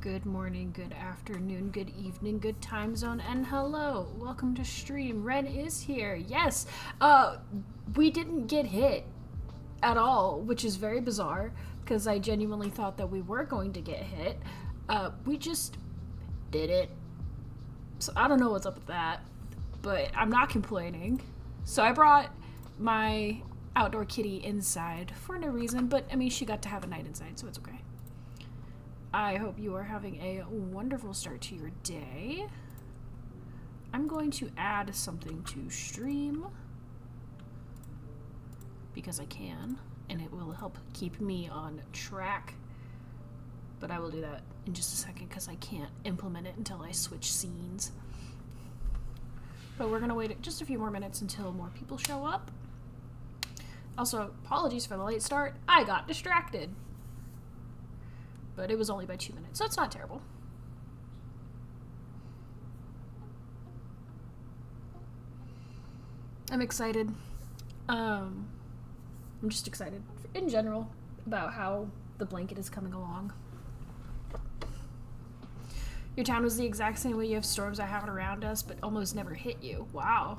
Good morning, good afternoon, good evening, good time zone, and hello. Welcome to stream. Ren is here. Yes. We didn't get hit at all, which is very bizarre because I genuinely thought that we were going to get hit. We just did it. So I don't know what's up with that, but I'm not complaining. So I brought my outdoor kitty inside for no reason, but I mean, she got to have a night inside, so it's okay. I hope you are having a wonderful start to your day. I'm going to add something to stream because I can, and it will help keep me on track. But I will do that in just a second because I can't implement it until I switch scenes. But we're going to wait just a few more minutes until more people show up. Also, apologies for the late start. I got distracted. But it was only by 2 minutes, so it's not terrible. I'm excited. I'm just excited in general about how the blanket is coming along. Your town was the exact same way. You have storms that happen around us, but almost never hit you. Wow.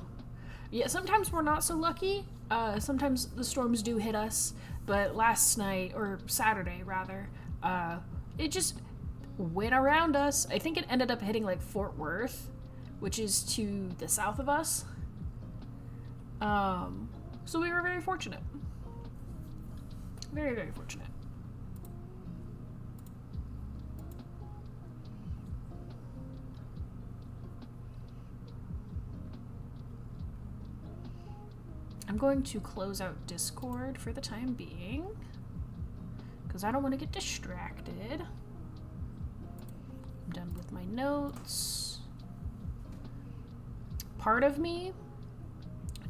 Yeah, sometimes we're not so lucky. Sometimes the storms do hit us, but last night, or Saturday rather, it just went around us. I think it ended up hitting like Fort Worth, which is to the south of us. So we were very fortunate. Very, very fortunate. I'm going to close out Discord for the time being, because I don't want to get distracted. I'm done with my notes. Part of me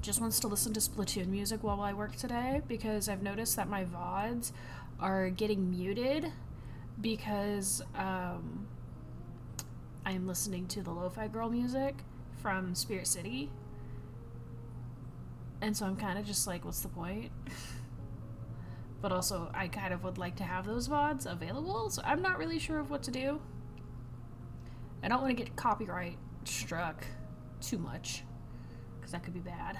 just wants to listen to Splatoon music while I work today, because I've noticed that my VODs are getting muted because I'm listening to the Lo-Fi Girl music from Spirit City. And so I'm kind of just like, what's the point? But also, I kind of would like to have those VODs available, so I'm not really sure of what to do. I don't want to get copyright struck too much, because that could be bad.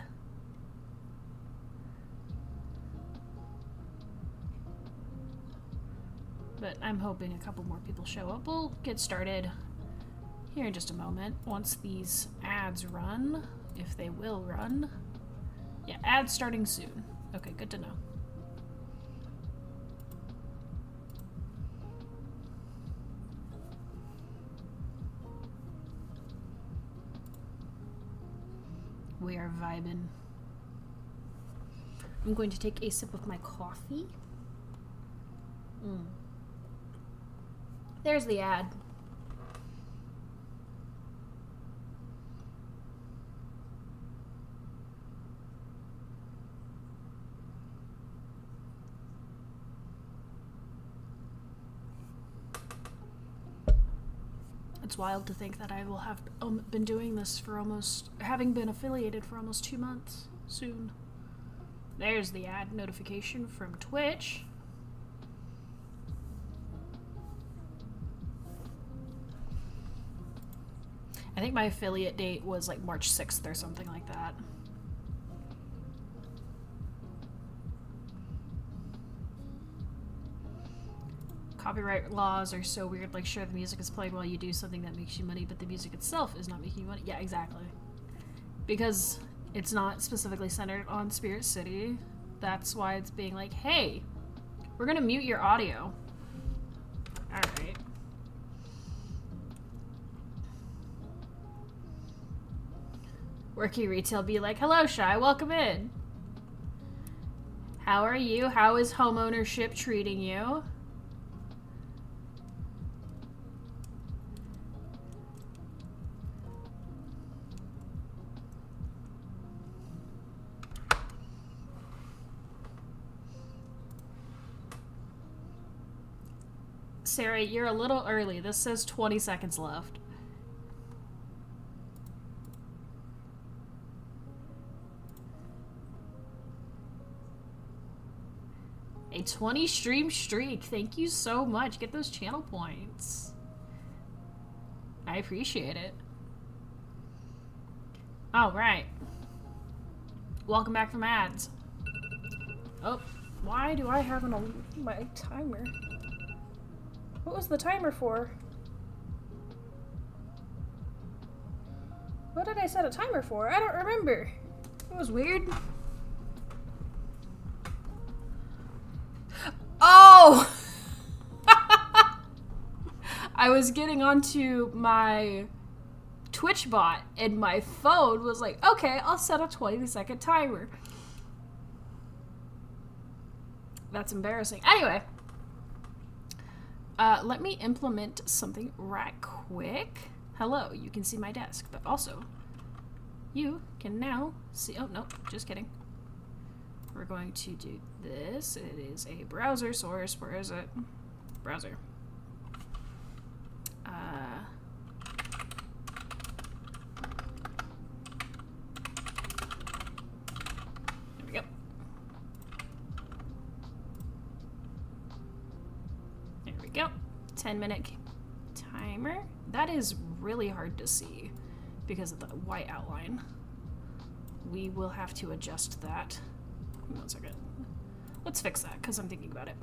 But I'm hoping a couple more people show up. We'll get started here in just a moment, once these ads run, if they will run. Yeah, ads starting soon. Okay, good to know. We are vibing. I'm going to take a sip of my coffee. There's the ad. It's wild to think that I will have been doing this for having been affiliated for almost 2 months soon. There's the ad notification from Twitch. I think my affiliate date was like March 6th or something like that. Copyright laws are so weird. Like, sure, the music is playing while you do something that makes you money, but the music itself is not making you money. Yeah, exactly. Because it's not specifically centered on Spirit City. That's why it's being like, hey, we're gonna mute your audio. Alright. Worky Retail be like, hello, Shy, welcome in. How are you? How is homeownership treating you? Sarah, you're a little early. This says 20 seconds left. A 20 stream streak. Thank you so much. Get those channel points. I appreciate it. All right. Welcome back from ads. Oh, why do I have my timer? What was the timer for? What did I set a timer for? I don't remember. It was weird. Oh! I was getting onto my Twitch bot and my phone was like, okay, I'll set a 20-second timer. That's embarrassing. Anyway, let me implement something right quick. Hello, you can see my desk, but also you can now see, oh no, just kidding. We're going to do this. It is a browser source. Where is it? Browser. There we go. There we go. 10-minute timer. That is really hard to see because of the white outline. We will have to adjust that. 1 second. Let's fix that because I'm thinking about it.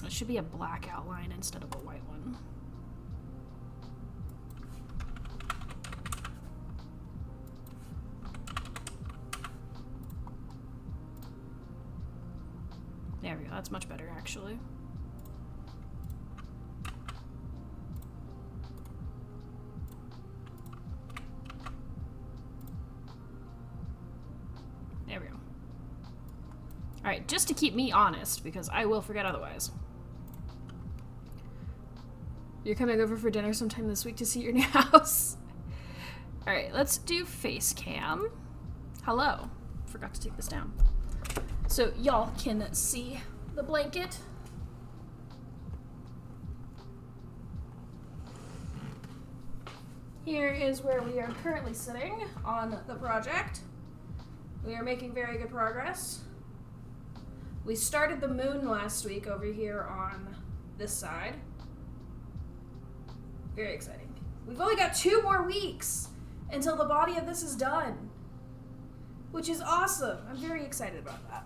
It should be a black outline instead of a white one. There we go. That's much better, actually. There we go. Alright, just to keep me honest, because I will forget otherwise. You're coming over for dinner sometime this week to see your new house. Alright, let's do face cam. Hello. Forgot to take this down. So y'all can see the blanket. Here is where we are currently sitting on the project. We are making very good progress. We started the moon last week over here on this side. Very exciting. We've only got 2 more weeks until the body of this is done, which is awesome. I'm very excited about that.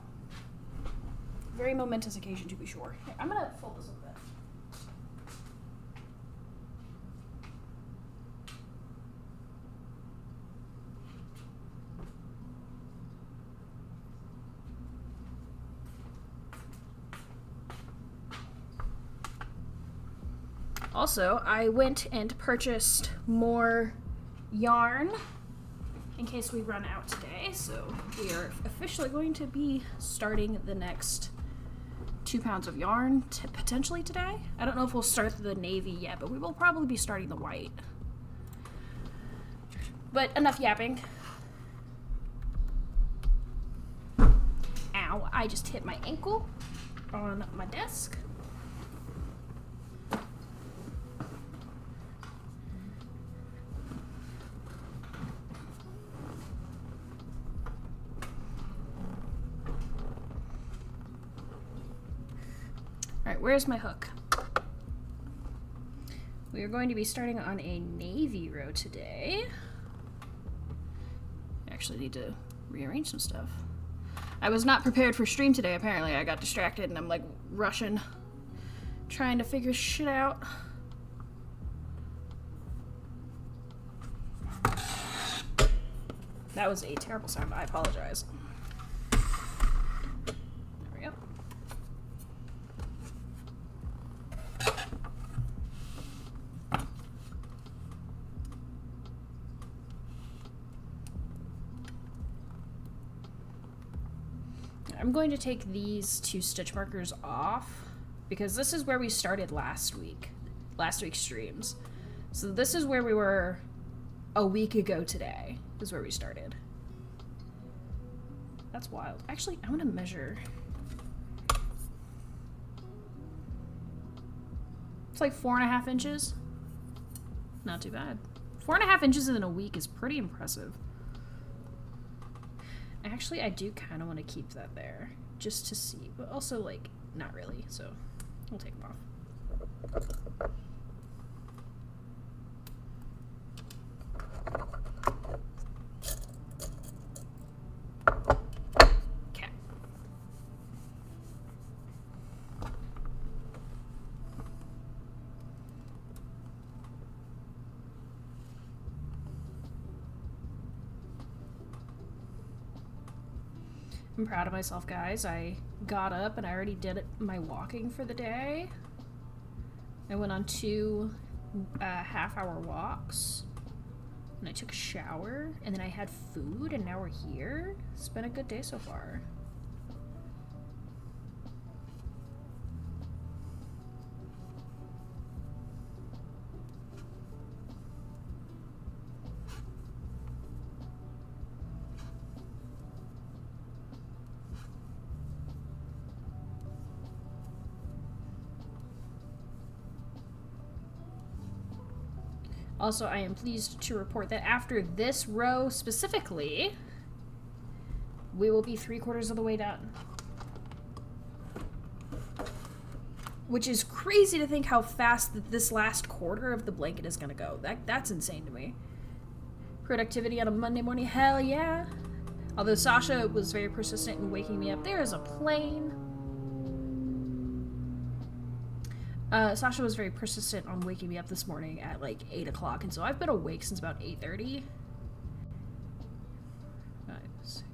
Very momentous occasion, to be sure. Here, I'm gonna fold this a bit. Also, I went and purchased more yarn in case we run out today, so we are officially going to be starting the next 2 pounds of yarn potentially today. I don't know if we'll start the navy yet, but we will probably be starting the white. But enough yapping. Ow, I just hit my ankle on my desk. Alright, where's my hook? We are going to be starting on a navy row today. I actually need to rearrange some stuff. I was not prepared for stream today, apparently. I got distracted and I'm like rushing, trying to figure shit out. That was a terrible sound. I apologize. I'm going to take these 2 stitch markers off because this is where we started last week's streams. So this is where we were a week ago today, is where we started. That's wild. Actually, I want to measure. It's like 4.5 inches. Not too bad. 4.5 inches in a week is pretty impressive. Actually, I do kind of want to keep that there, just to see, but also, like, not really, so we'll take them off. I'm proud of myself, guys. I got up and I already did my walking for the day. I went on 2 half-hour walks, and I took a shower, and then I had food, and now we're here. It's been a good day so far. Also, I am pleased to report that after this row specifically, we will be 3/4 of the way done. Which is crazy to think how fast that this last quarter of the blanket is gonna go. That's insane to me. Productivity on a Monday morning, hell yeah. Although Sasha was very persistent in waking me up. There is a plane. Sasha was very persistent on waking me up this morning at like 8 o'clock, and so I've been awake since about 8:30. 5, 6.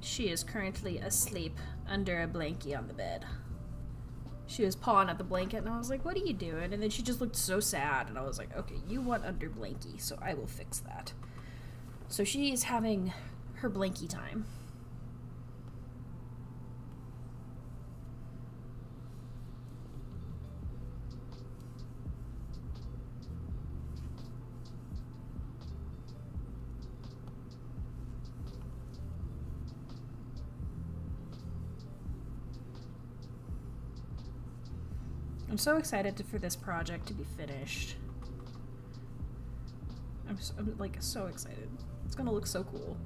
She is currently asleep under a blankie on the bed. She was pawing at the blanket, and I was like, what are you doing? And then she just looked so sad, and I was like, okay, you want under blankie, so I will fix that. So she is having her blankie time. I'm so excited for this project to be finished. I'm like so excited. It's gonna look so cool.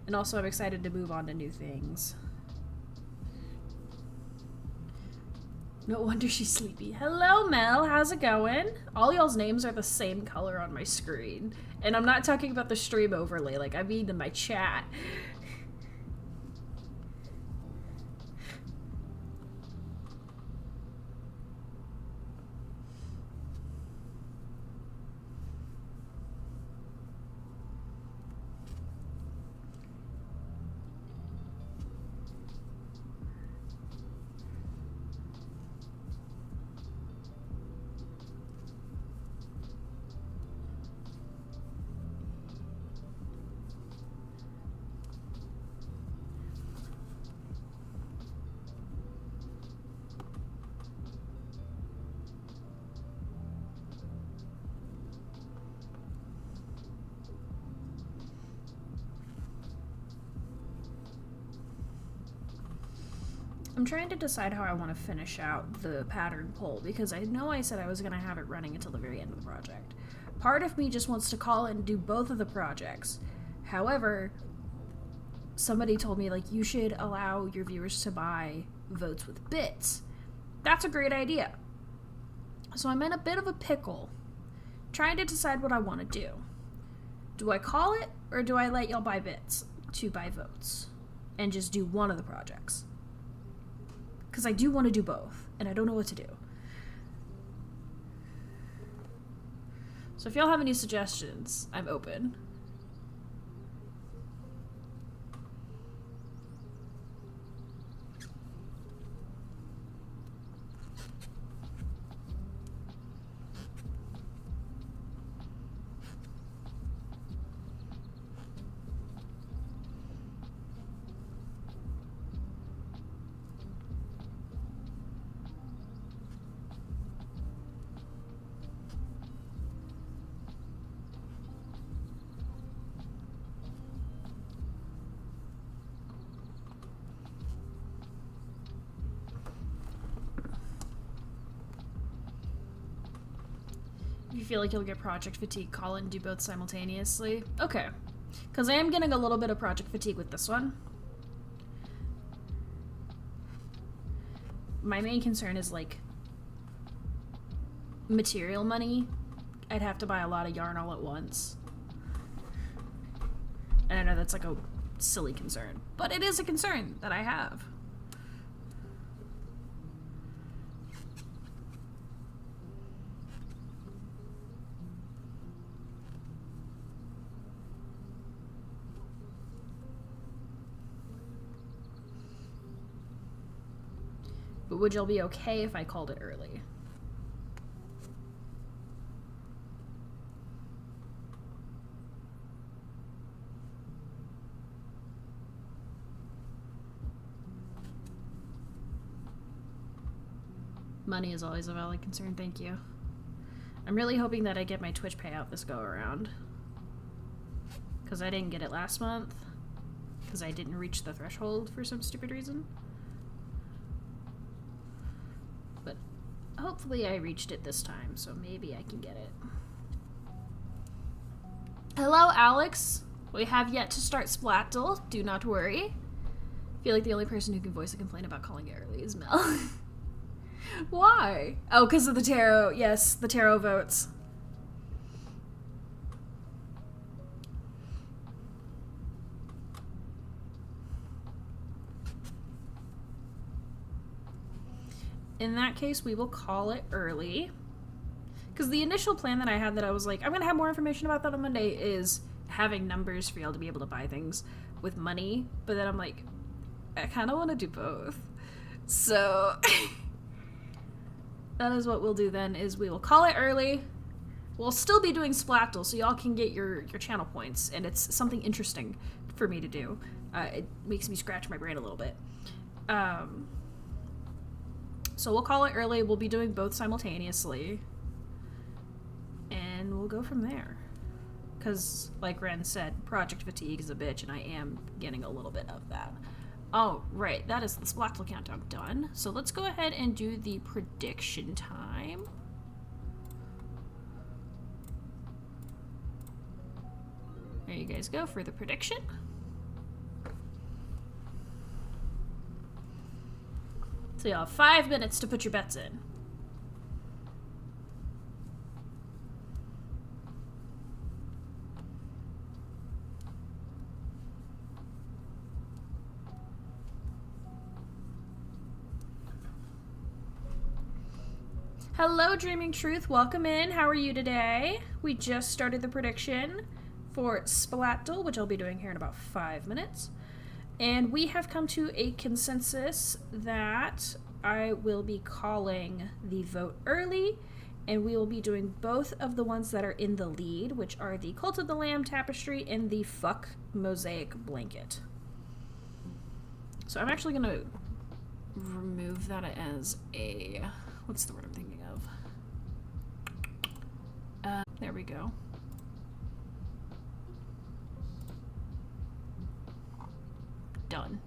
And also I'm excited to move on to new things. No wonder she's sleepy. Hello, Mel. How's it going? All y'all's names are the same color on my screen. And I'm not talking about the stream overlay. Like, I mean in my chat. I'm trying to decide how I want to finish out the pattern pull, because I know I said I was going to have it running until the very end of the project. Part of me just wants to call and do both of the projects. However, somebody told me, like, you should allow your viewers to buy votes with bits. That's a great idea. So I'm in a bit of a pickle, trying to decide what I want to do. Do I call it, or do I let y'all buy bits to buy votes and just do one of the projects? Because I do want to do both, and I don't know what to do. So if y'all have any suggestions, I'm open. You feel like you'll get project fatigue, call it and do both simultaneously? Okay. Because I am getting a little bit of project fatigue with this one. My main concern is, like, material money. I'd have to buy a lot of yarn all at once. And I know that's, like, a silly concern. But it is a concern that I have. But would y'all be okay if I called it early? Money is always a valid concern, thank you. I'm really hoping that I get my Twitch payout this go around. Because I didn't get it last month. Because I didn't reach the threshold for some stupid reason. But hopefully I reached it this time, so maybe I can get it. Hello, Alex. We have yet to start Splattle. Do not worry. I feel like the only person who can voice a complaint about calling it early is Mel. Why? Oh, because of the tarot. Yes, the tarot votes. In that case, we will call it early. Because the initial plan that I had, that I was like, I'm going to have more information about that on Monday, is having numbers for y'all to be able to buy things with money. But then I'm like, I kind of want to do both. So that is what we'll do then, is we will call it early. We'll still be doing Splattle, so y'all can get your channel points. And it's something interesting for me to do. It makes me scratch my brain a little bit. So we'll call it early. We'll be doing both simultaneously. And we'll go from there. Because, like Ren said, project fatigue is a bitch, and I am getting a little bit of that. Oh, right. That is the Splattle countdown done. So let's go ahead and do the prediction time. There you guys go for the prediction. So you'll have 5 minutes to put your bets in. Hello, Dreaming Truth. Welcome in. How are you today? We just started the prediction for Splattle, which I'll be doing here in about 5 minutes. And we have come to a consensus that I will be calling the vote early, and we will be doing both of the ones that are in the lead, which are the Cult of the Lamb tapestry and the Fuck Mosaic blanket. So I'm actually going to remove that as a... what's the word I'm thinking of? There we go. Done.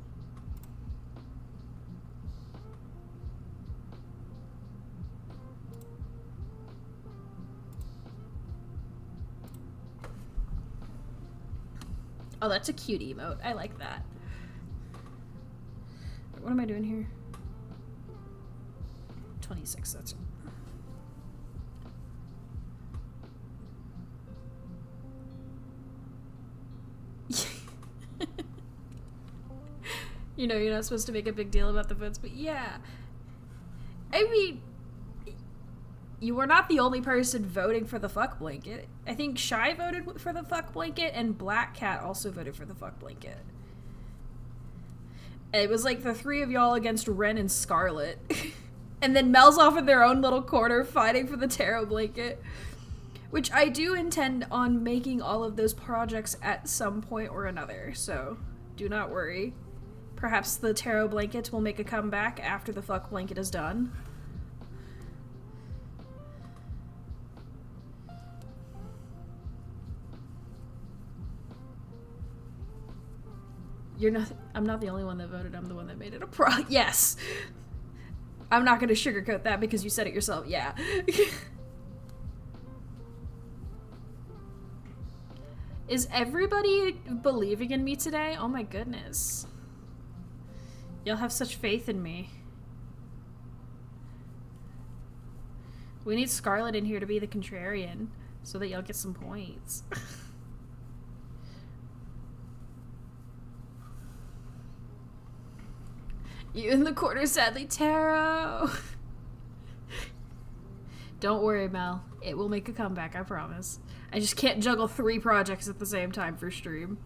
Oh, that's a cute emote. I like that. What am I doing here? 26, that's it. You know, you're not supposed to make a big deal about the votes, but yeah. I mean, you were not the only person voting for the fuck blanket. I think Shy voted for the fuck blanket, and Black Cat also voted for the fuck blanket. It was like the three of y'all against Ren and Scarlet. And then Mel's off in their own little corner fighting for the tarot blanket. Which I do intend on making all of those projects at some point or another, so do not worry. Perhaps the tarot blanket will make a comeback after the fuck blanket is done. I'm not the only one that voted, I'm the one that made it a yes! I'm not gonna sugarcoat that because you said it yourself, yeah. Is everybody believing in me today? Oh my goodness. Y'all have such faith in me. We need Scarlet in here to be the contrarian so that y'all get some points. You in the corner, sadly, Taro. Don't worry, Mel. It will make a comeback, I promise. I just can't juggle 3 projects at the same time for stream.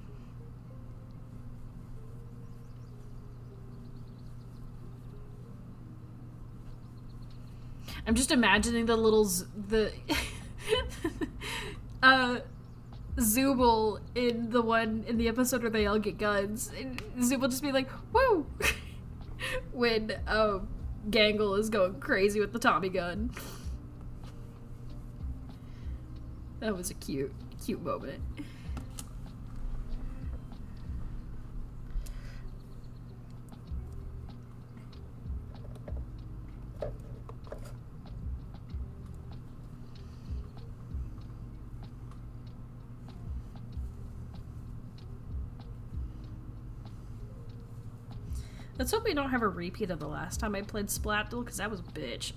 I'm just imagining the little Zooble in the episode where they all get guns. And Zooble just be like, woo! When Gangle is going crazy with the Tommy gun. That was a cute moment. Let's hope we don't have a repeat of the last time I played Splatdle, because that was a bitch.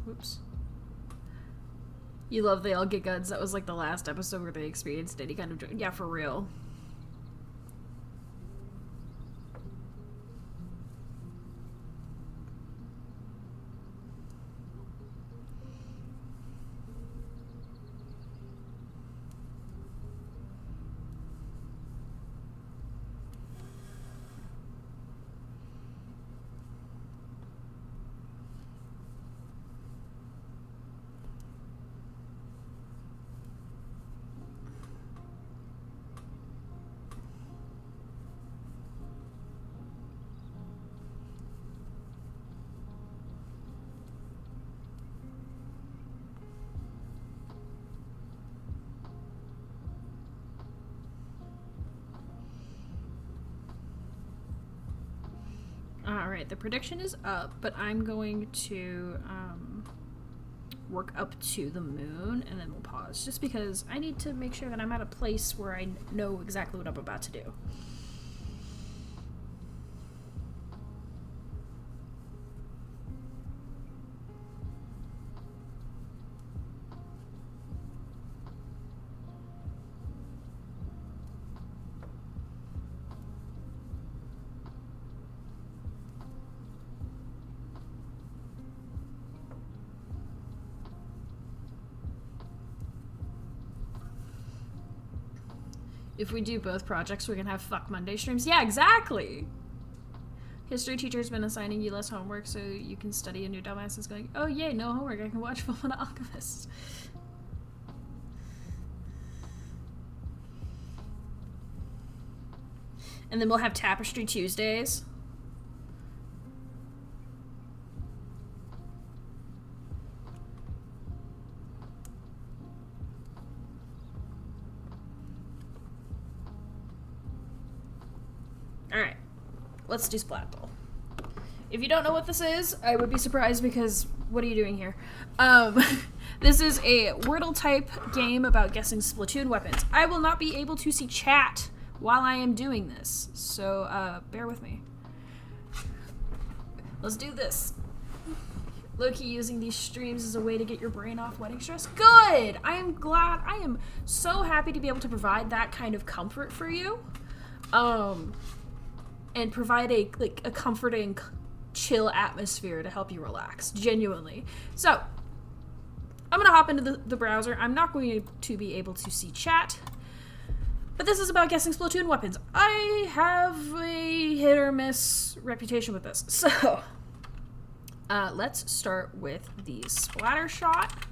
Whoops. You love They All Get Guns. That was like the last episode where they experienced any kind of... Yeah, for real. Alright, the prediction is up, but I'm going to work up to the moon, and then we'll pause, just because I need to make sure that I'm at a place where I know exactly what I'm about to do. If we do both projects, we can have Fuck Monday streams. Yeah, exactly! History teacher's been assigning you less homework so you can study, and your dumbass is going, oh yay, no homework, I can watch Fullmetal Alchemist. And then we'll have Tapestry Tuesdays. Alright, let's do Splatdle. If you don't know what this is, I would be surprised because what are you doing here? This is a Wordle type game about guessing Splatoon weapons. I will not be able to see chat while I am doing this, so bear with me. Let's do this. Low-key using these streams as a way to get your brain off wedding stress. Good! I am glad. I am so happy to be able to provide that kind of comfort for you. And provide a comforting, chill atmosphere to help you relax, genuinely. So, I'm gonna hop into the browser. I'm not going to be able to see chat, but this is about guessing Splatoon weapons. I have a hit or miss reputation with this. So, let's start with the Splatter Shot,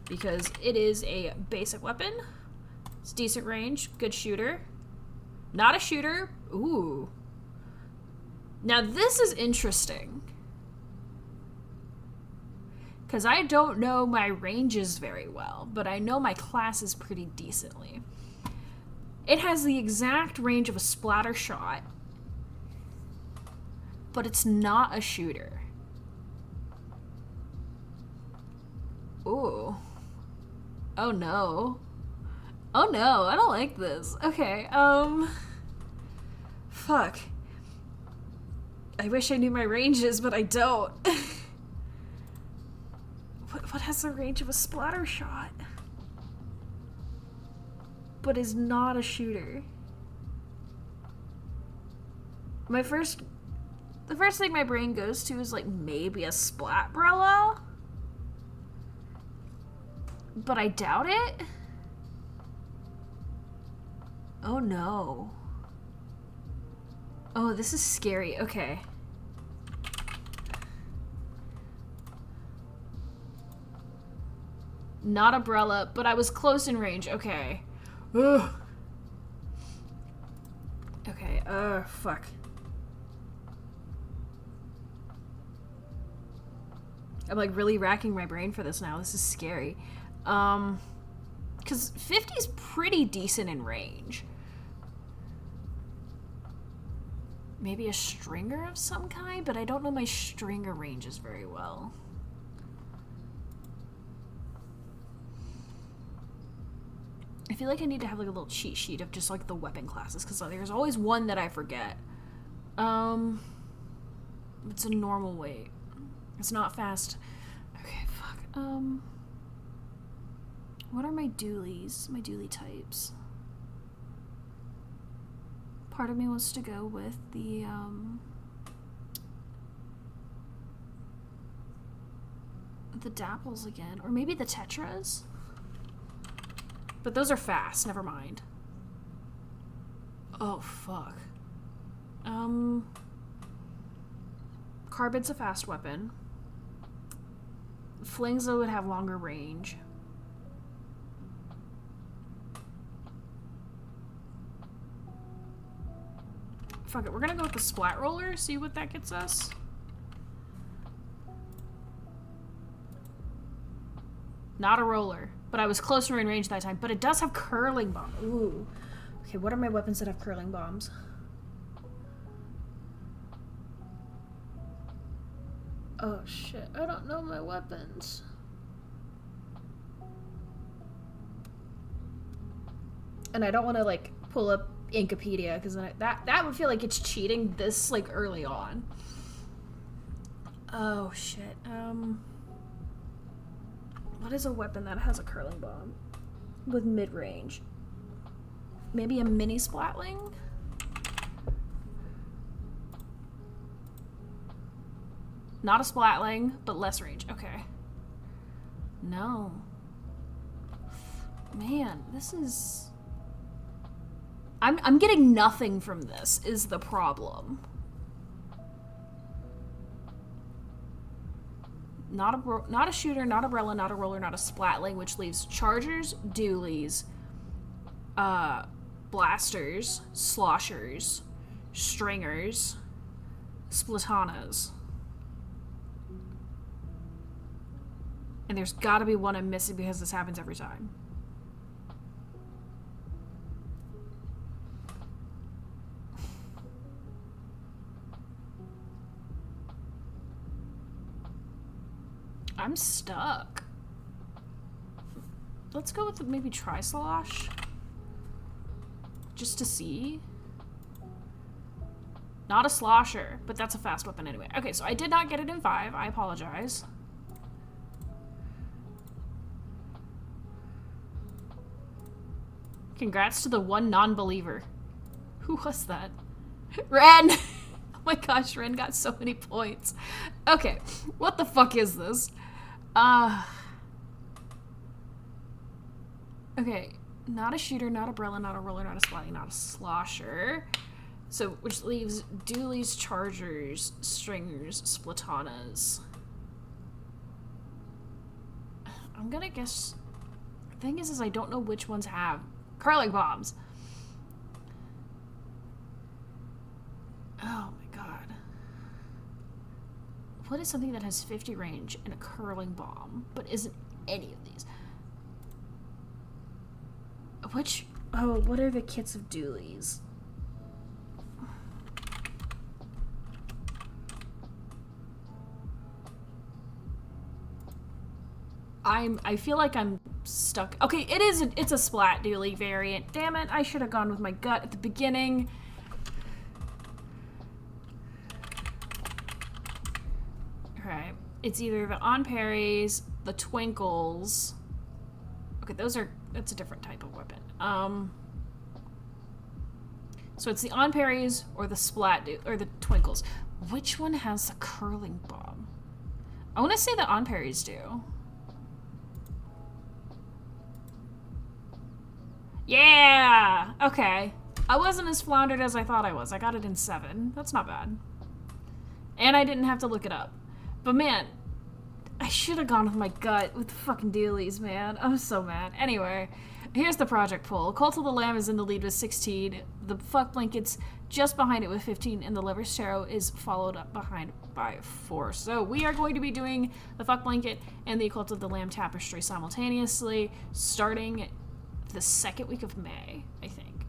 because it is a basic weapon. It's decent range, good shooter. Not a shooter. Ooh. Now this is interesting, because I don't know my ranges very well, but I know my classes pretty decently. It has the exact range of a Splatter Shot, but it's not a shooter. Oh no. Oh no, I don't like this. Okay, fuck. I wish I knew my ranges, but I don't. What has the range of a splatter shot? But is not a shooter. The first thing my brain goes to is like maybe a splatbrella. But I doubt it. Oh no. Oh, this is scary. Okay. Not umbrella, but I was close in range. Okay. Ugh. Okay, fuck. I'm like really racking my brain for this now. This is scary. Because 50 is pretty decent in range. Maybe a stringer of some kind, but I don't know my stringer ranges very well. I feel like I need to have like a little cheat sheet of just like the weapon classes, because there's always one that I forget. It's a normal weight. It's not fast. Okay, fuck. What are my dualies? My dualie types. Part of me wants to go with the dapples again, or maybe the tetras. But those are fast. Never mind. Oh fuck. Carbid's a fast weapon. Flings though would have longer range. Fuck it, we're gonna go with the splat roller, see what that gets us. Not a roller, but I was closer in range that time. But it does have curling bomb. Ooh. Okay, what are my weapons that have curling bombs? Oh shit, I don't know my weapons. And I don't want to like pull up Inkopedia, because that would feel like it's cheating this like early on. Oh shit. What is a weapon that has a curling bomb with mid-range? Maybe a mini splatling? Not a splatling, but less range. Okay. No. Man, this is... I'm getting nothing from this, is the problem. Not a shooter, not a umbrella, not a roller, not a splatling, which leaves chargers, dualies, blasters, sloshers, stringers, splatanas. And there's gotta be one I'm missing because this happens every time. I'm stuck. Let's go with maybe tri-slosh. Just to see. Not a slosher, but that's a fast weapon anyway. Okay, so I did not get it in 5. I apologize. Congrats to the one non-believer. Who was that? Ren! Oh my gosh, Ren got so many points. Okay, what the fuck is this? Okay, not a shooter, not a umbrella, not a roller, not a splatting, not a slosher. So, which leaves dualies, chargers, stringers, splatanas. I'm gonna guess... The thing is I don't know which ones have curling bombs. Oh my god. What is something that has 50 range and a curling bomb, but isn't any of these? Which... Oh, what are the kits of dualies? I feel like I'm stuck. Okay, it's a splat dually variant. Damn it, I should have gone with my gut at the beginning. Alright. It's either the On Parries, the Twinkles. Okay, that's a different type of weapon. So it's the On Parries or the Splat or the Twinkles. Which one has the curling bomb? I want to say the On Parries do. Yeah! Okay. I wasn't as floundered as I thought I was. I got it in 7. That's not bad. And I didn't have to look it up. But man, I should have gone with my gut with the fucking dealies, man. I'm so mad. Anyway, here's the project poll. Cult of the Lamb is in the lead with 16. The Fuck Blanket's just behind it with 15. And the Lover's Tarot is followed up behind by 4. So we are going to be doing the Fuck Blanket and the Cult of the Lamb tapestry simultaneously, starting the second week of May, I think.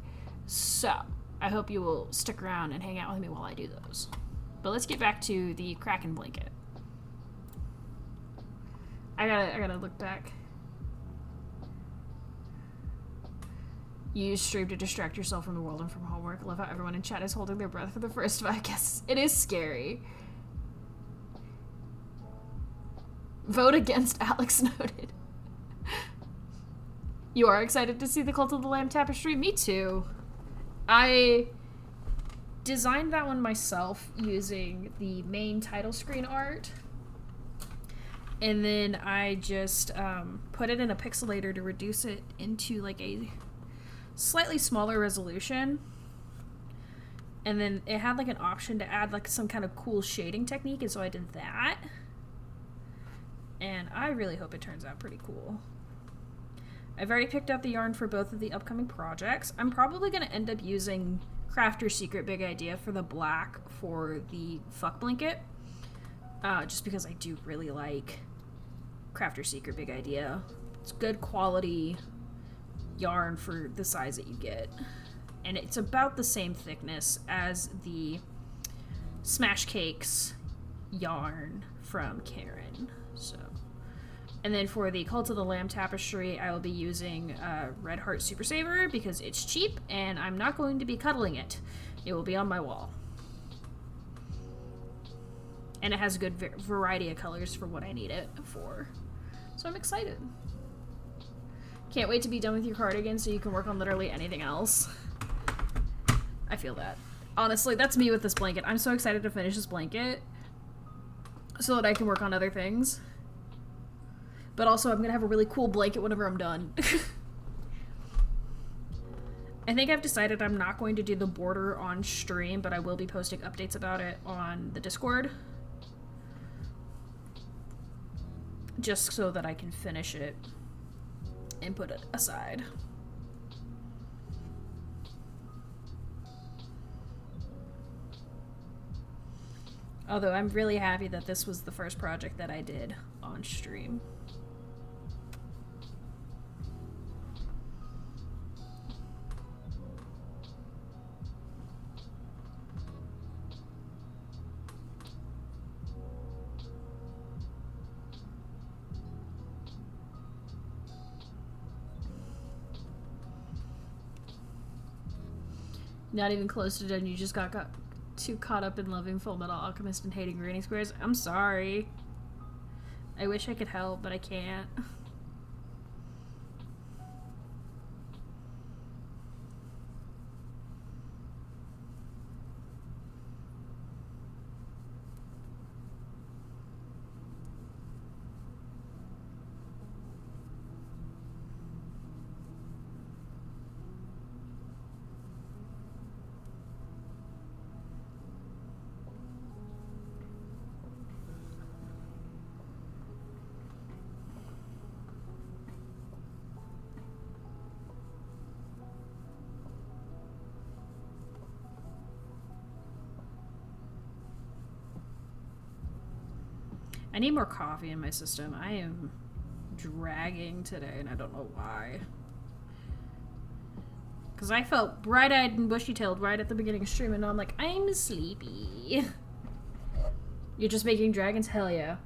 So I hope you will stick around and hang out with me while I do those. But let's get back to the Kraken blanket. I gotta look back. Use stream to distract yourself from the world and from homework. I love how everyone in chat is holding their breath for the first 5 guesses. It is scary. Vote against Alex noted. You are excited to see the Cult of the Lamb tapestry? Me too. I designed that one myself using the main title screen art. And then I just put it in a pixelator to reduce it into like a slightly smaller resolution. And then it had like an option to add like some kind of cool shading technique, and so I did that. And I really hope it turns out pretty cool. I've already picked out the yarn for both of the upcoming projects. I'm probably going to end up using Crafter's Secret Big Idea for the black for the Fuck Blanket. Just because I do really like Crafter's Secret Big Idea. It's good quality yarn for the size that you get. And it's about the same thickness as the Smash Cakes yarn from Karen. So, and then for the Cult of the Lamb tapestry, I will be using Red Heart Super Saver because it's cheap and I'm not going to be cuddling it. It will be on my wall. And it has a good variety of colors for what I need it for. So I'm excited. Can't wait to be done with your cardigan so you can work on literally anything else. I feel that. Honestly, that's me with this blanket. I'm so excited to finish this blanket so that I can work on other things. But also, I'm going to have a really cool blanket whenever I'm done. I think I've decided I'm not going to do the border on stream, but I will be posting updates about it on the Discord. Just so that I can finish it and put it aside. Although I'm really happy that this was the first project that I did on stream. Not even close to done. You just got too caught up in loving Full Metal Alchemist and hating Granny Squares. I'm sorry. I wish I could help, but I can't. I need more coffee in my system. I am dragging today, and I don't know why. Because I felt bright-eyed and bushy-tailed right at the beginning of stream, and now I'm like, I'm sleepy. You're just making dragons? Hell yeah.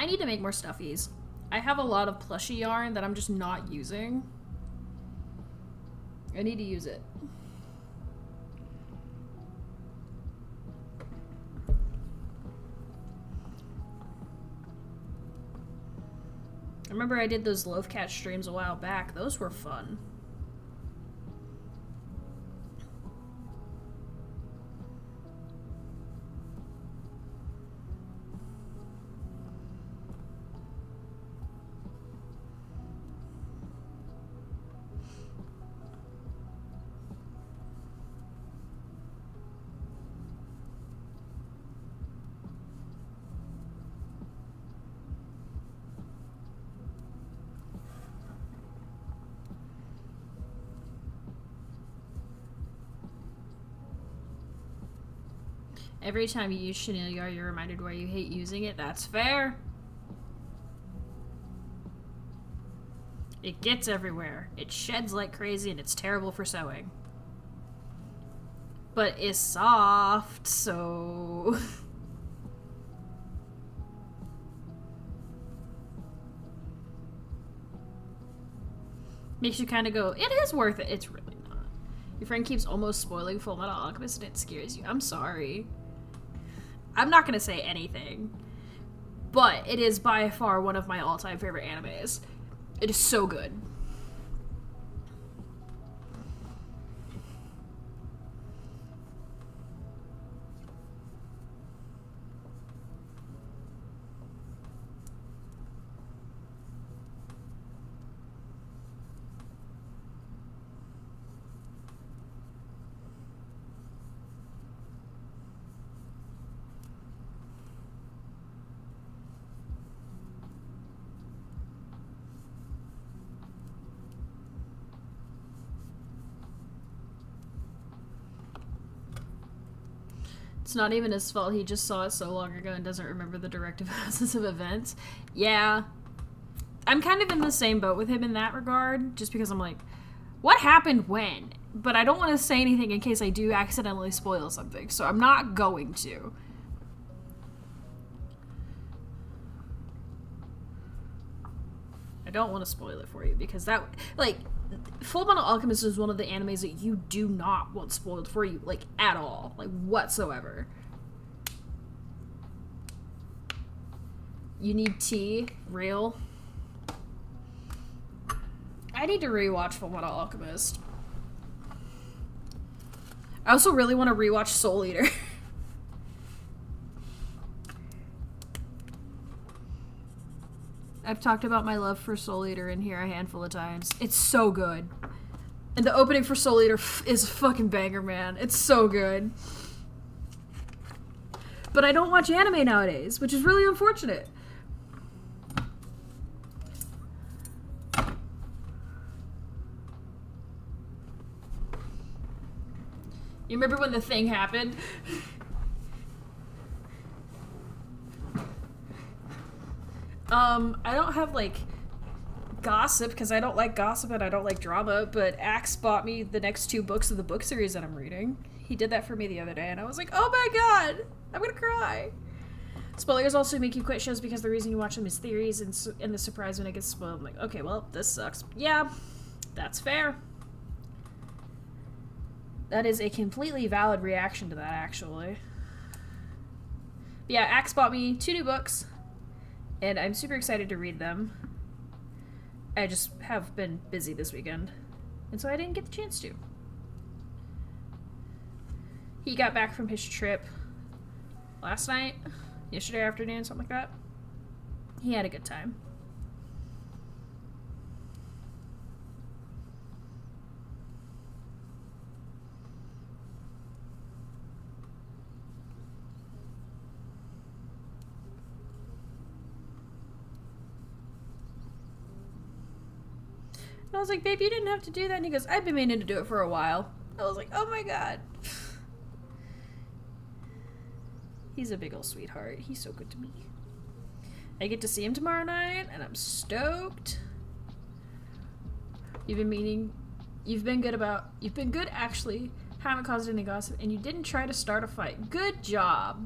I need to make more stuffies. I have a lot of plushy yarn that I'm just not using. I need to use it. I remember I did those Loaf Cat streams a while back. Those were fun. Every time you use chenille yarn, you're reminded why you hate using it. That's fair. It gets everywhere. It sheds like crazy and it's terrible for sewing. But it's soft, so... Makes you kind of go, it is worth it. It's really not. Your friend keeps almost spoiling Full Metal Alchemist and it scares you. I'm sorry. I'm not gonna say anything, but it is by far one of my all-time favorite animes. It is so good. It's not even his fault, he just saw it so long ago and doesn't remember the directive process of events. Yeah. I'm kind of in the same boat with him in that regard, just because I'm like, what happened when? But I don't want to say anything in case I do accidentally spoil something, so I'm not going to. I don't want to spoil it for you, because that, like, Full Metal Alchemist is one of the animes that you do not want spoiled for you, like, at all. Like, whatsoever. You need tea? Real? I need to rewatch Full Metal Alchemist. I also really want to rewatch Soul Eater. I've talked about my love for Soul Eater in here a handful of times. It's so good. And the opening for Soul Eater is a fucking banger, man. It's so good. But I don't watch anime nowadays, which is really unfortunate. You remember when the thing happened? I don't have, like, gossip, because I don't like gossip and I don't like drama, but Axe bought me the next 2 books of the book series that I'm reading. He did that for me the other day, and I was like, oh my god! I'm gonna cry! Spoilers also make you quit shows because the reason you watch them is theories, and the surprise when it gets spoiled. I'm like, okay, well, this sucks. Yeah, that's fair. That is a completely valid reaction to that, actually. But yeah, Axe bought me 2 new books, and I'm super excited to read them. I just have been busy this weekend, and so I didn't get the chance to. He got back from his trip last night, yesterday afternoon, something like that. He had a good time. And I was like, babe, you didn't have to do that. And he goes, I've been meaning to do it for a while. I was like, oh my god. He's a big old sweetheart. He's so good to me. I get to see him tomorrow night, and I'm stoked. You've been good actually. Haven't caused any gossip, and you didn't try to start a fight. Good job.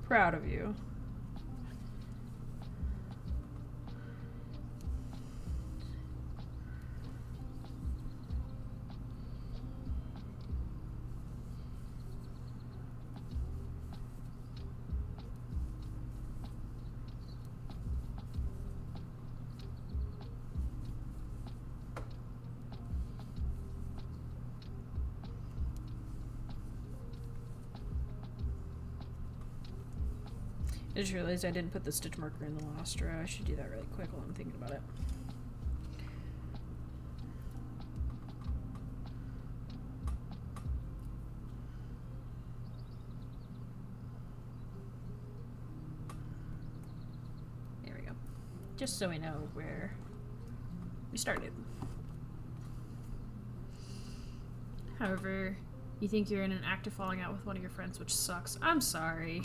Proud of you. I just realized I didn't put the stitch marker in the last row. I should do that really quick while I'm thinking about it. There we go. Just so we know where we started. However, you think you're in an act of falling out with one of your friends, which sucks. I'm sorry.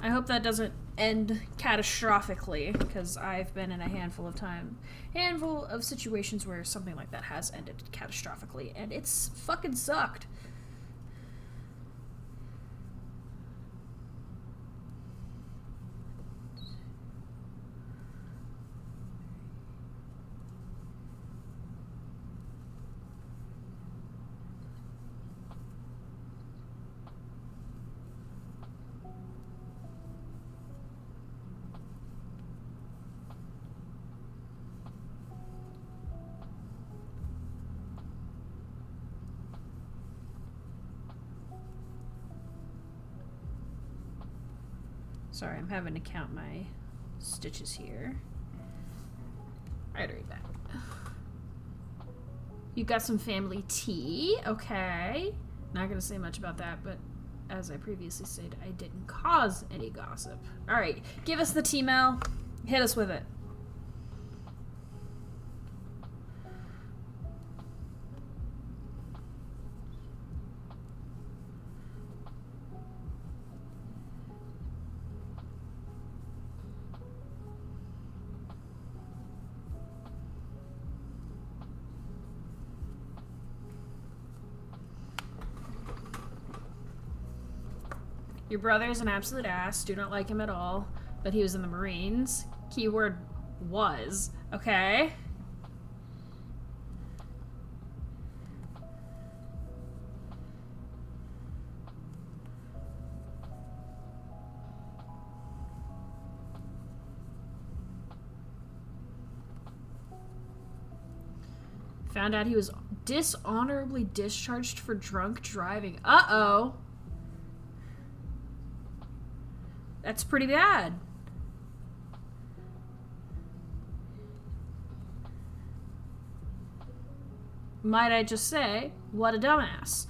I hope that doesn't end catastrophically, because I've been in a handful of situations where something like that has ended catastrophically, and it's fucking sucked. Sorry, I'm having to count my stitches here. Alright, right back. You got some family tea, okay. Not gonna say much about that, but as I previously said, I didn't cause any gossip. Alright, give us the tea, Mel. Hit us with it. Your brother is an absolute ass. Do not like him at all. But he was in the Marines. Keyword was. Okay? Found out he was dishonorably discharged for drunk driving. Uh-oh. That's pretty bad. Might I just say, what a dumbass.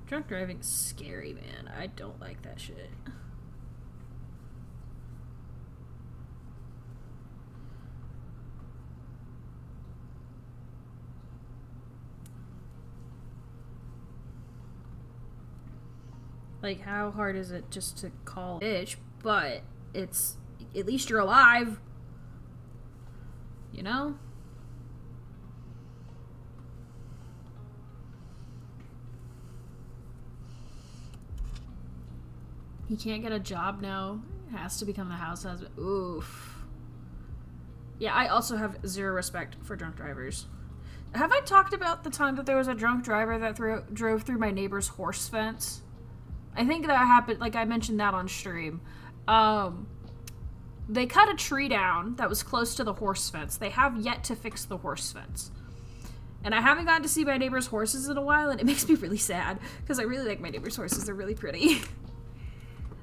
Drunk driving's scary, man. I don't like that shit. Like, how hard is it just to call a bitch? But it's, at least you're alive. You know? He can't get a job now. Has to become the house husband. Oof. Yeah, I also have zero respect for drunk drivers. Have I talked about the time that there was a drunk driver that drove through my neighbor's horse fence? I think that happened, like I mentioned that on stream. They cut a tree down that was close to the horse fence. They have yet to fix the horse fence. And I haven't gotten to see my neighbor's horses in a while, and it makes me really sad, because I really like my neighbor's horses. They're really pretty.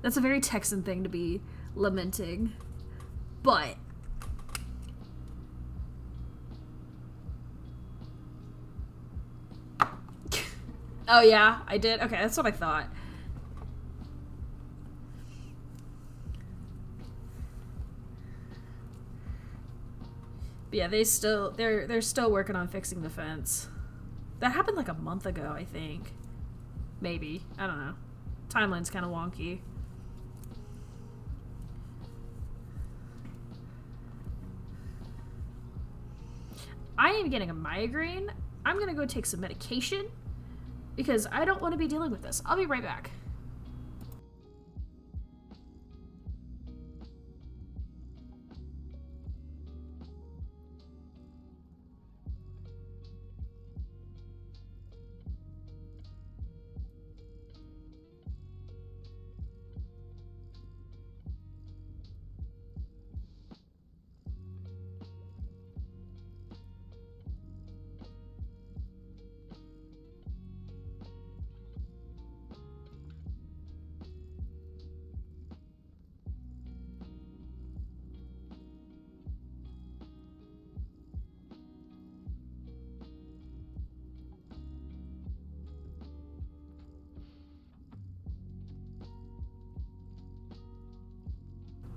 That's a very Texan thing to be lamenting. But oh yeah, I did? Okay, that's what I thought. But yeah, they're still working on fixing the fence. That happened like a month ago, I think. Maybe. I don't know. Timeline's kind of wonky. I am getting a migraine. I'm gonna go take some medication because I don't want to be dealing with this. I'll be right back.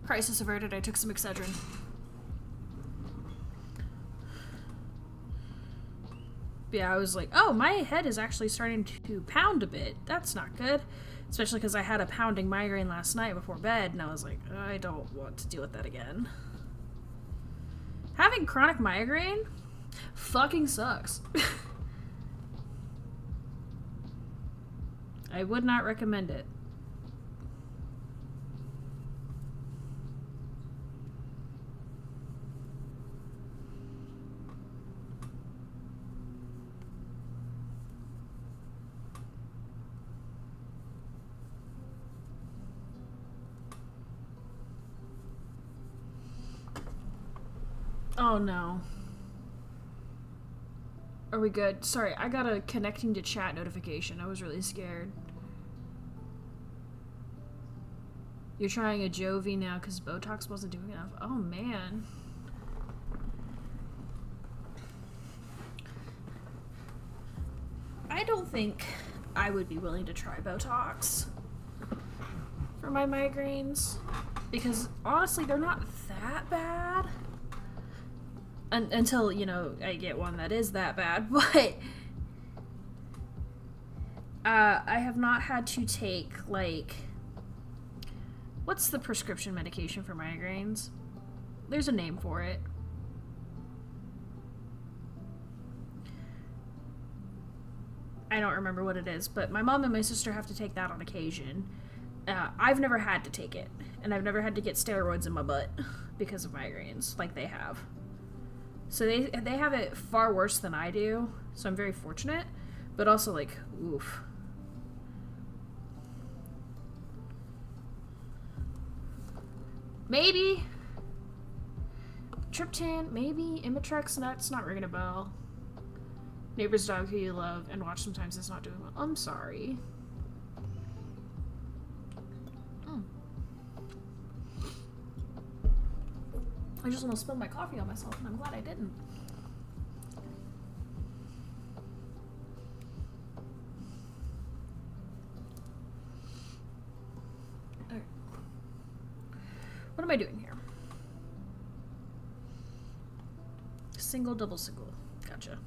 Crisis averted. I took some Excedrin. Yeah, I was like, oh, my head is actually starting to pound a bit. That's not good. Especially because I had a pounding migraine last night before bed, and I was like, I don't want to deal with that again. Having chronic migraine fucking sucks. I would not recommend it. Oh no. Are we good? Sorry, I got a connecting to chat notification. I was really scared. You're trying a Jovi now because Botox wasn't doing enough. Oh man. I don't think I would be willing to try Botox for my migraines because honestly, they're not that bad. Until, you know, I get one that is that bad, but I have not had to take, like, what's the prescription medication for migraines? There's a name for it. I don't remember what it is, but my mom and my sister have to take that on occasion. I've never had to take it, and I've never had to get steroids in my butt because of migraines, like they have. So they have it far worse than I do, so I'm very fortunate, but also like, oof. Maybe. Triptan, maybe. Imitrex, that's not ringing a bell. Neighbor's dog who you love and watch sometimes is not doing well. I'm sorry. I just almost spilled my coffee on myself, and I'm glad I didn't. Okay. What am I doing here? Single, double, single. Gotcha.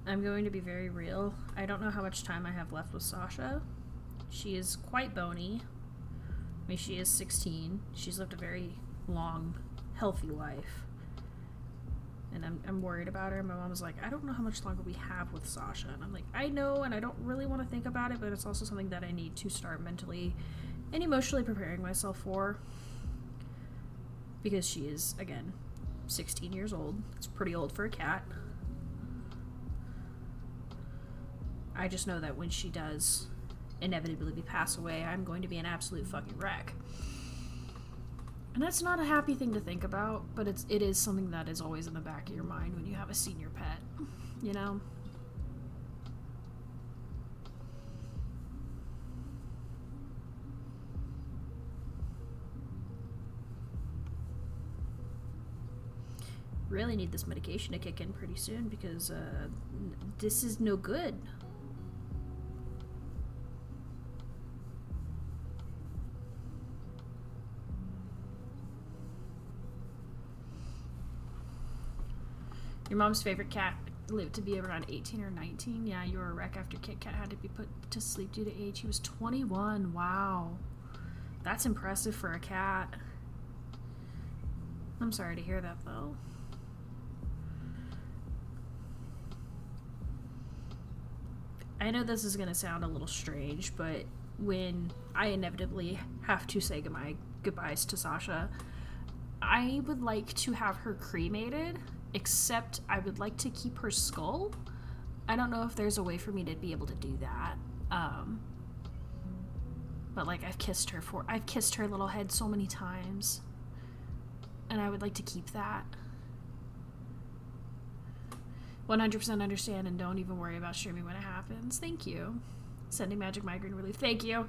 I'm going to be very real. I don't know how much time I have left with Sasha. She is quite bony. I mean, she is 16. She's lived a very long, healthy life. And I'm worried about her. My mom was like, I don't know how much longer we have with Sasha. And I'm like, I know, and I don't really want to think about it, but it's also something that I need to start mentally and emotionally preparing myself for. Because she is, again, 16 years old. It's pretty old for a cat. I just know that when she does inevitably pass away, I'm going to be an absolute fucking wreck. And that's not a happy thing to think about, but it is something that is always in the back of your mind when you have a senior pet, you know? Really need this medication to kick in pretty soon because this is no good. Your mom's favorite cat lived to be around 18 or 19. Yeah, you were a wreck after Kit Kat had to be put to sleep due to age. He was 21. Wow. That's impressive for a cat. I'm sorry to hear that, though. I know this is going to sound a little strange, but when I inevitably have to say goodbyes to Sasha, I would like to have her cremated. Except I would like to keep her skull. I don't know if there's a way for me to be able to do that. But like I've kissed her little head so many times. And I would like to keep that. 100% understand and don't even worry about streaming when it happens. Thank you. Sending magic migraine relief. Thank you.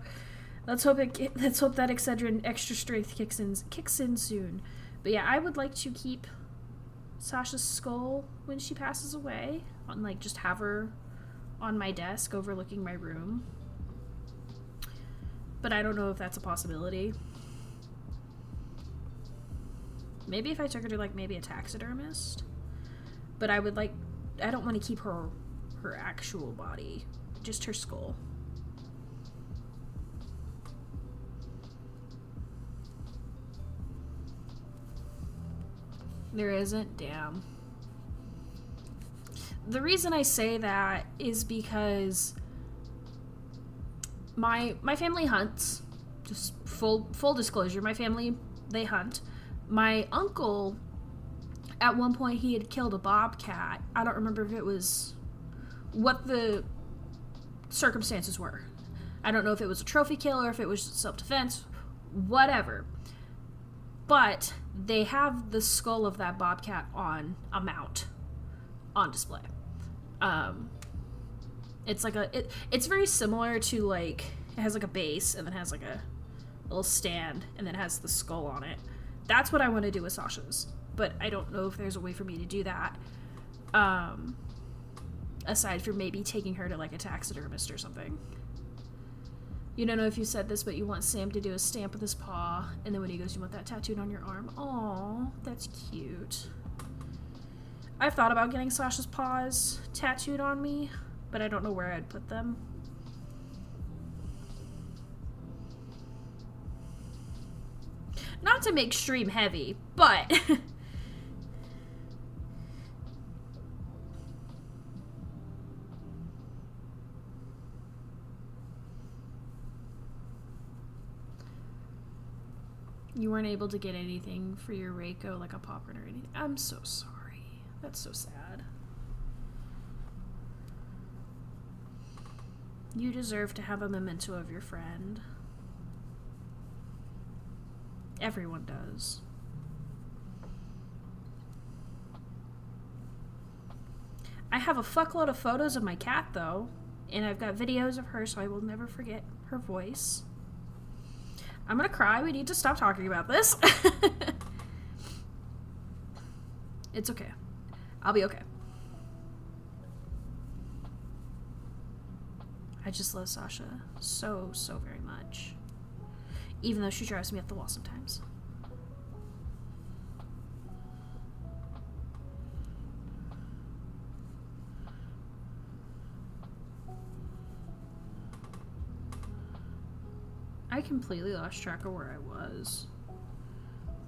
Let's hope that Excedrin extra strength kicks in soon. But yeah, I would like to keep Sasha's skull when she passes away, on like just have her on my desk overlooking my room. But I don't know if that's a possibility. Maybe if I took her to like maybe a taxidermist. But I don't want to keep her actual body, just her skull. There isn't? Damn. The reason I say that is because my family hunts. Just full disclosure, my family, they hunt. My uncle, at one point, he had killed a bobcat. I don't remember if it was what the circumstances were. I don't know if it was a trophy kill or if it was self-defense, whatever. But they have the skull of that bobcat on a mount on display. It's like it's very similar to like, it has like a base and then has like a little stand and then has the skull on it. That's what I want to do with Sasha's, but I don't know if there's a way for me to do that. Aside from maybe taking her to like a taxidermist or something. You don't know if you said this, but you want Sam to do a stamp with his paw, and then when he goes, you want that tattooed on your arm. Aww, that's cute. I've thought about getting Sasha's paws tattooed on me, but I don't know where I'd put them. Not to make stream heavy, but... You weren't able to get anything for your Reiko, like a popcorn or anything. I'm so sorry. That's so sad. You deserve to have a memento of your friend. Everyone does. I have a fuckload of photos of my cat, though. And I've got videos of her, so I will never forget her voice. I'm gonna cry. We need to stop talking about this. It's okay. I'll be okay. I just love Sasha so, so very much. Even though she drives me up the wall sometimes. I completely lost track of where I was.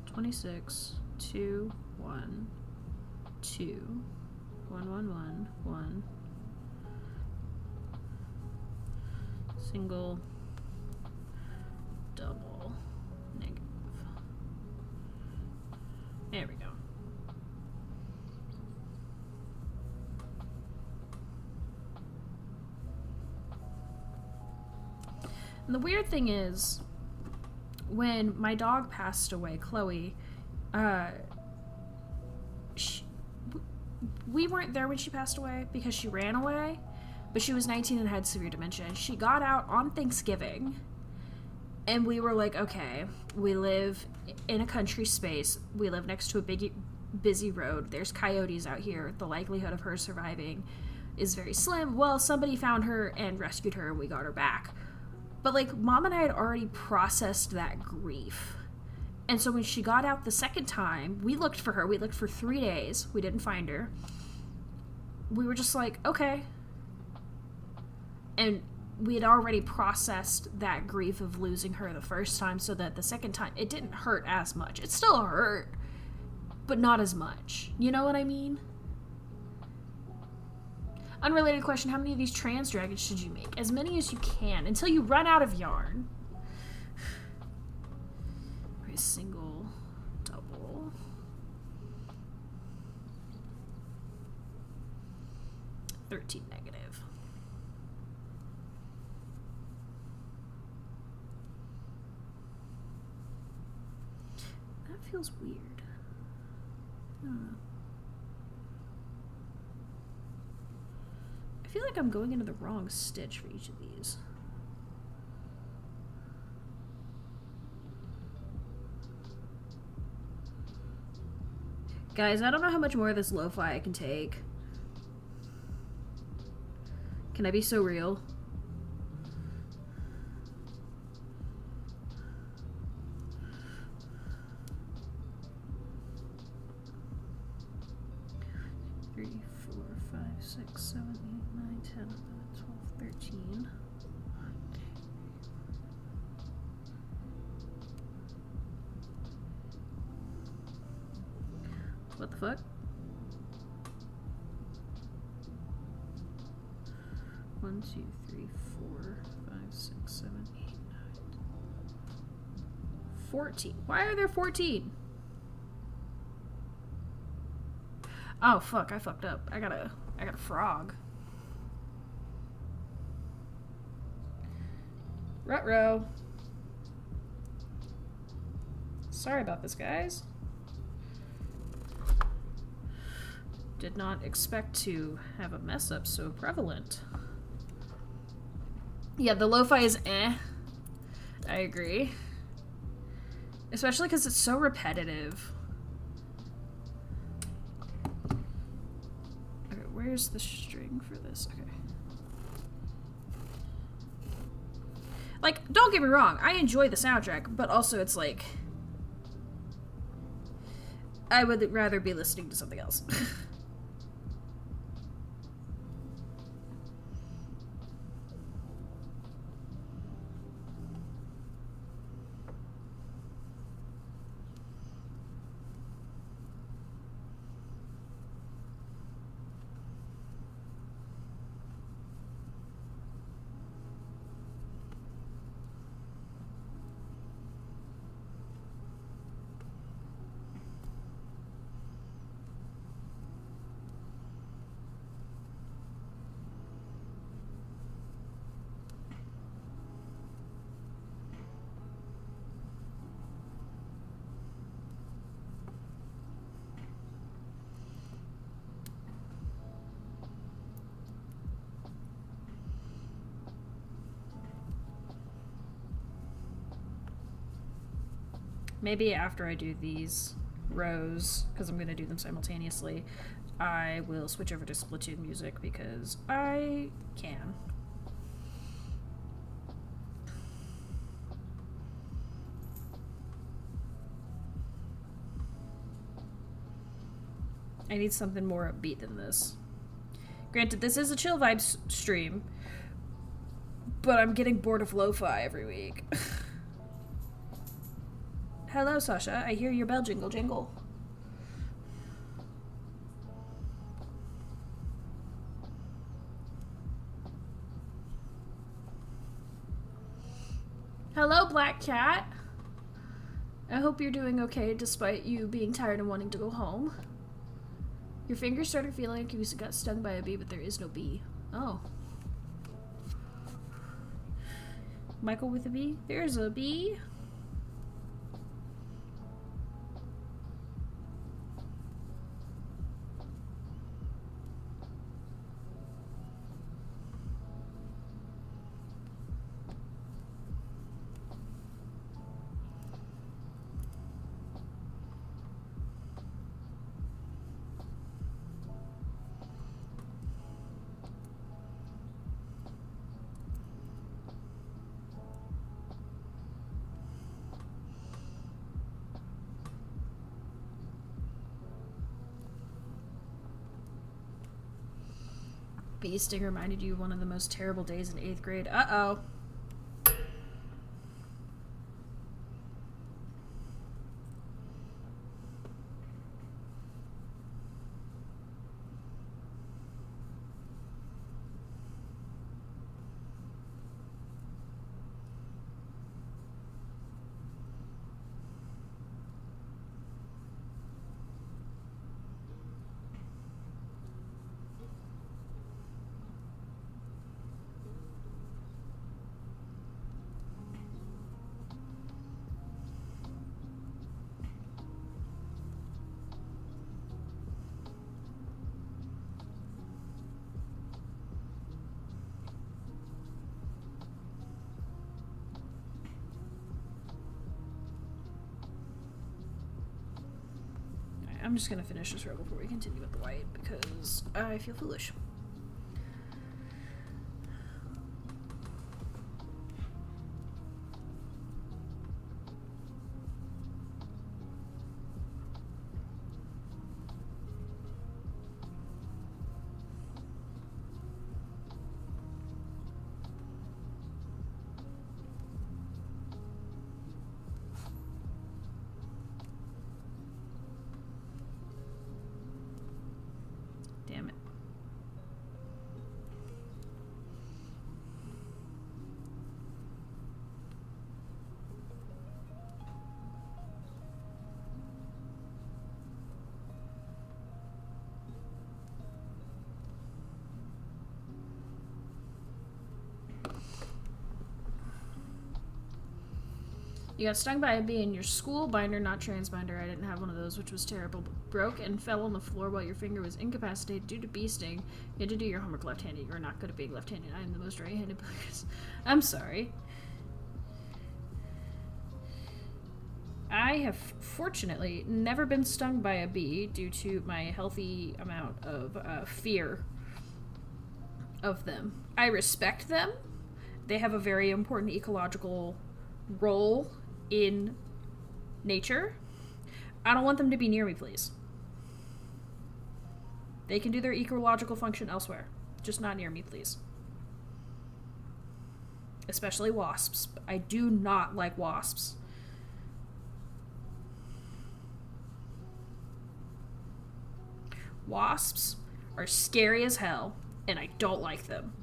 26, 2, 1, 2, 1, 1, 1, 1. Single, double, negative. There we go. And the weird thing is, when my dog passed away, Chloe, we weren't there when she passed away because she ran away, but she was 19 and had severe dementia. And she got out on Thanksgiving, and we were like, okay, we live in a country space. We live next to a big, busy road. There's coyotes out here. The likelihood of her surviving is very slim. Well, somebody found her and rescued her, and we got her back. But, like, Mom and I had already processed that grief. And so when she got out the second time, we looked for her. We looked for 3 days. We didn't find her. We were just like, okay. And we had already processed that grief of losing her the first time, so that the second time, it didn't hurt as much. It still hurt, but not as much. You know what I mean? Unrelated question, how many of these trans dragons should you make? As many as you can, until you run out of yarn. Okay, single, double. $13 negative. That feels weird. I don't know. I feel like I'm going into the wrong stitch for each of these. Guys, I don't know how much more of this lo-fi I can take. Can I be so real? Six, 7, 8, 9, 10, 11, 12, 13. What the fuck? One, 2, 3, 4, 5, 6, 7, 8, 9, 14. Why are there 14? Oh fuck, I fucked up. I got a frog. Ruh-roh. Sorry about this, guys. Did not expect to have a mess up so prevalent. Yeah, the lo-fi is eh. I agree. Especially because it's so repetitive. Okay, where's the string for this? Okay. Like, don't get me wrong, I enjoy the soundtrack, but also it's like, I would rather be listening to something else. Maybe after I do these rows, because I'm going to do them simultaneously, I will switch over to Splatoon music because I can. I need something more upbeat than this. Granted, this is a chill vibes stream, but I'm getting bored of lo-fi every week. Hello, Sasha. I hear your bell jingle jingle. Hello, Black Cat. I hope you're doing okay despite you being tired and wanting to go home. Your fingers started feeling like you got stung by a bee, but there is no bee. Oh. Michael with a bee? There's a bee. Bee sting reminded you of one of the most terrible days in 8th grade. Uh-oh. I'm just gonna finish this row before we continue with the white because I feel foolish. Damn it. You got stung by a bee in your school binder, not transbinder. I didn't have one of those, which was terrible. Broke and fell on the floor while your finger was incapacitated due to bee sting. You had to do your homework left-handed. You are not good at being left-handed. I am the most right-handed player. I'm sorry. I have fortunately never been stung by a bee due to my healthy amount of fear of them. I respect them. They have a very important ecological role in nature. I don't want them to be near me, please. They can do their ecological function elsewhere, just not near me, please. Especially wasps. I do not like wasps. Wasps are scary as hell, and I don't like them.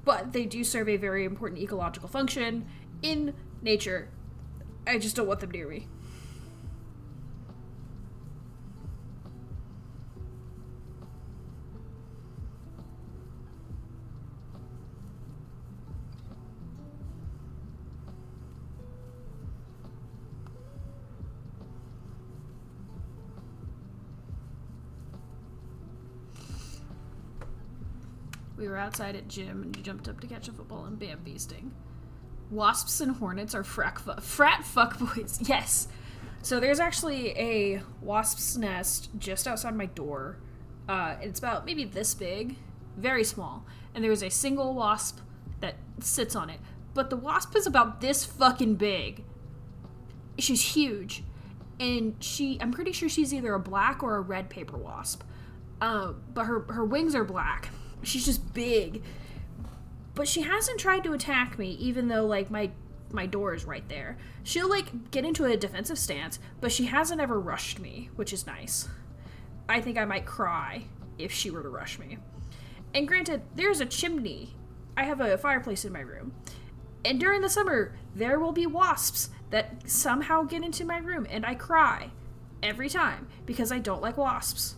But they do serve a very important ecological function in nature. I just don't want them near me. We were outside at gym and you jumped up to catch a football and bam, bee sting. Wasps and hornets are frat fuckboys. Yes. So there's actually a wasp's nest just outside my door. It's about maybe this big, very small. And there's a single wasp that sits on it. But the wasp is about this fucking big. She's huge. And I'm pretty sure she's either a black or a red paper wasp. But her wings are black. She's just big. But she hasn't tried to attack me, even though, like, my door is right there. She'll, like, get into a defensive stance, but she hasn't ever rushed me, which is nice. I think I might cry if she were to rush me. And granted, there's a chimney. I have a fireplace in my room. And during the summer, there will be wasps that somehow get into my room, and I cry every time because I don't like wasps.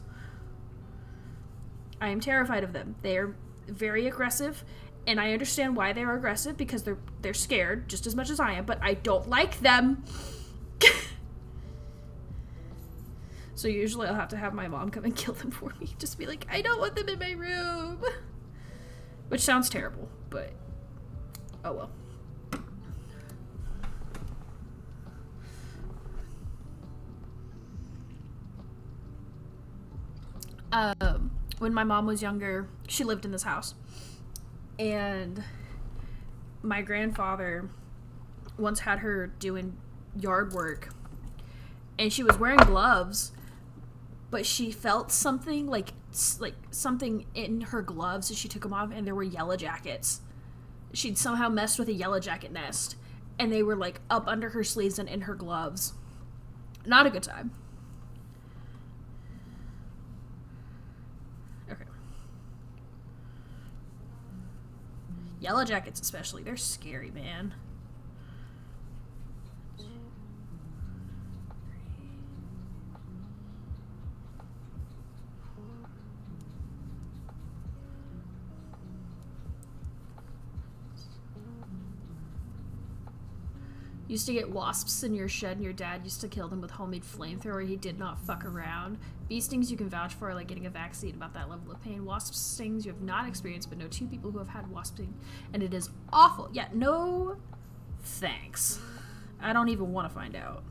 I am terrified of them. They are very aggressive. And I understand why they're aggressive, because they're scared just as much as I am, but I don't like them. So usually I'll have to have my mom come and kill them for me. Just be like, I don't want them in my room. Which sounds terrible, but oh well. When my mom was younger, she lived in this house. And my grandfather once had her doing yard work, and she was wearing gloves, but she felt something like something in her gloves as she took them off, and there were yellow jackets. She'd somehow messed with a yellow jacket nest, and they were like up under her sleeves and in her gloves. Not a good time. Yellow jackets especially, they're scary, man. Used to get wasps in your shed, and your dad used to kill them with homemade flamethrower. He did not fuck around. Bee stings you can vouch for, like getting a vaccine about that level of pain. Wasp stings you have not experienced, but know 2 people who have had wasp sting, and it is awful. Yeah, no thanks. I don't even want to find out.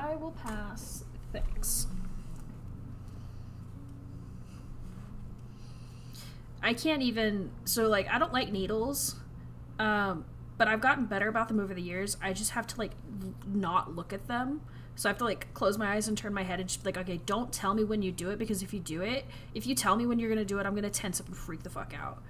I will pass. Thanks. I can't even, so like, I don't like needles, but I've gotten better about them over the years. I just have to like not look at them. So I have to like close my eyes and turn my head and just be like, okay, don't tell me when you do it, because if you tell me when you're gonna do it, I'm gonna tense up and freak the fuck out.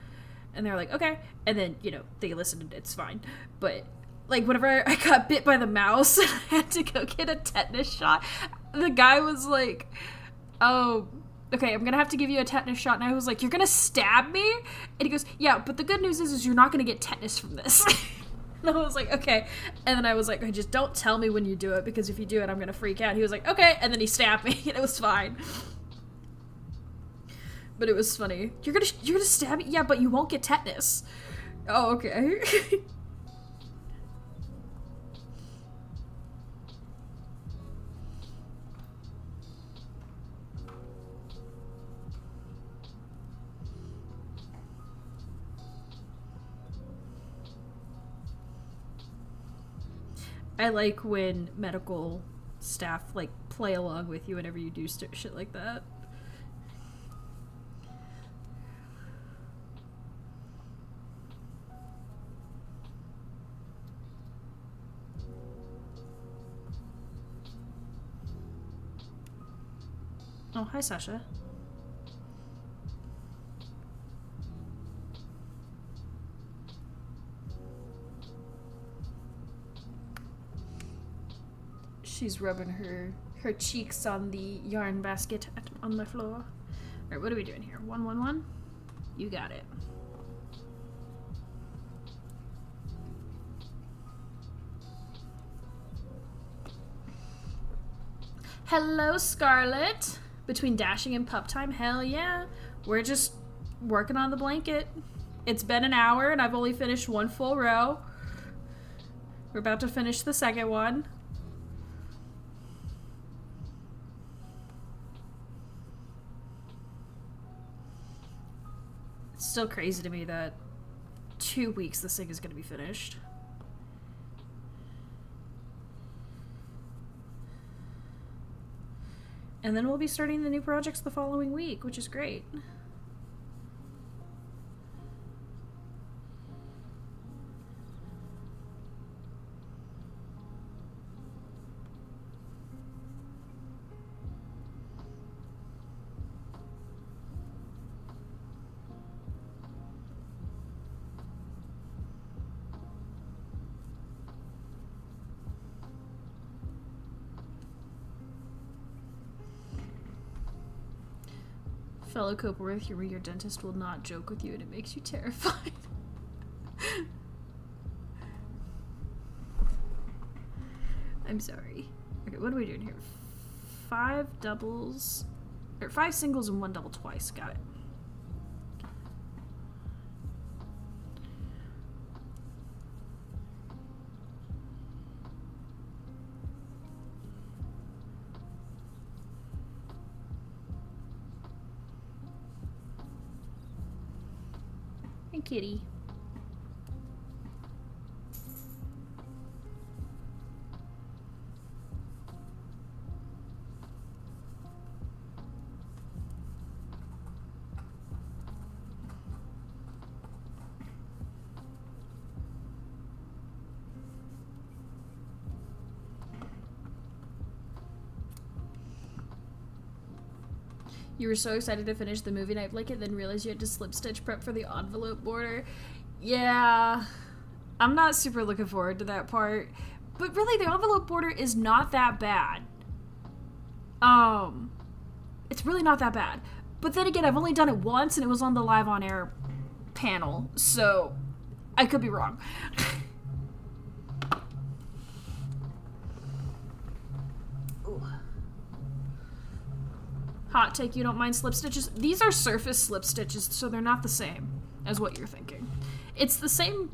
And they're like, okay. And then, you know, they listen and it's fine. But like whenever I got bit by the mouse and I had to go get a tetanus shot, the guy was like, oh, okay, I'm gonna have to give you a tetanus shot. And I was like, you're gonna stab me? And he goes, yeah, but the good news is you're not gonna get tetanus from this. And I was like, okay. And then I was like, okay, just don't tell me when you do it, because if you do it, I'm gonna freak out. He was like, okay. And then he stabbed me and it was fine. But it was funny. You're gonna stab me? Yeah, but you won't get tetanus. Oh, okay. I like when medical staff like play along with you whenever you do shit like that. Oh, hi, Sasha. She's rubbing her cheeks on the yarn basket on the floor. Alright, what are we doing here? 111? You got it. Hello, Scarlett. Between dashing and pup time, hell yeah. We're just working on the blanket. It's been an hour and I've only finished one full row. We're about to finish the second one. It's still crazy to me that 2 weeks this thing is going to be finished. And then we'll be starting the new projects the following week, which is great. Fellow Copeworth, your dentist will not joke with you and it makes you terrified. I'm sorry. Okay, what are we doing here? 5 doubles, or 5 singles and 1 double twice. Got it. Kitty. You were so excited to finish the movie night blanket, then realized you had to slip stitch prep for the envelope border. Yeah, I'm not super looking forward to that part. But really, the envelope border is not that bad. It's really not that bad. But then again, I've only done it once, and it was on the live on air panel, so I could be wrong. Hot take, you don't mind slip stitches? These are surface slip stitches, so they're not the same as what you're thinking. It's the same,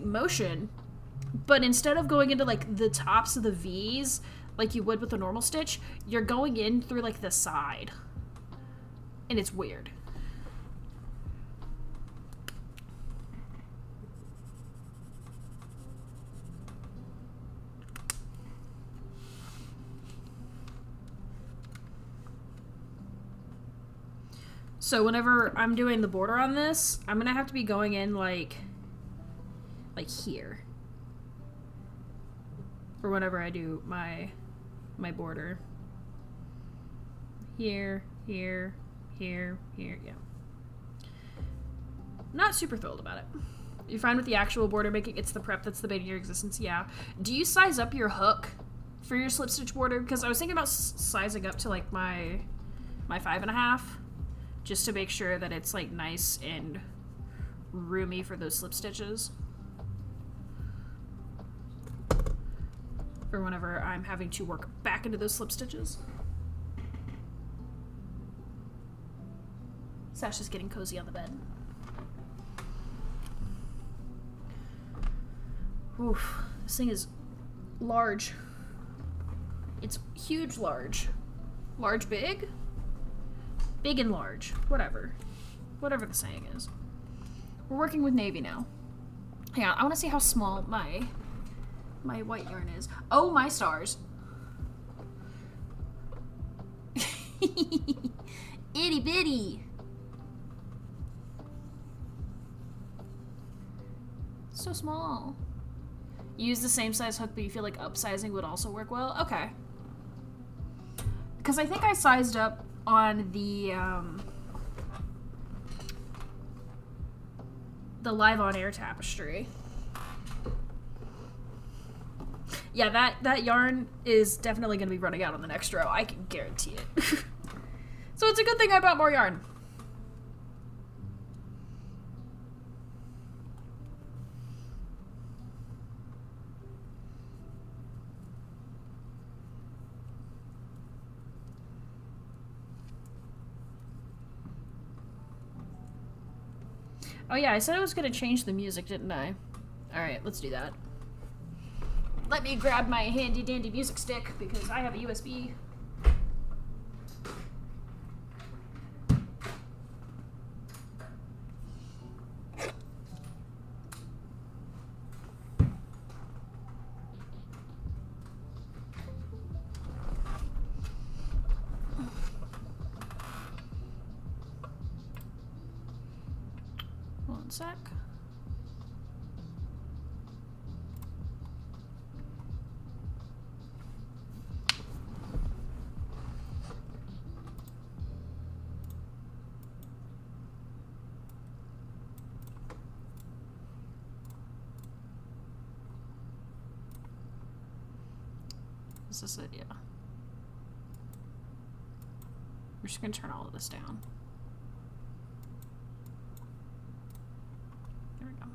motion, but instead of going into like the tops of the V's like you would with a normal stitch, you're going in through like the side. And it's weird. So whenever I'm doing the border on this, I'm gonna have to be going in like here. For whenever I do my border. Here, here, here, here, yeah. Not super thrilled about it. You're fine with the actual border making? It's the prep that's the bane of your existence, yeah. Do you size up your hook for your slip stitch border? Because I was thinking about sizing up to like my 5.5, just to make sure that it's like nice and roomy for those slip stitches. For whenever I'm having to work back into those slip stitches. Sasha's getting cozy on the bed. Oof, this thing is large. It's huge large. Large big? Big and large. Whatever. Whatever the saying is. We're working with navy now. Hang on, I want to see how small my white yarn is. Oh my stars. Itty bitty. So small. You use the same size hook, but you feel like upsizing would also work well? Okay. Because I think I sized up on the live on air tapestry. Yeah, that yarn is definitely going to be running out on the next row. I can guarantee it. So it's a good thing I bought more yarn. Oh yeah, I said I was going to change the music, didn't I? Alright, let's do that. Let me grab my handy dandy music stick because I have a USB. One sec. Is this it? Yeah. We're just gonna turn all of this down. There we go.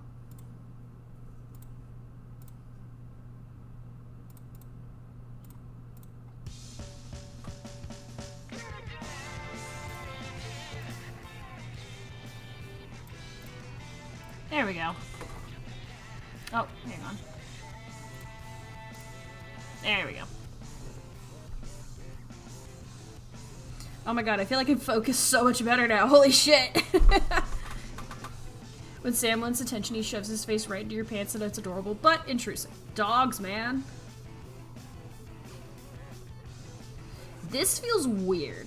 There we go. Oh, hang on. There we go. Oh my god, I feel like I focus so much better now. Holy shit. When Sam wants attention, he shoves his face right into your pants and it's adorable, but intrusive. Dogs, man. This feels weird.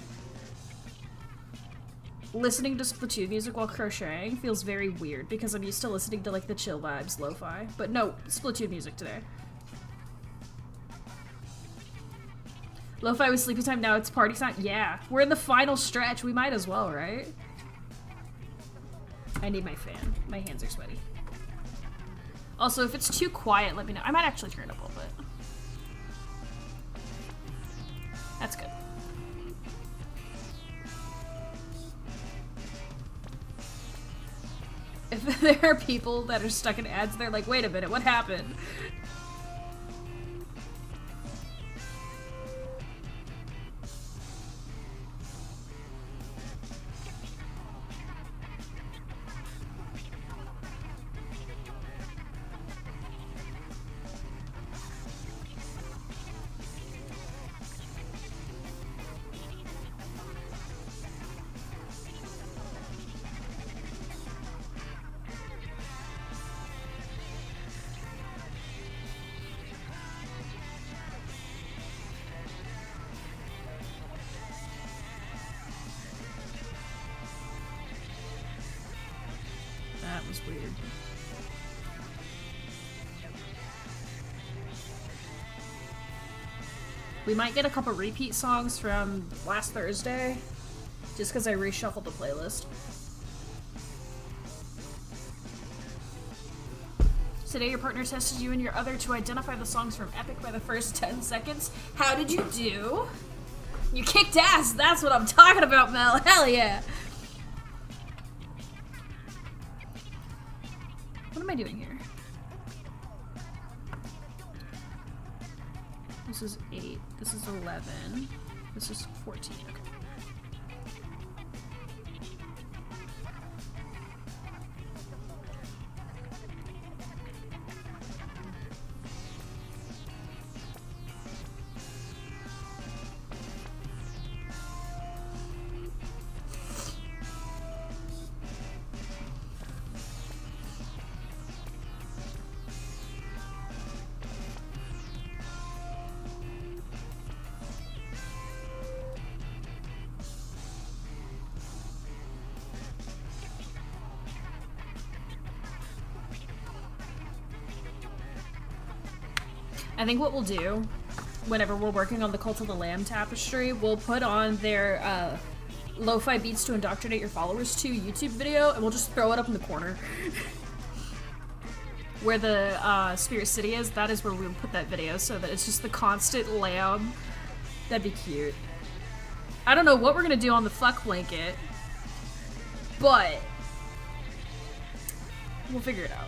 Listening to Splatoon music while crocheting feels very weird because I'm used to listening to like the chill vibes, lo-fi. But no, Splatoon music today. Lo-fi was sleepy time, now it's party time. Yeah, we're in the final stretch. We might as well, right? I need my fan. My hands are sweaty. Also, if it's too quiet, let me know. I might actually turn it up a little bit. That's good. If there are people that are stuck in ads, they're like, wait a minute, what happened? weird. We might get a couple repeat songs from last Thursday, just because I reshuffled the playlist. Today your partner tested you and your other to identify the songs from Epic by the first 10 seconds. How did you do? You kicked ass! That's what I'm talking about, Mel! Hell yeah! What am I doing here? This is 8. This is 11. This is 14. Okay. I think what we'll do, whenever we're working on the Cult of the Lamb tapestry, we'll put on their Lo-Fi Beats to Indoctrinate Your Followers to YouTube video, and we'll just throw it up in the corner. Where the Spirit City is, that is where we'll put that video, so that it's just the constant lamb. That'd be cute. I don't know what we're gonna do on the fuck blanket, but we'll figure it out.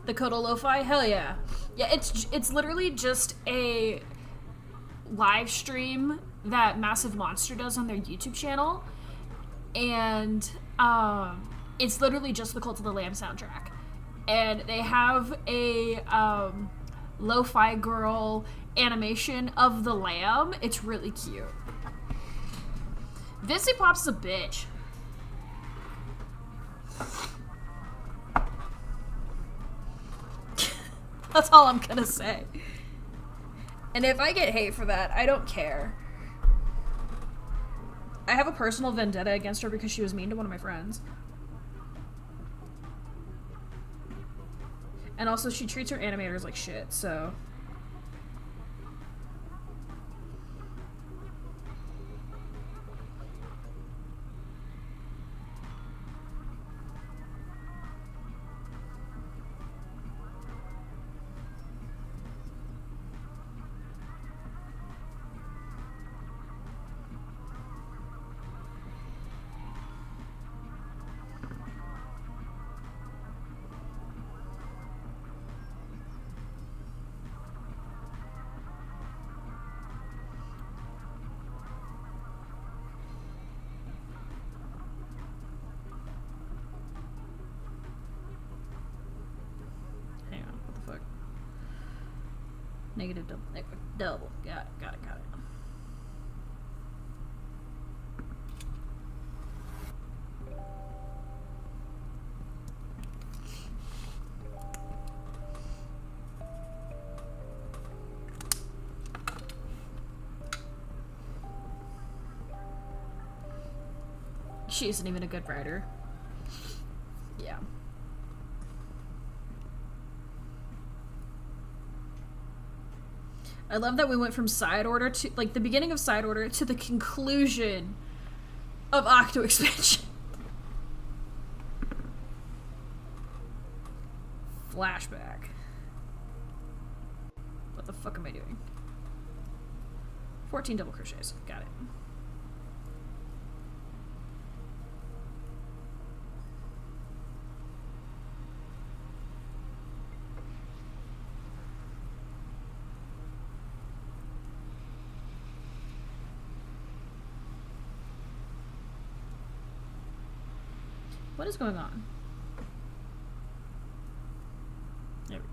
The Kodo Lo-Fi? Hell yeah. Yeah, it's literally just a live stream that Massive Monster does on their YouTube channel. And it's literally just the Cult of the Lamb soundtrack. And they have a lo-fi girl animation of the lamb. It's really cute. Vizzy Pop's a bitch. That's all I'm gonna say. And if I get hate for that, I don't care. I have a personal vendetta against her because she was mean to one of my friends. And also, she treats her animators like shit, so... Negative double. Got it. She isn't even a good writer. Yeah. I love that we went from side order to, like, the beginning of side order to the conclusion of Octo expansion. Flashback. What the fuck am I doing? 14 double crochets. Got it. What is going on? There we go.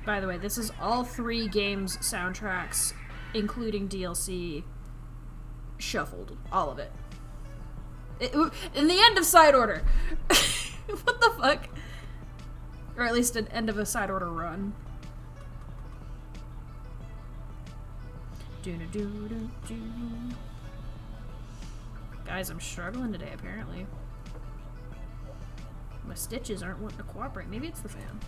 By the way, this is all 3 games' soundtracks, including DLC, shuffled. All of it. In the end of side order. What the fuck? Or at least an end of a side order run. Guys, I'm struggling today, apparently. My stitches aren't wanting to cooperate. Maybe it's the fan.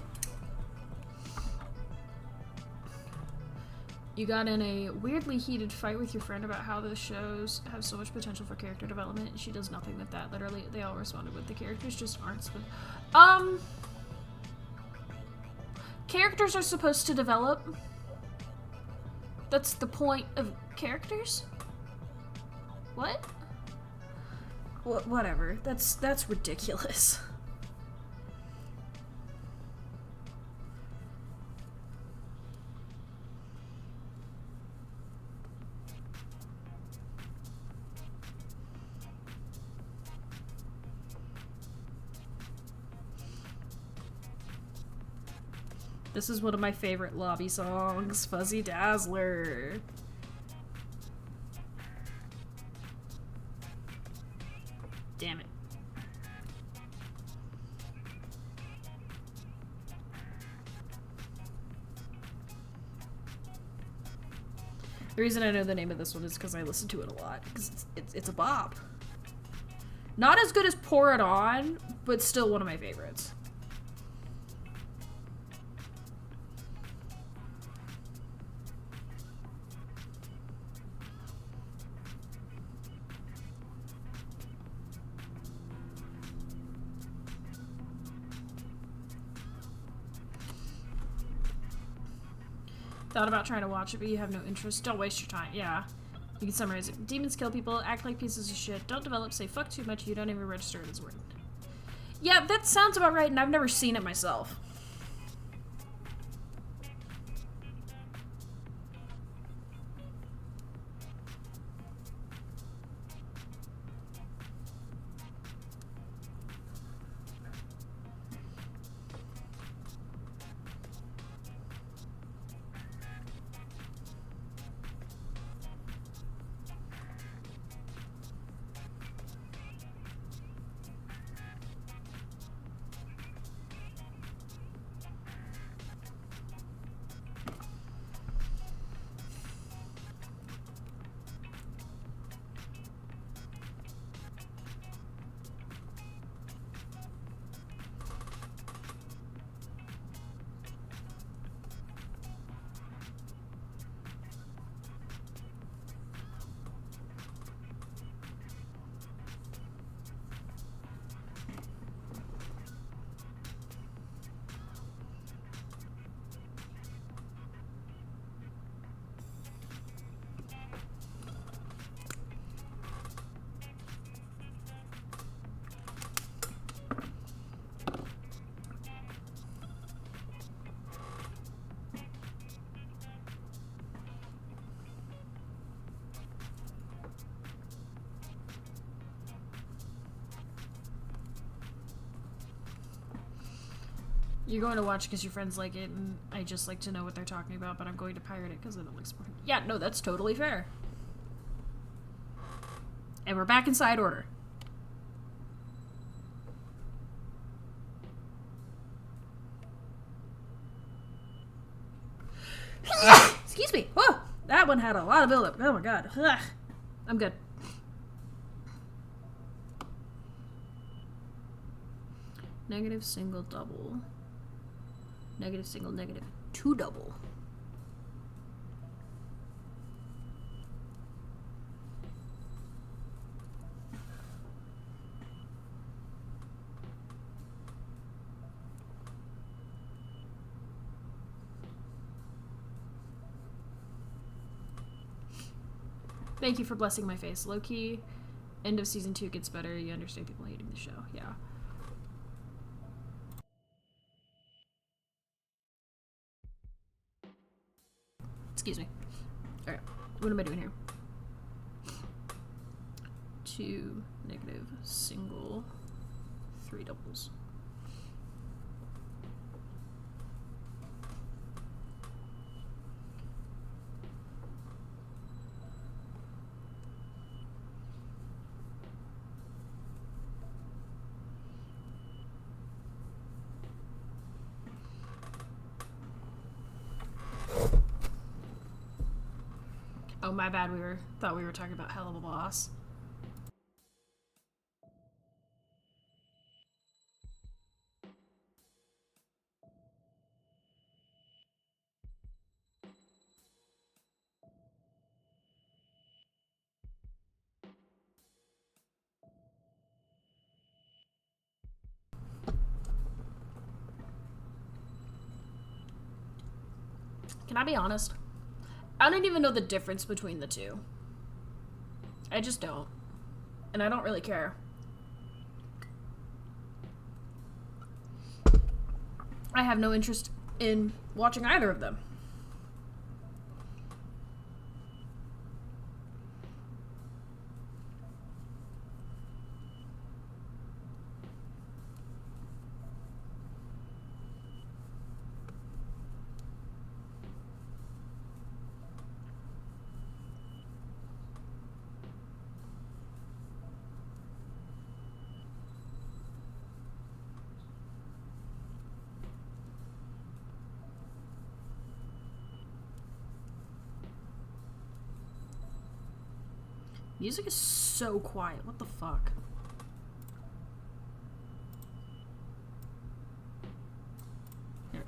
You got in a weirdly heated fight with your friend about how the shows have so much potential for character development, and she does nothing with that. Literally, they all responded with the characters just aren't characters are supposed to develop. That's the point of characters? What? Whatever. That's ridiculous. This is one of my favorite lobby songs, Fuzzy Dazzler. Damn it. The reason I know the name of this one is because I listen to it a lot, because it's a bop. Not as good as Pour It On, but still one of my favorites. Thought about trying to watch it, but you have no interest. Don't waste your time. Yeah. You can summarize it. Demons kill people, act like pieces of shit, don't develop, say fuck too much, you don't even register it as a word. Yeah, that sounds about right, and I've never seen it myself. You're going to watch because your friends like it, and I just like to know what they're talking about, but I'm going to pirate it because I don't like supporting. Yeah, no, that's totally fair. And we're back in side order. Excuse me. Whoa! That one had a lot of buildup. Oh my god. Ugh. I'm good. Negative, single, double. Negative, single, negative, 2 double. Thank you for blessing my face. Low-key, end of season 2 gets better. You understand people hating the show. Yeah. Excuse me. Alright, what am I doing here? 2 negative single 3 doubles. Oh, my bad. Thought we were talking about Hell of a Boss. Can I be honest? I don't even know the difference between the two. I just don't. And I don't really care. I have no interest in watching either of them. Music is so quiet. What the fuck? Here.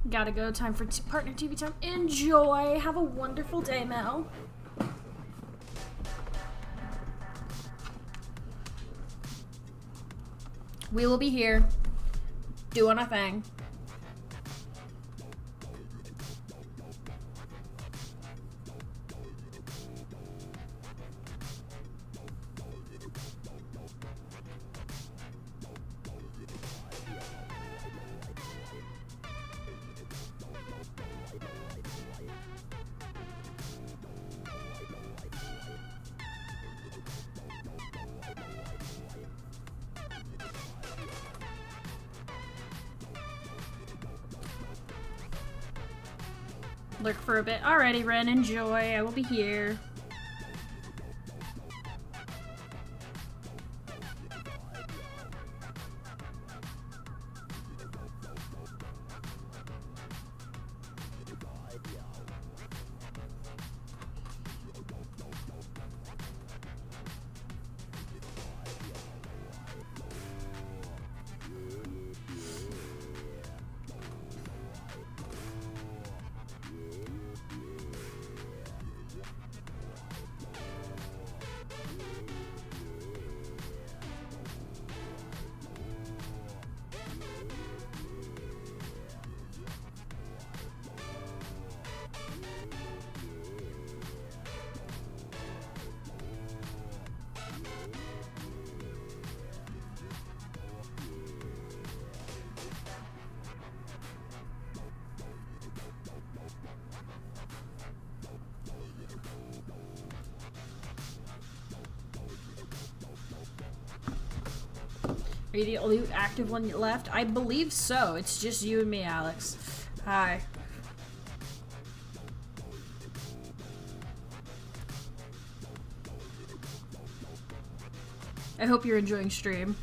Gotta go. Time for partner TV time. Enjoy. Have a wonderful day, Mel. We will be here doing our thing. Lurk for a bit. Alrighty, Ren, enjoy. I will be here. Are you the only active one left? I believe so. It's just you and me, Alex. Hi. I hope you're enjoying stream.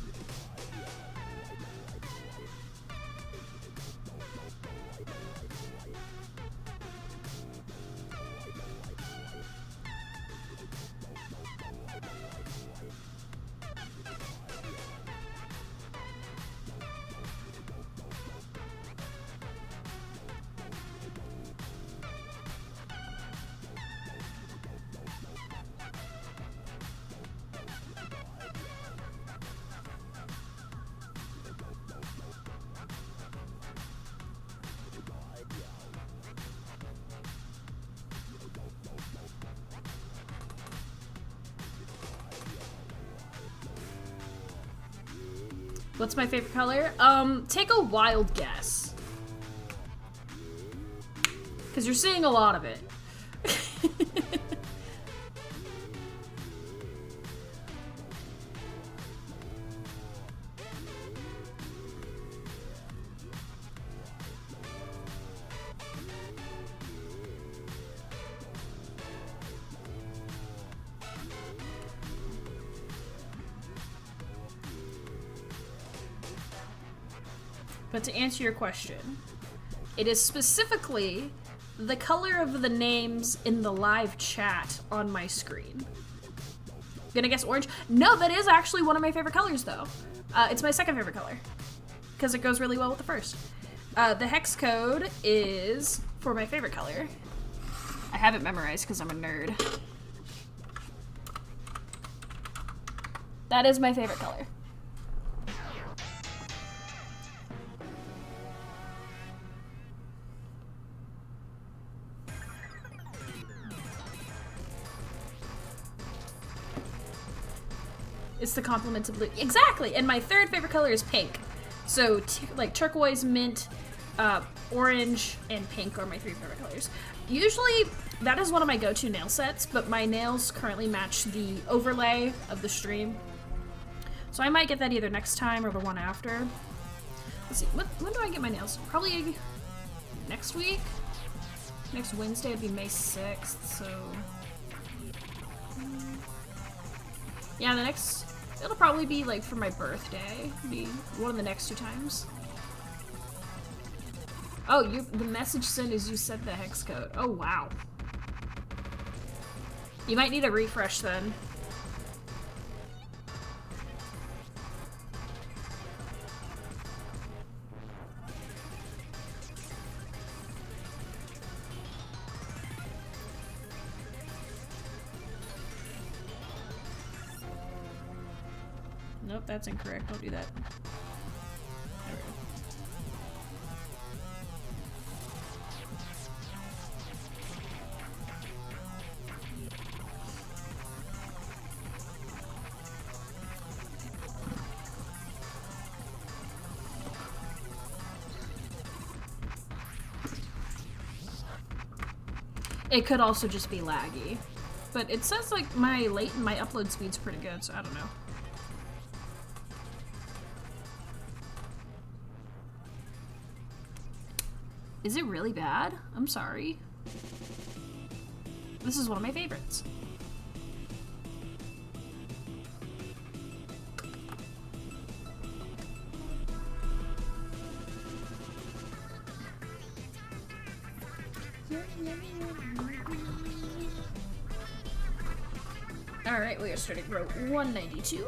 What's my favorite color? Take a wild guess. Because you're seeing a lot of it. But to answer your question, it is specifically the color of the names in the live chat on my screen. Gonna guess orange? No, that is actually one of my favorite colors though. It's my second favorite color because it goes really well with the first. The hex code is for my favorite color. I have it memorized because I'm a nerd. That is my favorite color. It's the complement to blue. Exactly! And my third favorite color is pink. So, like, turquoise, mint, orange, and pink are my three favorite colors. Usually, that is one of my go-to nail sets, but my nails currently match the overlay of the stream. So I might get that either next time or the one after. Let's see, when do I get my nails? Probably next week? Next Wednesday would be May 6th, so... Yeah, it'll probably be like for my birthday. Be one of the next 2 times. Oh, the message sent is you said the hex code. Oh, wow. You might need a refresh then. Nope, that's incorrect. Don't do that. There we go. It could also just be laggy. But it says like my upload speed's pretty good, so I don't know. Is it really bad? I'm sorry. This is one of my favorites. Alright, we are starting row 192.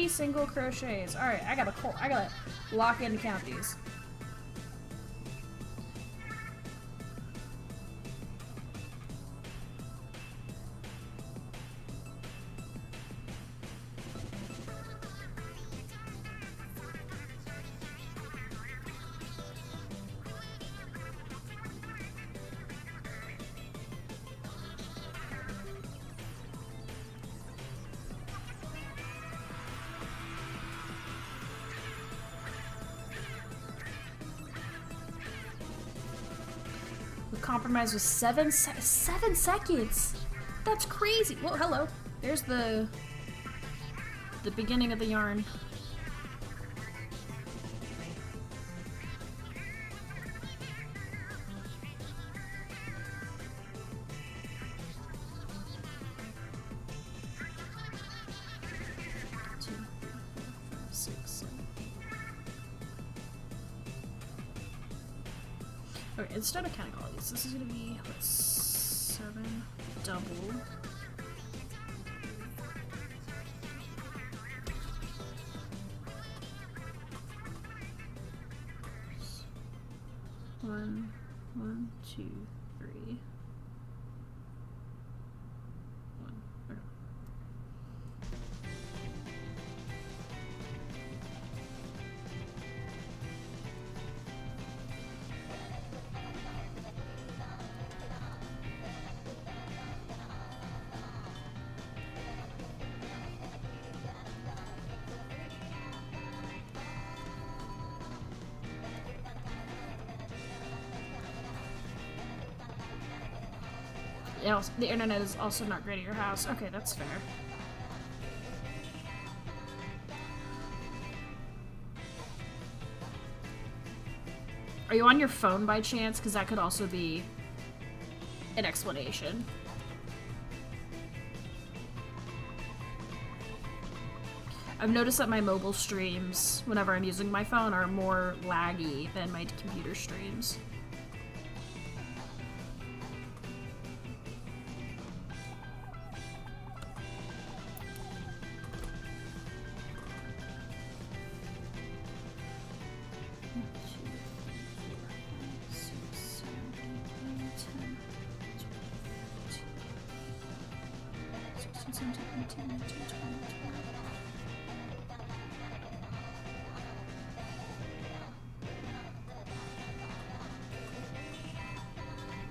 Single crochets. All right, I gotta lock in and count these. Compromise with 7 seconds. That's crazy. Well, hello. There's the beginning of the yarn. Okay, instead of counting all of these, this is gonna be, what's 7 double. One, two, three. One. Okay. The internet is also not great at your house. Okay, that's fair. Are you on your phone by chance? Because that could also be an explanation. I've noticed that my mobile streams, whenever I'm using my phone, are more laggy than my computer streams.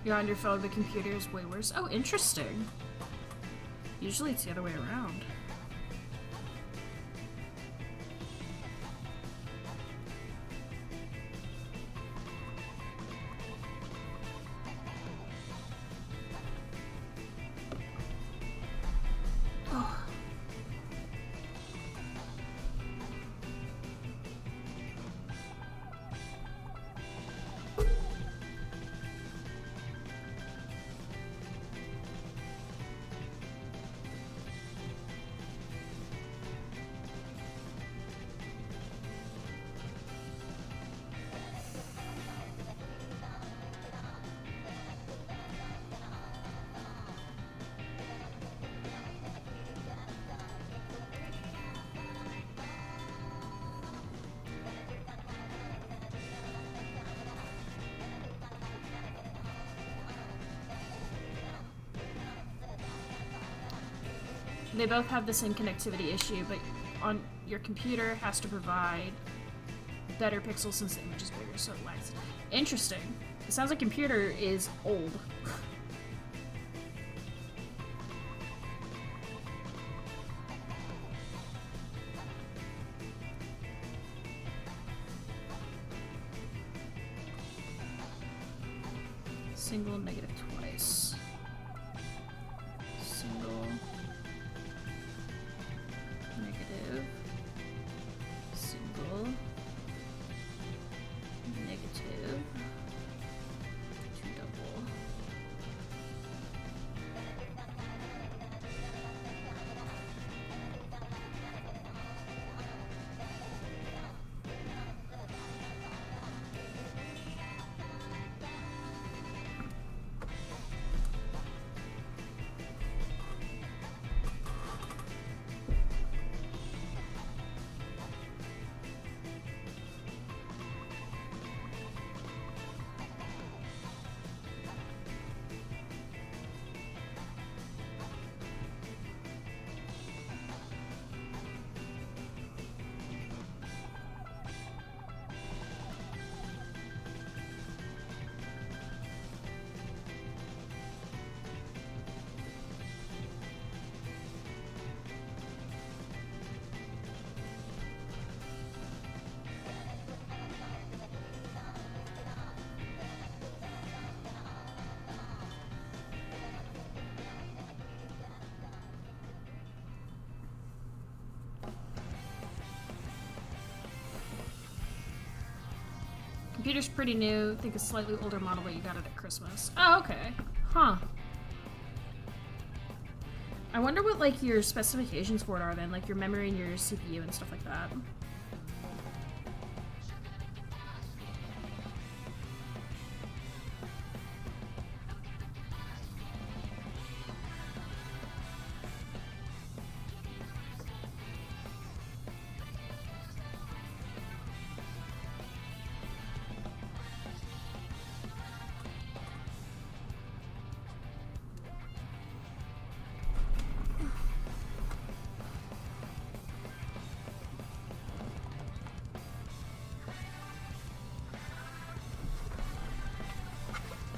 You're on your phone, but computer is way worse. Oh, interesting. Usually it's the other way around. They both have the same connectivity issue, but on your computer has to provide better pixels since the image is bigger, so it lags. Interesting. It sounds like computer is old. Single, negative twice. Single. Negative, single, negative, two double. Computer's pretty new. I think a slightly older model, but you got it at Christmas. Oh, okay. Huh. I wonder what, like, your specifications for it are then, like your memory and your CPU and stuff like that.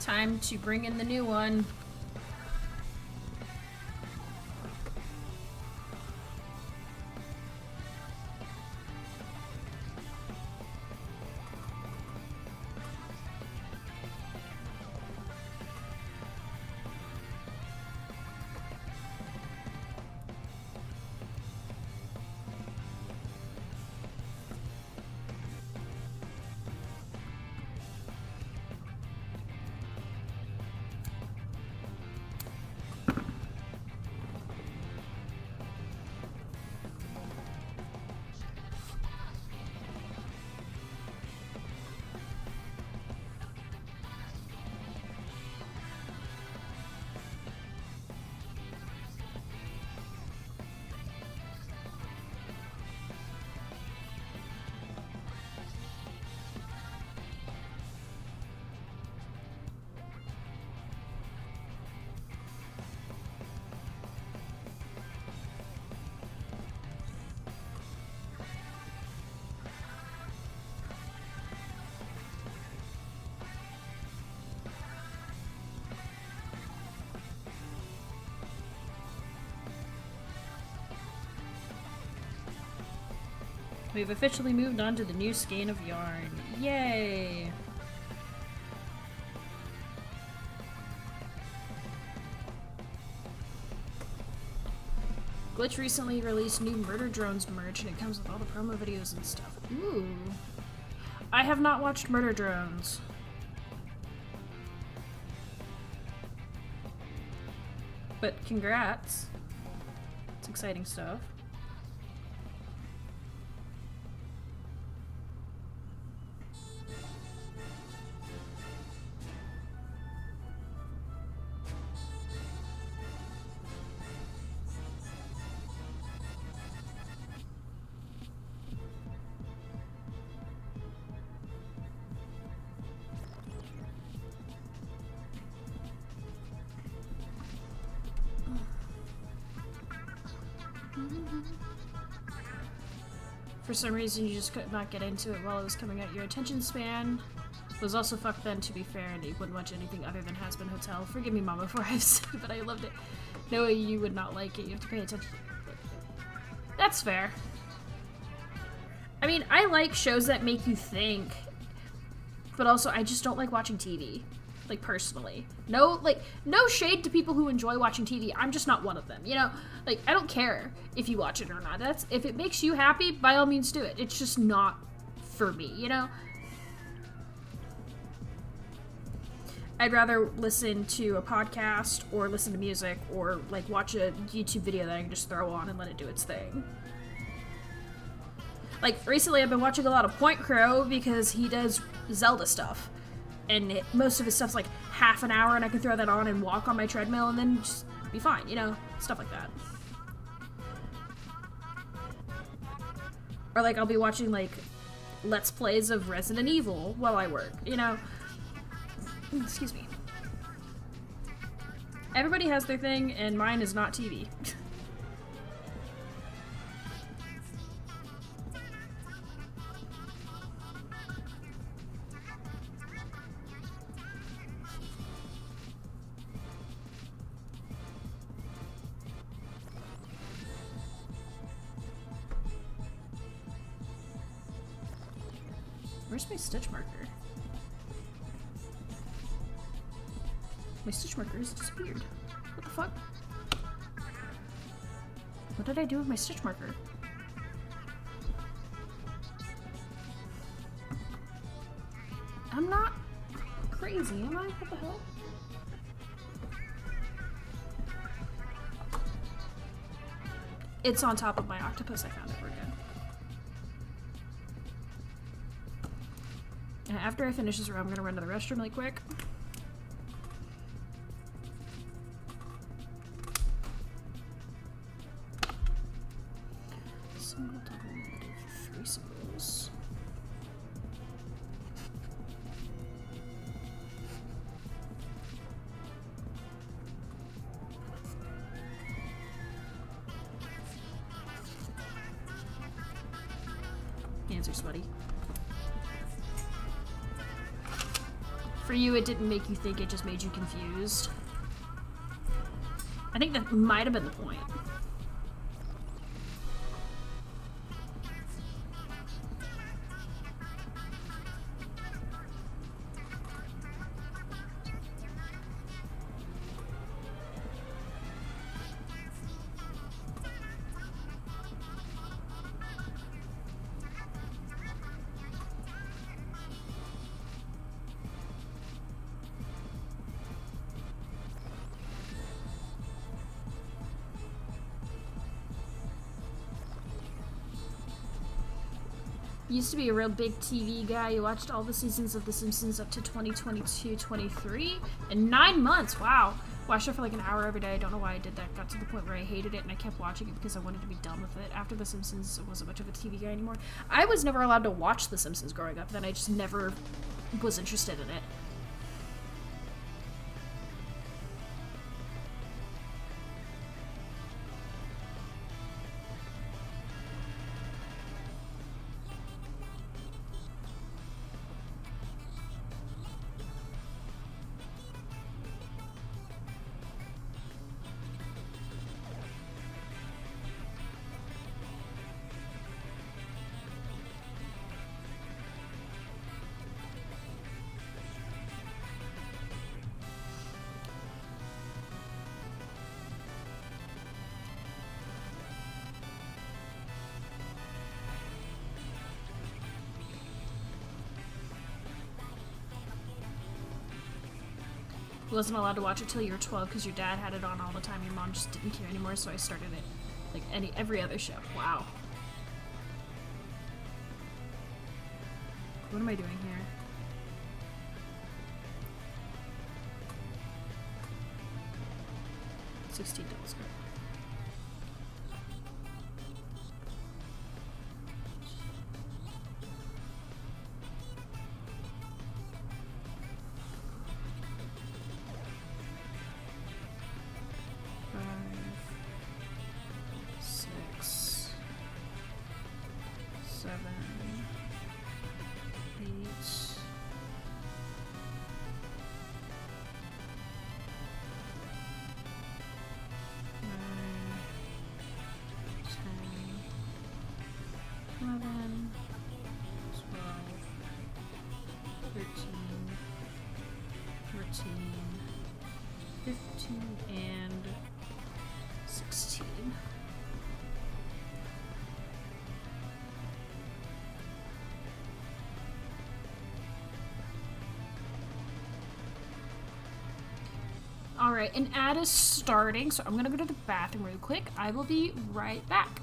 Time to bring in the new one. We've officially moved on to the new skein of yarn. Yay! Glitch recently released new Murder Drones merch and it comes with all the promo videos and stuff. Ooh. I have not watched Murder Drones. But congrats. It's exciting stuff. For some reason, you just could not get into it while it was coming out. Your attention span was also fucked then, to be fair, and you wouldn't watch anything other than Has Been Hotel. Forgive me, Mama, for I've said it, but I loved it. No way you would not like it. You have to pay attention. That's fair. I mean, I like shows that make you think, but also I just don't like watching TV. Like, personally. No shade to people who enjoy watching TV. I'm just not one of them, you know? Like, I don't care if you watch it or not. If it makes you happy, by all means do it. It's just not for me, you know? I'd rather listen to a podcast or listen to music or, like, watch a YouTube video that I can just throw on and let it do its thing. Like, recently I've been watching a lot of Point Crow because he does Zelda stuff. And most of his stuff's like half an hour and I can throw that on and walk on my treadmill and then just be fine, you know? Stuff like that. Or like I'll be watching like Let's Plays of Resident Evil while I work, you know? Excuse me. Everybody has their thing and mine is not TV. Where's my stitch marker? My stitch marker has disappeared. What the fuck? What did I do with my stitch marker? I'm not crazy, am I? What the hell? It's on top of my octopus. I found it. We're good. And after I finish this row, I'm gonna run to the restroom really quick. Single, double, negative, 3 symbols. Hands are sweaty. For you, it didn't make you think, it just made you confused. I think that might have been the point. Used to be a real big TV guy. You watched all the seasons of The Simpsons up to 2022-23 in 9 months. Wow. Watched it for like an hour every day. I don't know why I did that. Got to the point where I hated it and I kept watching it because I wanted to be done with it. After The Simpsons, I wasn't much of a TV guy anymore. I was never allowed to watch The Simpsons growing up. Then I just never was interested in it. You wasn't allowed to watch it till you were 12 because your dad had it on all the time. Your mom just didn't care anymore, so I started it like every other show. Wow. What am I doing here? $16 skirt. And 16. Alright, an ad is starting, so I'm gonna go to the bathroom real quick. I will be right back.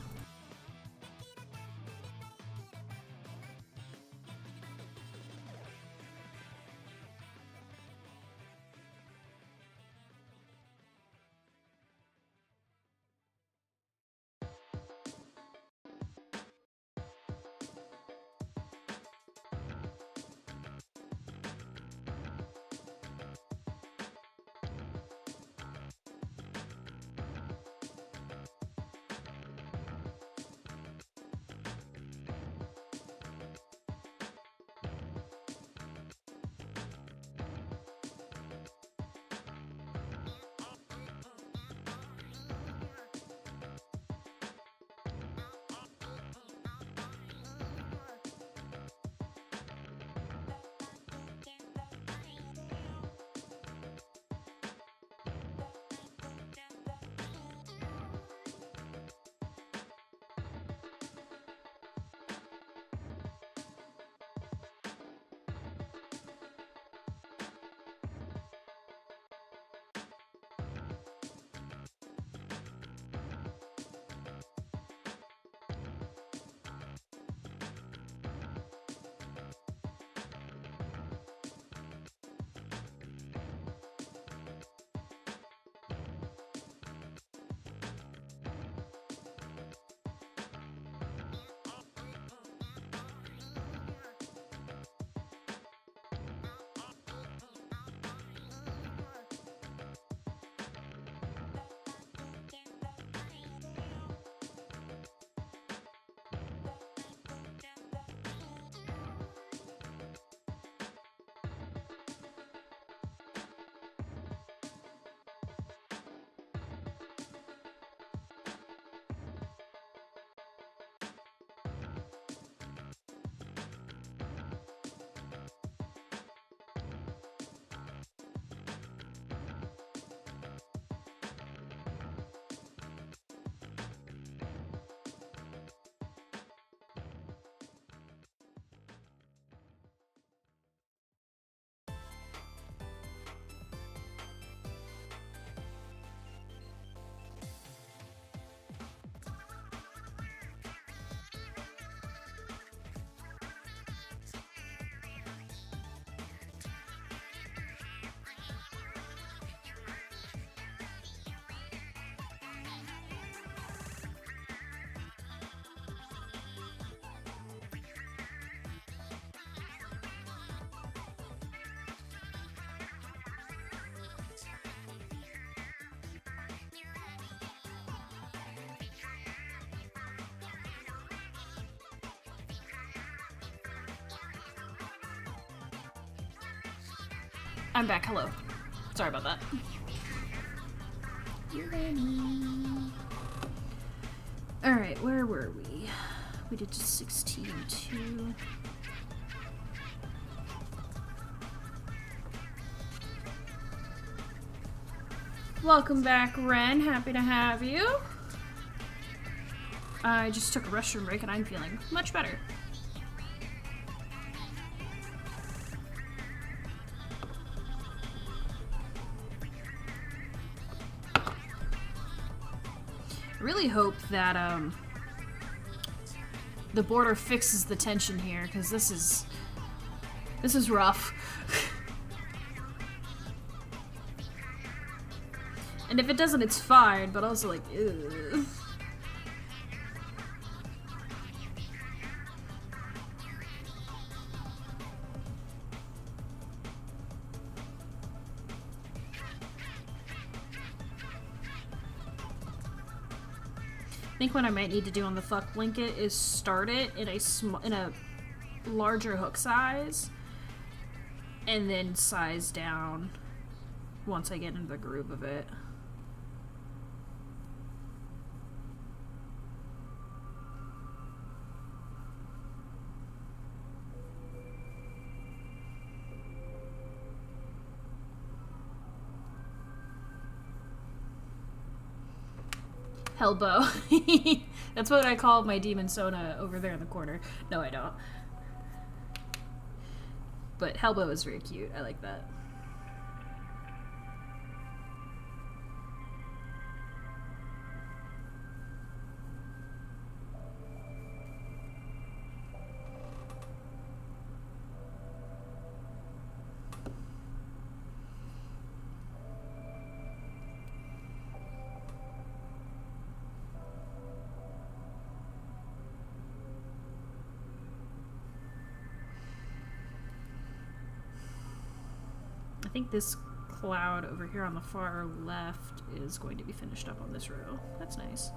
I'm back. Hello. Sorry about that. Alright, where were we? We did just 16 too. Welcome back, Ren. Happy to have you. I just took a restroom break and I'm feeling much better. I really hope that the border fixes the tension here, because this is rough. And if it doesn't, it's fine, but also like, ugh. I think what I might need to do on the fuck blanket is start it in a larger hook size, and then size down once I get into the groove of it. Hellbow. That's what I call my demon Sona over there in the corner. No, I don't. But Hellbow is very cute. I like that. I think this cloud over here on the far left is going to be finished up on this row. That's nice.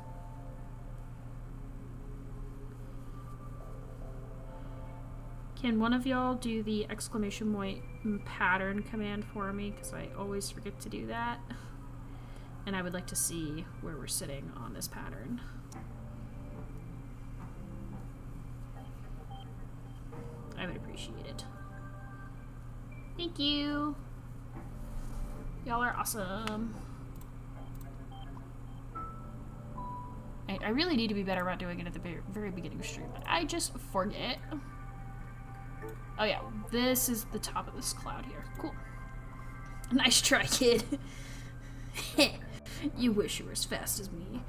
Can one of y'all do the exclamation point pattern command for me? Because I always forget to do that. And I would like to see where we're sitting on this pattern. I would appreciate it. Thank you. Y'all are awesome. I really need to be better about doing it at the very beginning of stream, but I just forget. Oh yeah, this is the top of this cloud here. Cool. Nice try, kid. You wish you were as fast as me.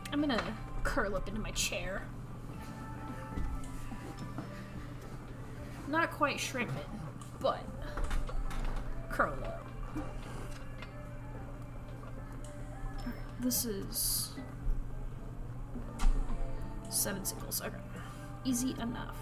I'm gonna curl up into my chair. Not quite shrimp it, but curl up. Alright, this is 7 singles. Okay. Easy enough.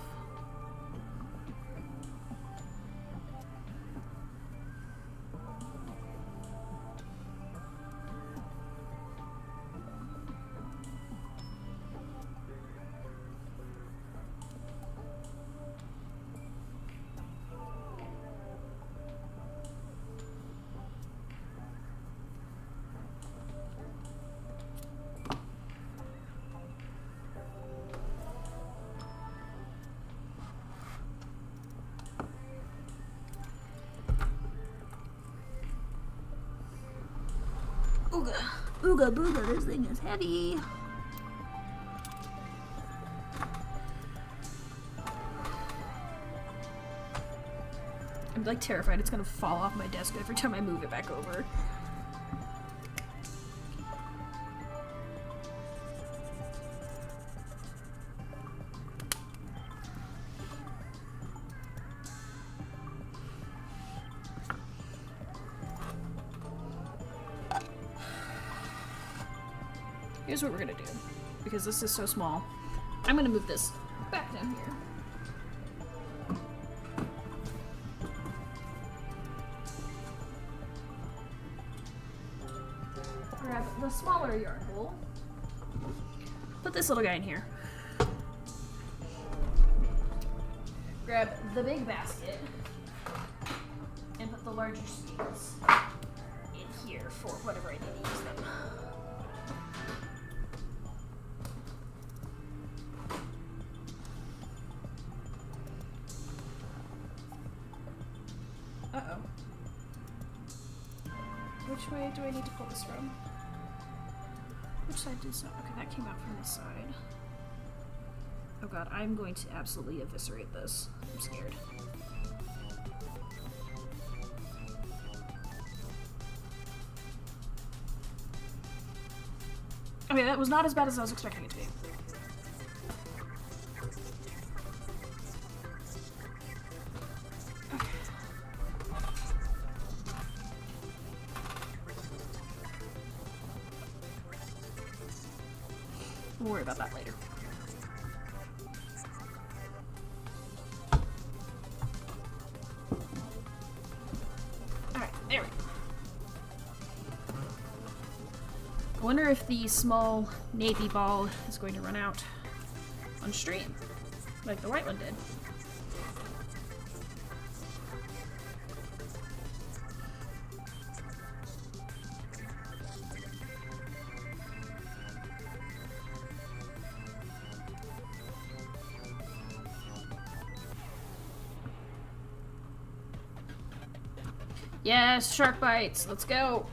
Ooga, ooga booga, this thing is heavy. like terrified it's gonna fall off my desk every time I move it back over. Here's what we're gonna do, because this is so small. I'm gonna move this back down here. Grab the smaller yarn bowl. Put this little guy in here. Grab the big basket and put the larger skeins in here for whatever I need to use them. Uh-oh. Which way do I need to pull this from? Which side does that? Okay, that came out from this side. Oh god, I'm going to absolutely eviscerate this. I'm scared. Okay, that was not as bad as I was expecting it to be. We'll worry about that later. Alright, there we go. I wonder if the small navy ball is going to run out on stream, like the white one did. Yes, shark bites. Let's go.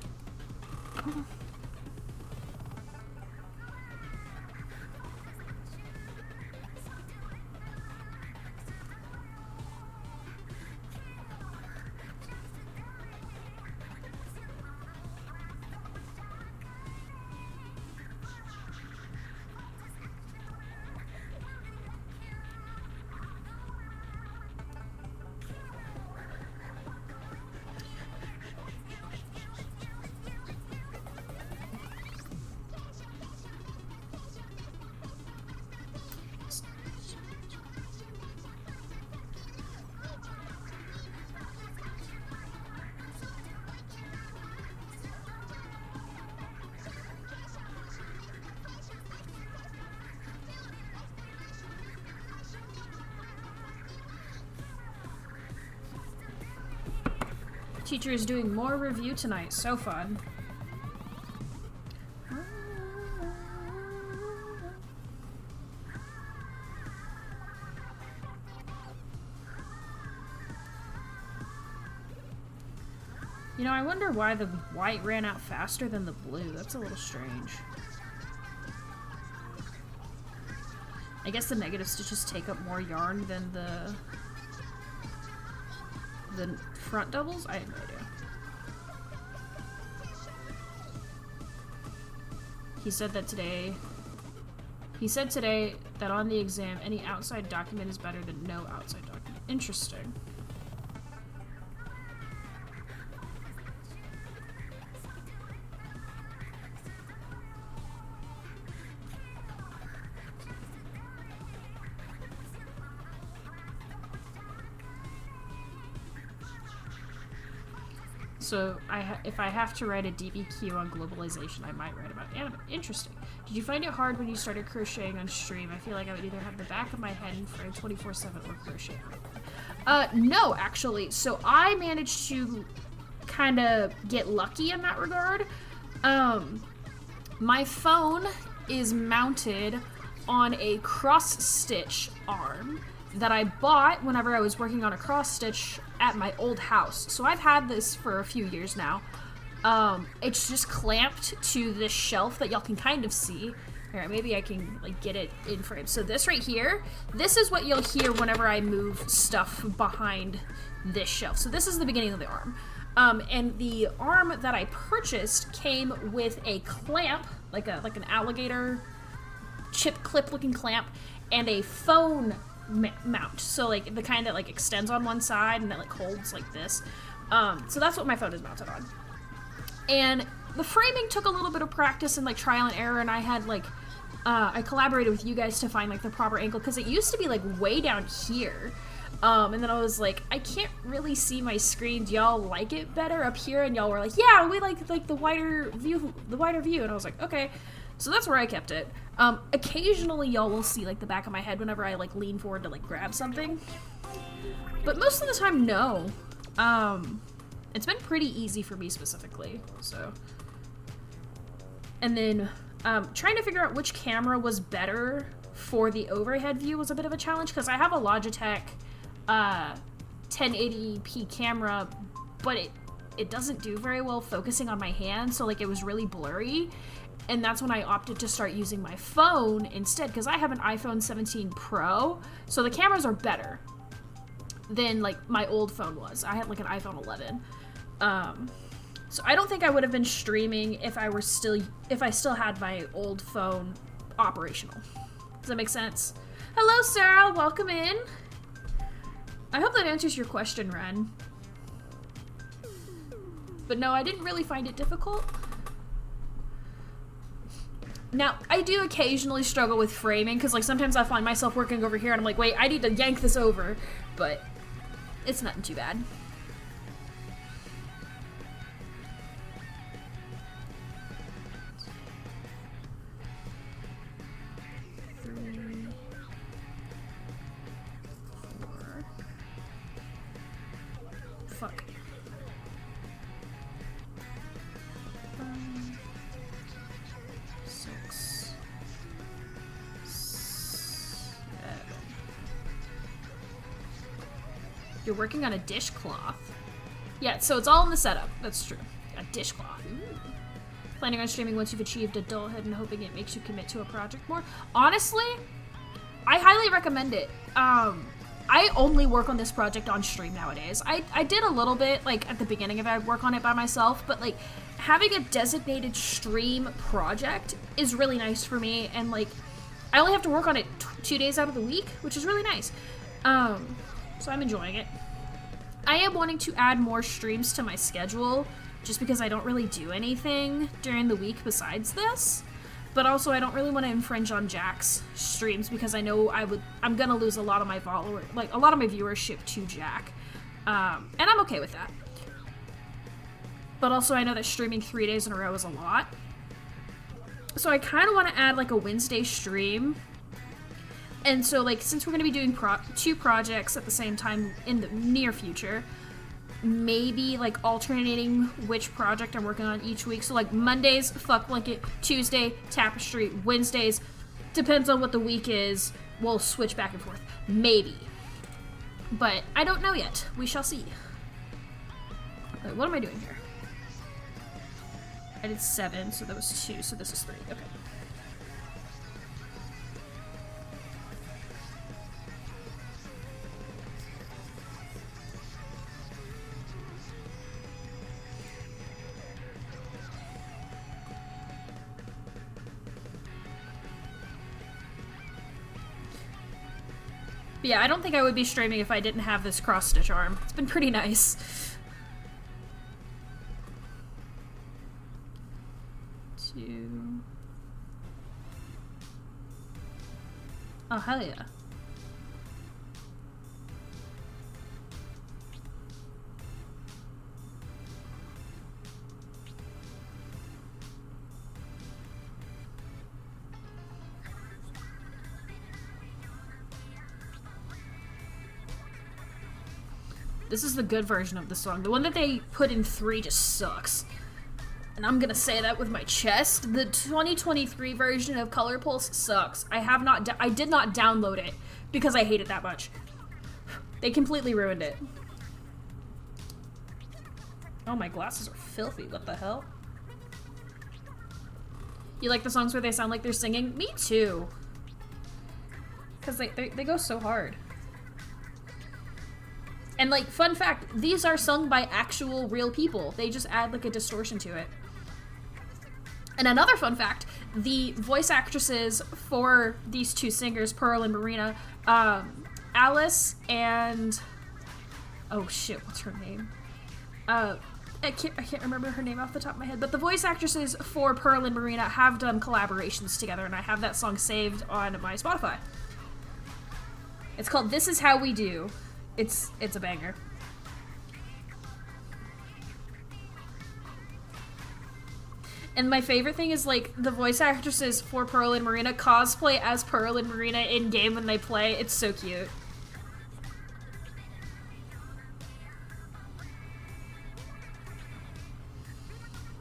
Teacher is doing more review tonight. So fun. You know, I wonder why the white ran out faster than the blue. That's a little strange. I guess the negative stitches take up more yarn than the front doubles? I have no idea. He said today that on the exam, any outside document is better than no outside document. Interesting. So if I have to write a DBQ on globalization, I might write about anime. Interesting. Did you find it hard when you started crocheting on stream? I feel like I would either have the back of my head in frame 24/7 or crochet. No, actually. So I managed to kind of get lucky in that regard. My phone is mounted on a cross-stitch arm that I bought whenever I was working on a cross-stitch at my old house. So I've had this for a few years now. It's just clamped to this shelf that y'all can kind of see. Here, maybe I can like get it in frame. So this right here, this is what you'll hear whenever I move stuff behind this shelf. So this is the beginning of the arm. And the arm that I purchased came with a clamp, like an alligator chip clip looking clamp, and a phone mount. So like the kind that like extends on one side and that like holds like this. So that's what my phone is mounted on. And the framing took a little bit of practice and like trial and error, and I had like I collaborated with you guys to find like the proper angle, because it used to be like way down here. And then I was like, I can't really see my screen. Do y'all like it better up here? And y'all were like, yeah, we like the wider view, And I was like, okay. So that's where I kept it. Occasionally y'all will see like the back of my head whenever I like lean forward to like grab something. But most of the time, no. It's been pretty easy for me specifically, so. And then trying to figure out which camera was better for the overhead view was a bit of a challenge, because I have a Logitech 1080p camera, but it doesn't do very well focusing on my hand, so like it was really blurry. And that's when I opted to start using my phone instead, because I have an iPhone 17 Pro, so the cameras are better than like my old phone was. I had like an iPhone 11. So I don't think I would have been streaming if I still had my old phone operational. Does that make sense? Hello, Sarah. Welcome in. I hope that answers your question, Ren. But no, I didn't really find it difficult. Now, I do occasionally struggle with framing, because like sometimes I find myself working over here and I'm like, wait, I need to yank this over, but it's nothing too bad. Fuck. 6, 7. You're working on a dishcloth. Yeah, so it's all in the setup. That's true. A dishcloth. Ooh. Planning on streaming once you've achieved adulthood and hoping it makes you commit to a project more. Honestly, I highly recommend it. I only work on this project on stream nowadays. I did a little bit, like, at the beginning of it, I'd work on it by myself, but, like, having a designated stream project is really nice for me, and, like, I only have to work on it 2 days out of the week, which is really nice. So I'm enjoying it. I am wanting to add more streams to my schedule, just because I don't really do anything during the week besides this. But also, I don't really want to infringe on Jack's streams, because I know I'm gonna lose a lot of my a lot of my viewership to Jack, and I'm okay with that. But also, I know that streaming 3 days in a row is a lot, so I kind of want to add like a Wednesday stream. And so, like, since we're gonna be doing 2 projects at the same time in the near future, maybe like alternating which project I'm working on each week. So like Mondays, Fuck Blanket, Tuesday, Tapestry, Wednesdays, depends on what the week is, we'll switch back and forth. Maybe. But I don't know yet. We shall see. Wait, what am I doing here? I did 7, so that was 2, so this is 3. Okay. But yeah, I don't think I would be streaming if I didn't have this cross-stitch arm. It's been pretty nice. Two. Oh, hell yeah. This is the good version of the song. The one that they put in 3 just sucks. And I'm gonna say that with my chest. The 2023 version of Color Pulse sucks. I did not download it because I hate it that much. They completely ruined it. Oh, my glasses are filthy. What the hell? You like the songs where they sound like they're singing? Me too. Because they go so hard. And like, fun fact, these are sung by actual real people. They just add like a distortion to it. And another fun fact, the voice actresses for these two singers, Pearl and Marina, Alice and... oh shit, what's her name? I can't remember her name off the top of my head, but the voice actresses for Pearl and Marina have done collaborations together, and I have that song saved on my Spotify. It's called This Is How We Do. It's a banger. And my favorite thing is, like, the voice actresses for Pearl and Marina cosplay as Pearl and Marina in-game when they play. It's so cute.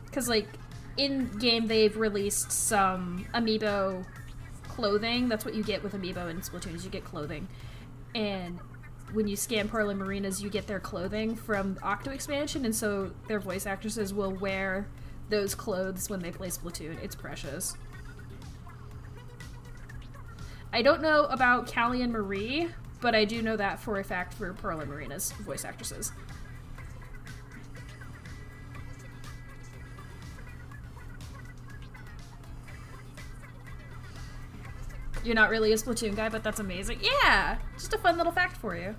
Because, like, in-game they've released some amiibo clothing. That's what you get with amiibo in Splatoon, is you get clothing. And when you scan Pearl and Marina's, you get their clothing from Octo expansion, and so their voice actresses will wear those clothes when they play Splatoon. It's precious. I don't know about Callie and Marie, but I do know that for a fact for Pearl and Marina's voice actresses. You're not really a Splatoon guy, but that's amazing. Yeah! Just a fun little fact for you.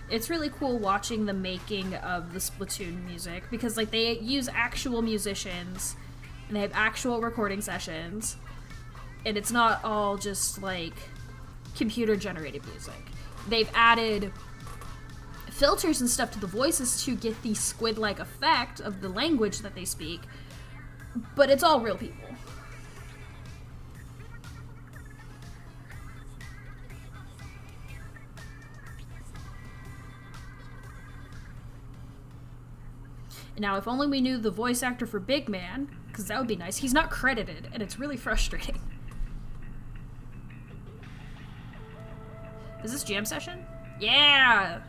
It's really cool watching the making of the Splatoon music because, like, they use actual musicians and they have actual recording sessions, and it's not all just, like, computer-generated music. They've added filters and stuff to the voices to get the squid-like effect of the language that they speak, but it's all real people. Now, if only we knew the voice actor for Big Man, because that would be nice. He's not credited, and it's really frustrating. Is this jam session? Yeah!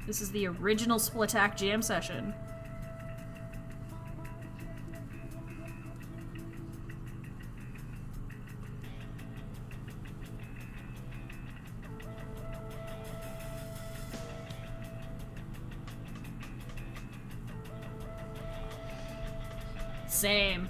This is the original Splatack jam session. Same.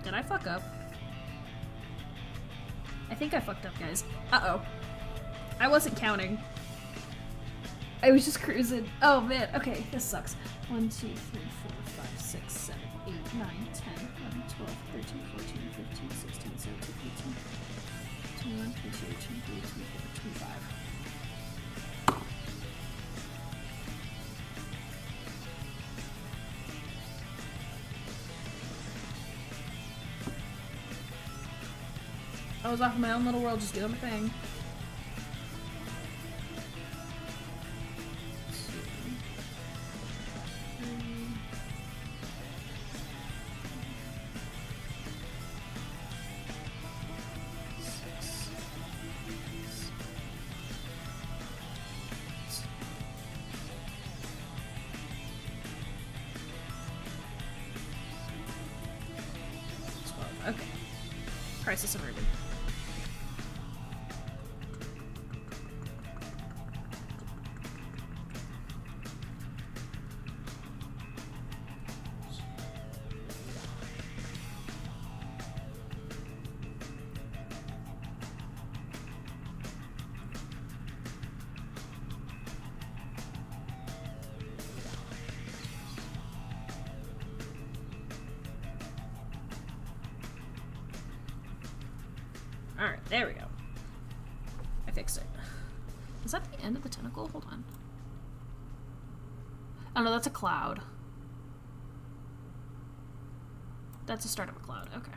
Did I fuck up? I think I fucked up, guys. Uh-oh. I wasn't counting. I was just cruising. Oh, man. Okay, this sucks. 1, 2, 3, 4, 5, 6, 7, 8, 9, 10, 11, 12, 13, 14, 15, 16, 17, 18, 21, 22, 23, 24, 25. I was off in my own little world just doing my thing. 12. Okay. Crisis averted. Alright, there we go. I fixed it. Is that the end of the tentacle? Hold on. Oh no, that's a cloud. That's the start of a cloud. Okay.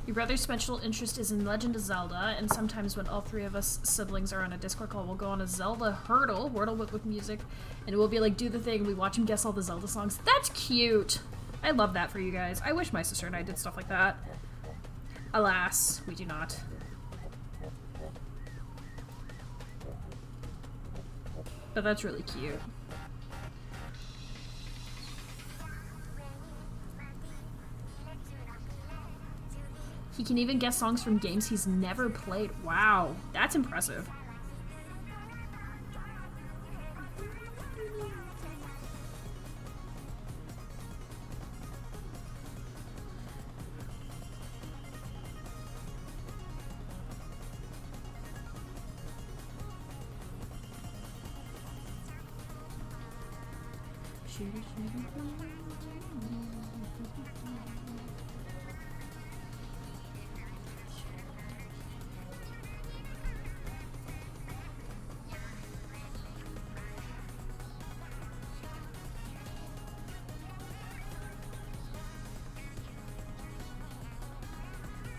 Your brother's special interest is in Legend of Zelda, and sometimes when all three of us siblings are on a Discord call, we'll go on a Zelda hurdle, Wordle with music, and it will be like, do the thing, we watch him guess all the Zelda songs. That's cute! I love that for you guys. I wish my sister and I did stuff like that. Alas, we do not. But that's really cute. He can even guess songs from games he's never played. Wow, that's impressive.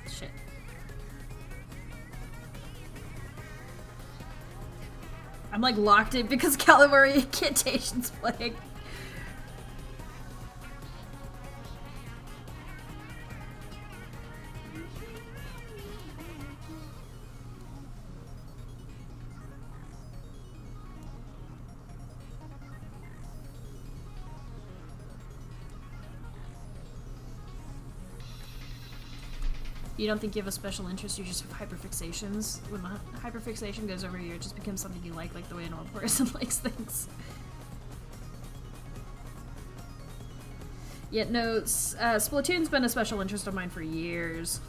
Shit. I'm like locked in because Calamari Incantation's playing. You don't think you have a special interest, you just have hyperfixations. When the hyperfixation goes over you, it just becomes something you like the way a normal person likes things. Yet no, Splatoon's been a special interest of mine for years.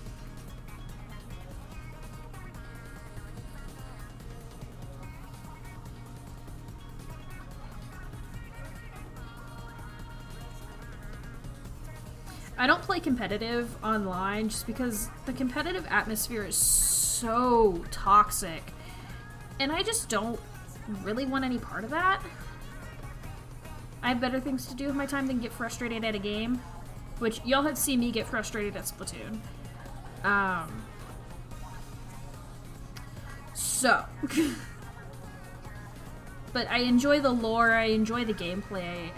I don't play competitive online just because the competitive atmosphere is so toxic. And I just don't really want any part of that. I have better things to do with my time than get frustrated at a game. Which, y'all have seen me get frustrated at Splatoon. But I enjoy the lore, I enjoy the gameplay,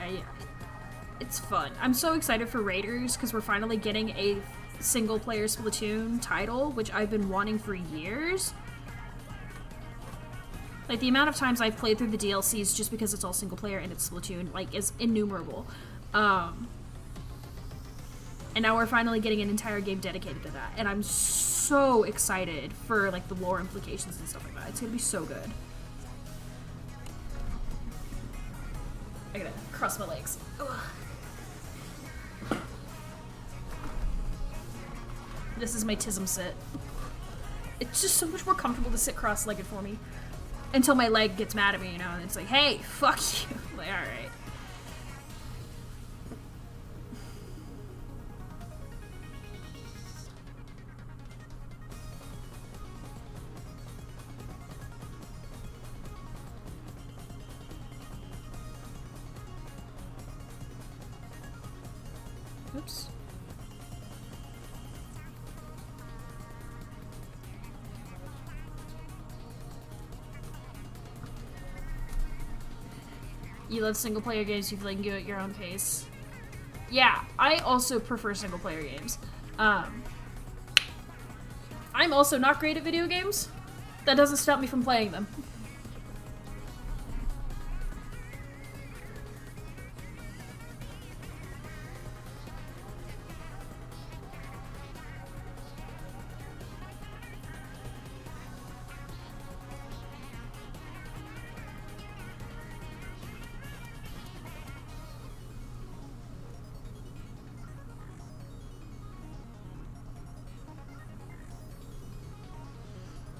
it's fun. I'm so excited for Raiders because we're finally getting a single-player Splatoon title, which I've been wanting for years. Like, the amount of times I've played through the DLCs just because it's all single-player and it's Splatoon, like, is innumerable. And now we're finally getting an entire game dedicated to that. And I'm so excited for, like, the lore implications and stuff like that. It's gonna be so good. I gotta cross my legs. Ugh. This is my Tism sit. It's just so much more comfortable to sit cross-legged for me. Until my leg gets mad at me, you know, and it's like, hey, fuck you. Like, alright. Oops. You love single-player games, you feel like you can go at your own pace. Yeah, I also prefer single-player games. I'm also not great at video games. That doesn't stop me from playing them.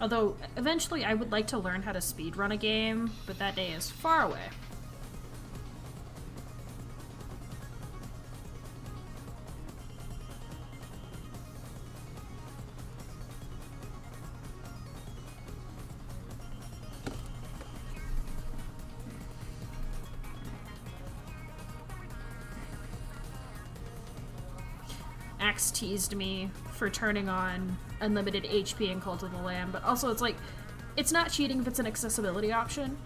Although, eventually I would like to learn how to speedrun a game, but that day is far away. Axe teased me for turning on unlimited HP in Cult of the Lamb, but also it's like, it's not cheating if it's an accessibility option.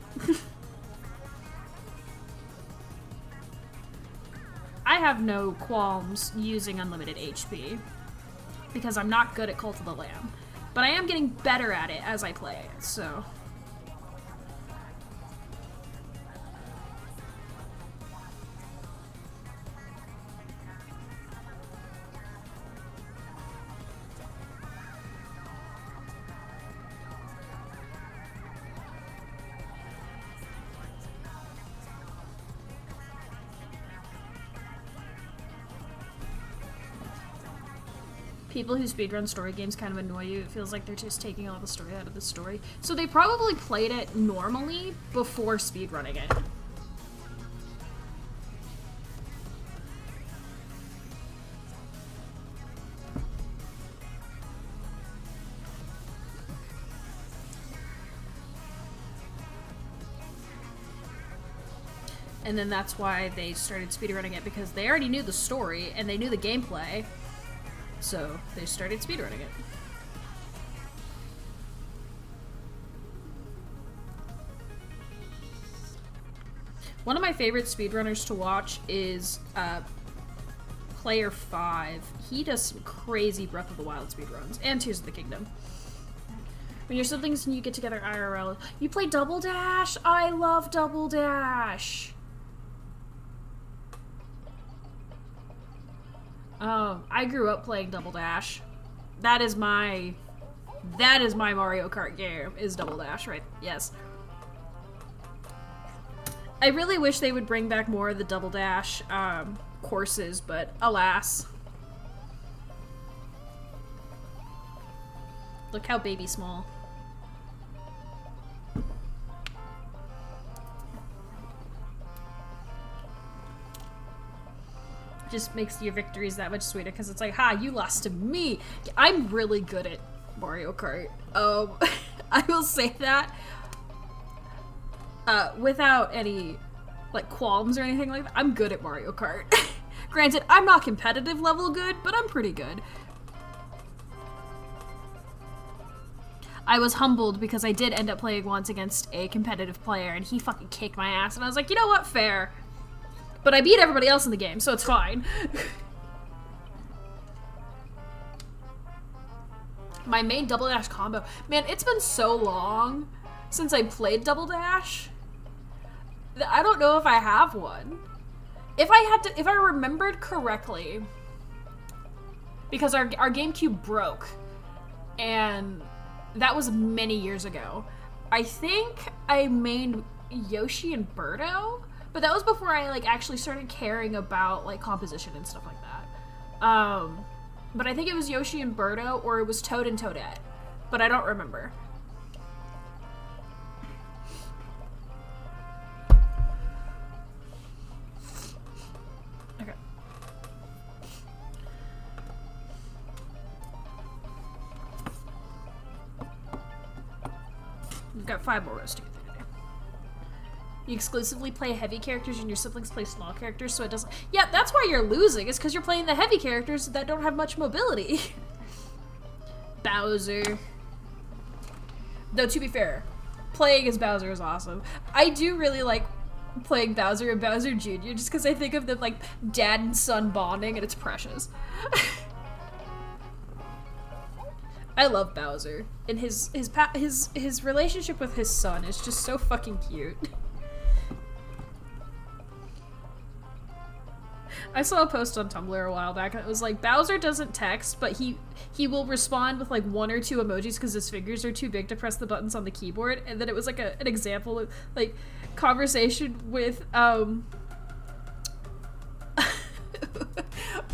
I have no qualms using unlimited HP because I'm not good at Cult of the Lamb, but I am getting better at it as I play it, so. People who speedrun story games kind of annoy you. It feels like they're just taking all the story out of the story. So they probably played it normally before speedrunning it. And then that's why they started speedrunning it, because they already knew the story and they knew the gameplay. So they started speedrunning it. One of my favorite speedrunners to watch is Player 5. He does some crazy Breath of the Wild speedruns, and Tears of the Kingdom. When your siblings and you get together IRL, you play Double Dash? I love Double Dash! I grew up playing Double Dash. That is my Mario Kart game, is Double Dash, right? Yes. I really wish they would bring back more of the Double Dash, courses, but alas. Look how baby small. Just makes your victories that much sweeter, because it's like, ha, you lost to me. I'm really good at Mario Kart. I will say that without any like qualms or anything like that. I'm good at Mario Kart. Granted, I'm not competitive level good, but I'm pretty good. I was humbled because I did end up playing once against a competitive player, and he fucking kicked my ass, and I was like, you know what, fair. But I beat everybody else in the game, so it's fine. My main Double Dash combo. Man, it's been so long since I played Double Dash that I don't know if I have one. If I remembered correctly, because our GameCube broke, and that was many years ago. I think I mained Yoshi and Birdo? But that was before I like actually started caring about like composition and stuff like that. But I think it was Yoshi and Birdo, or it was Toad and Toadette. But I don't remember. Okay. We've got 5 more rows to get through. You exclusively play heavy characters and your siblings play small characters, so it doesn't... Yeah, that's why you're losing, is because you're playing the heavy characters that don't have much mobility. Bowser. Though, to be fair, playing as Bowser is awesome. I do really like playing Bowser and Bowser Jr. just because I think of them like dad and son bonding, and it's precious. I love Bowser, and his relationship with his son is just so fucking cute. I saw a post on Tumblr a while back, and it was like, Bowser doesn't text, but he will respond with like 1 or 2 emojis because his fingers are too big to press the buttons on the keyboard. And then it was like an example of like conversation with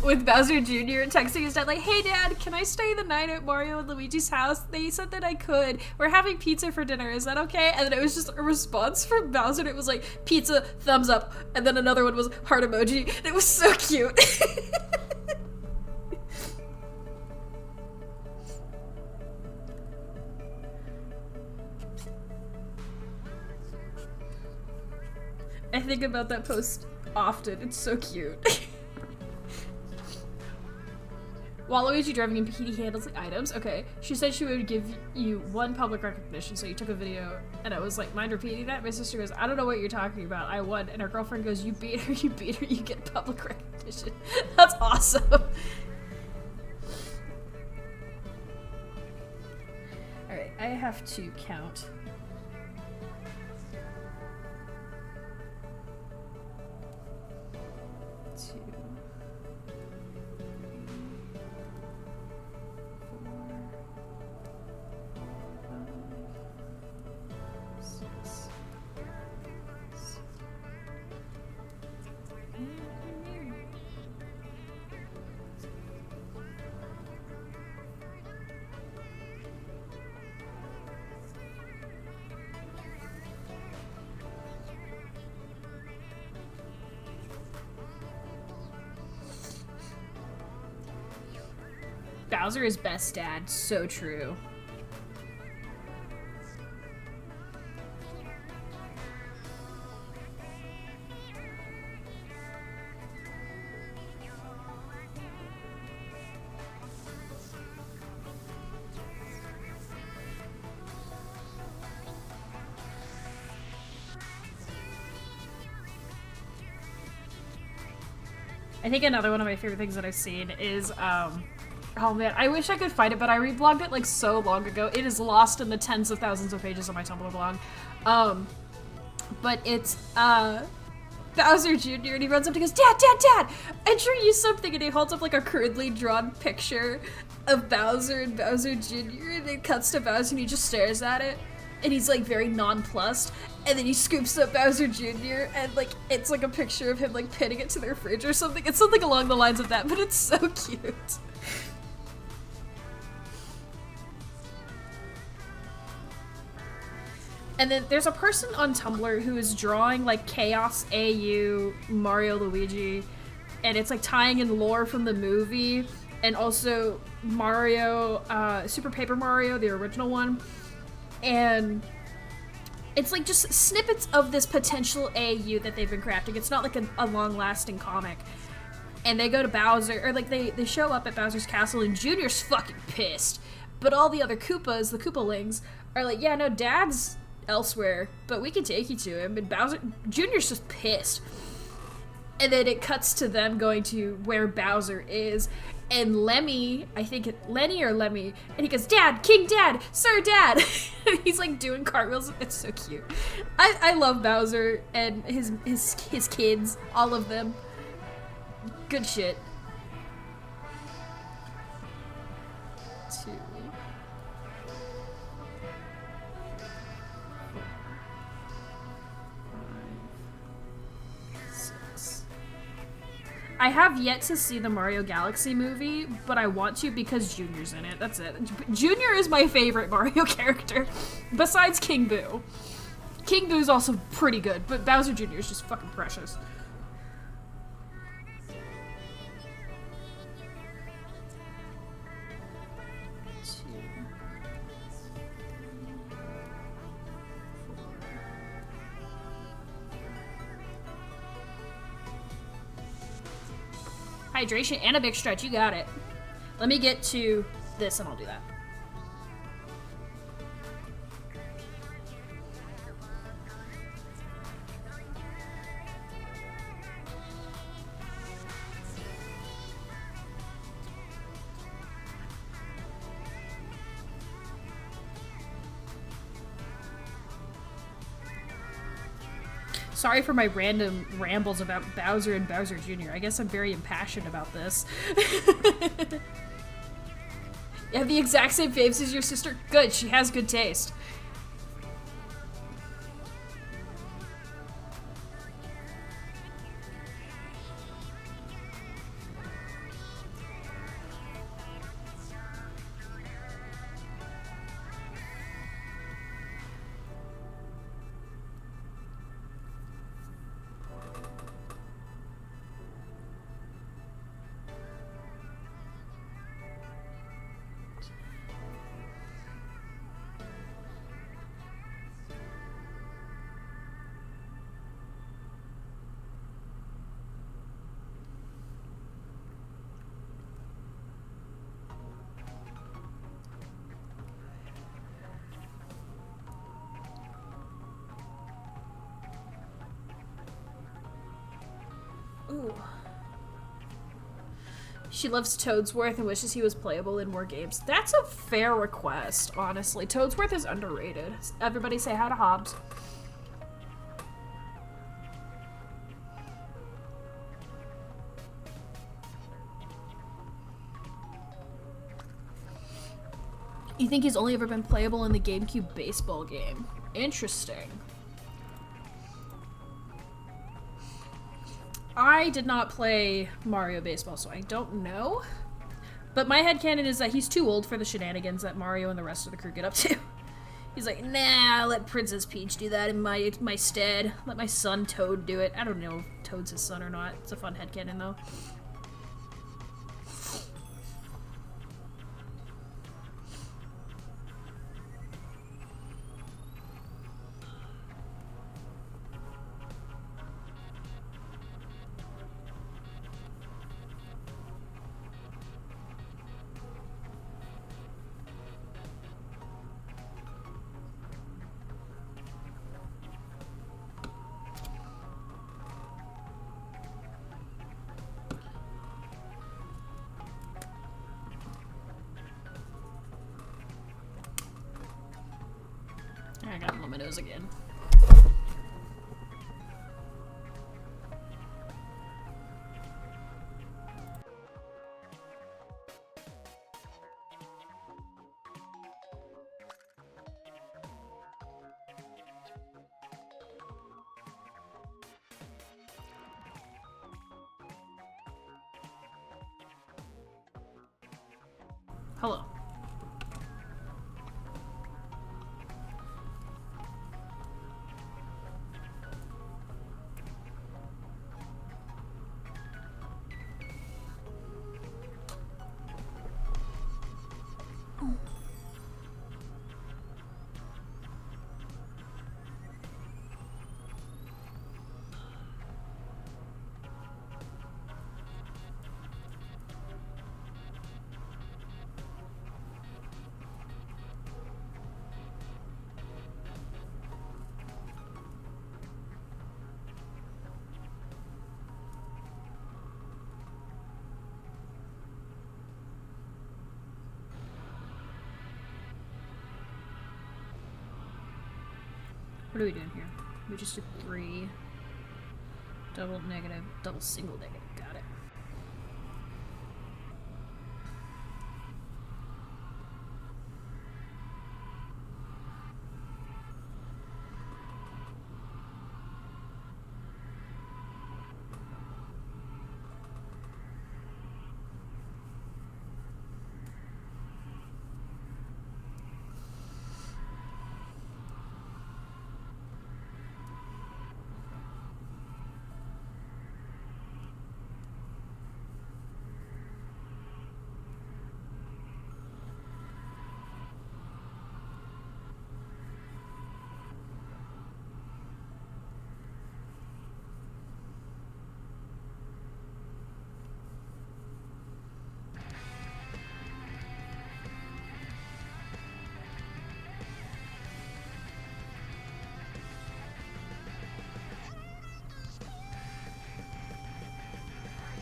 with Bowser Jr. texting his dad like, "Hey Dad, can I stay the night at Mario and Luigi's house? They said that I could. We're having pizza for dinner. Is that okay?" And then it was just a response from Bowser, and it was like, "Pizza, thumbs up." And then another one was heart emoji. And it was so cute. I think about that post often. It's so cute. Waluigi driving in he handles the items. Okay. She said she would give you 1 public recognition, so you took a video, and I was like, mind repeating that? My sister goes, "I don't know what you're talking about. I won." And her girlfriend goes, you beat her, you get public recognition. That's awesome. Alright, I have to count. Bowser is best dad. So true. I think another one of my favorite things that I've seen is, oh man, I wish I could find it, but I reblogged it like so long ago. It is lost in the tens of thousands of pages on my Tumblr blog. But it's, Bowser Jr. and he runs up and he goes, "Dad, Dad, Dad, I drew you something," and he holds up like a crudely drawn picture of Bowser and Bowser Jr. and it cuts to Bowser and he just stares at it. And he's like very nonplussed, and then he scoops up Bowser Jr. and like it's like a picture of him like pinning it to their fridge or something. It's something along the lines of that, but it's so cute. And then there's a person on Tumblr who is drawing like Chaos AU Mario Luigi, and it's like tying in lore from the movie and also Mario, Super Paper Mario, the original one. And it's like just snippets of this potential AU that they've been crafting. It's not like a long-lasting comic. And they go to Bowser, or like they show up at Bowser's castle and Junior's fucking pissed. But all the other Koopas, the Koopalings, are like, "Yeah, no, Dad's elsewhere, but we can take you to him." And Bowser, Junior's just pissed. And then it cuts to them going to where Bowser is. And Lemmy, I think Lenny or Lemmy, and he goes, "Dad, King Dad, Sir Dad." He's like doing cartwheels. It's so cute. I love Bowser and his kids, all of them. Good shit. 2. I have yet to see the Mario Galaxy movie, but I want to because Junior's in it. That's it. Junior is my favorite Mario character, besides King Boo. King Boo's also pretty good, but Bowser Jr. is just fucking precious. Hydration and a big stretch, you got it. Let me get to this and I'll do that. Sorry for my random rambles about Bowser and Bowser Jr. I guess I'm very impassioned about this. You have the exact same faves as your sister? Good, she has good taste. She loves Toadsworth and wishes he was playable in more games. That's a fair request, honestly. Toadsworth is underrated. Everybody say hi to Hobbs. You think he's only ever been playable in the GameCube baseball game? Interesting. I did not play Mario Baseball, so I don't know. But my headcanon is that he's too old for the shenanigans that Mario and the rest of the crew get up to. He's like, nah, I'll let Princess Peach do that in my stead. Let my son Toad do it. I don't know if Toad's his son or not. It's a fun headcanon, though. I got him on my nose again. Hello. What are we doing here? We just did 3. Double negative, double single negative. Got it.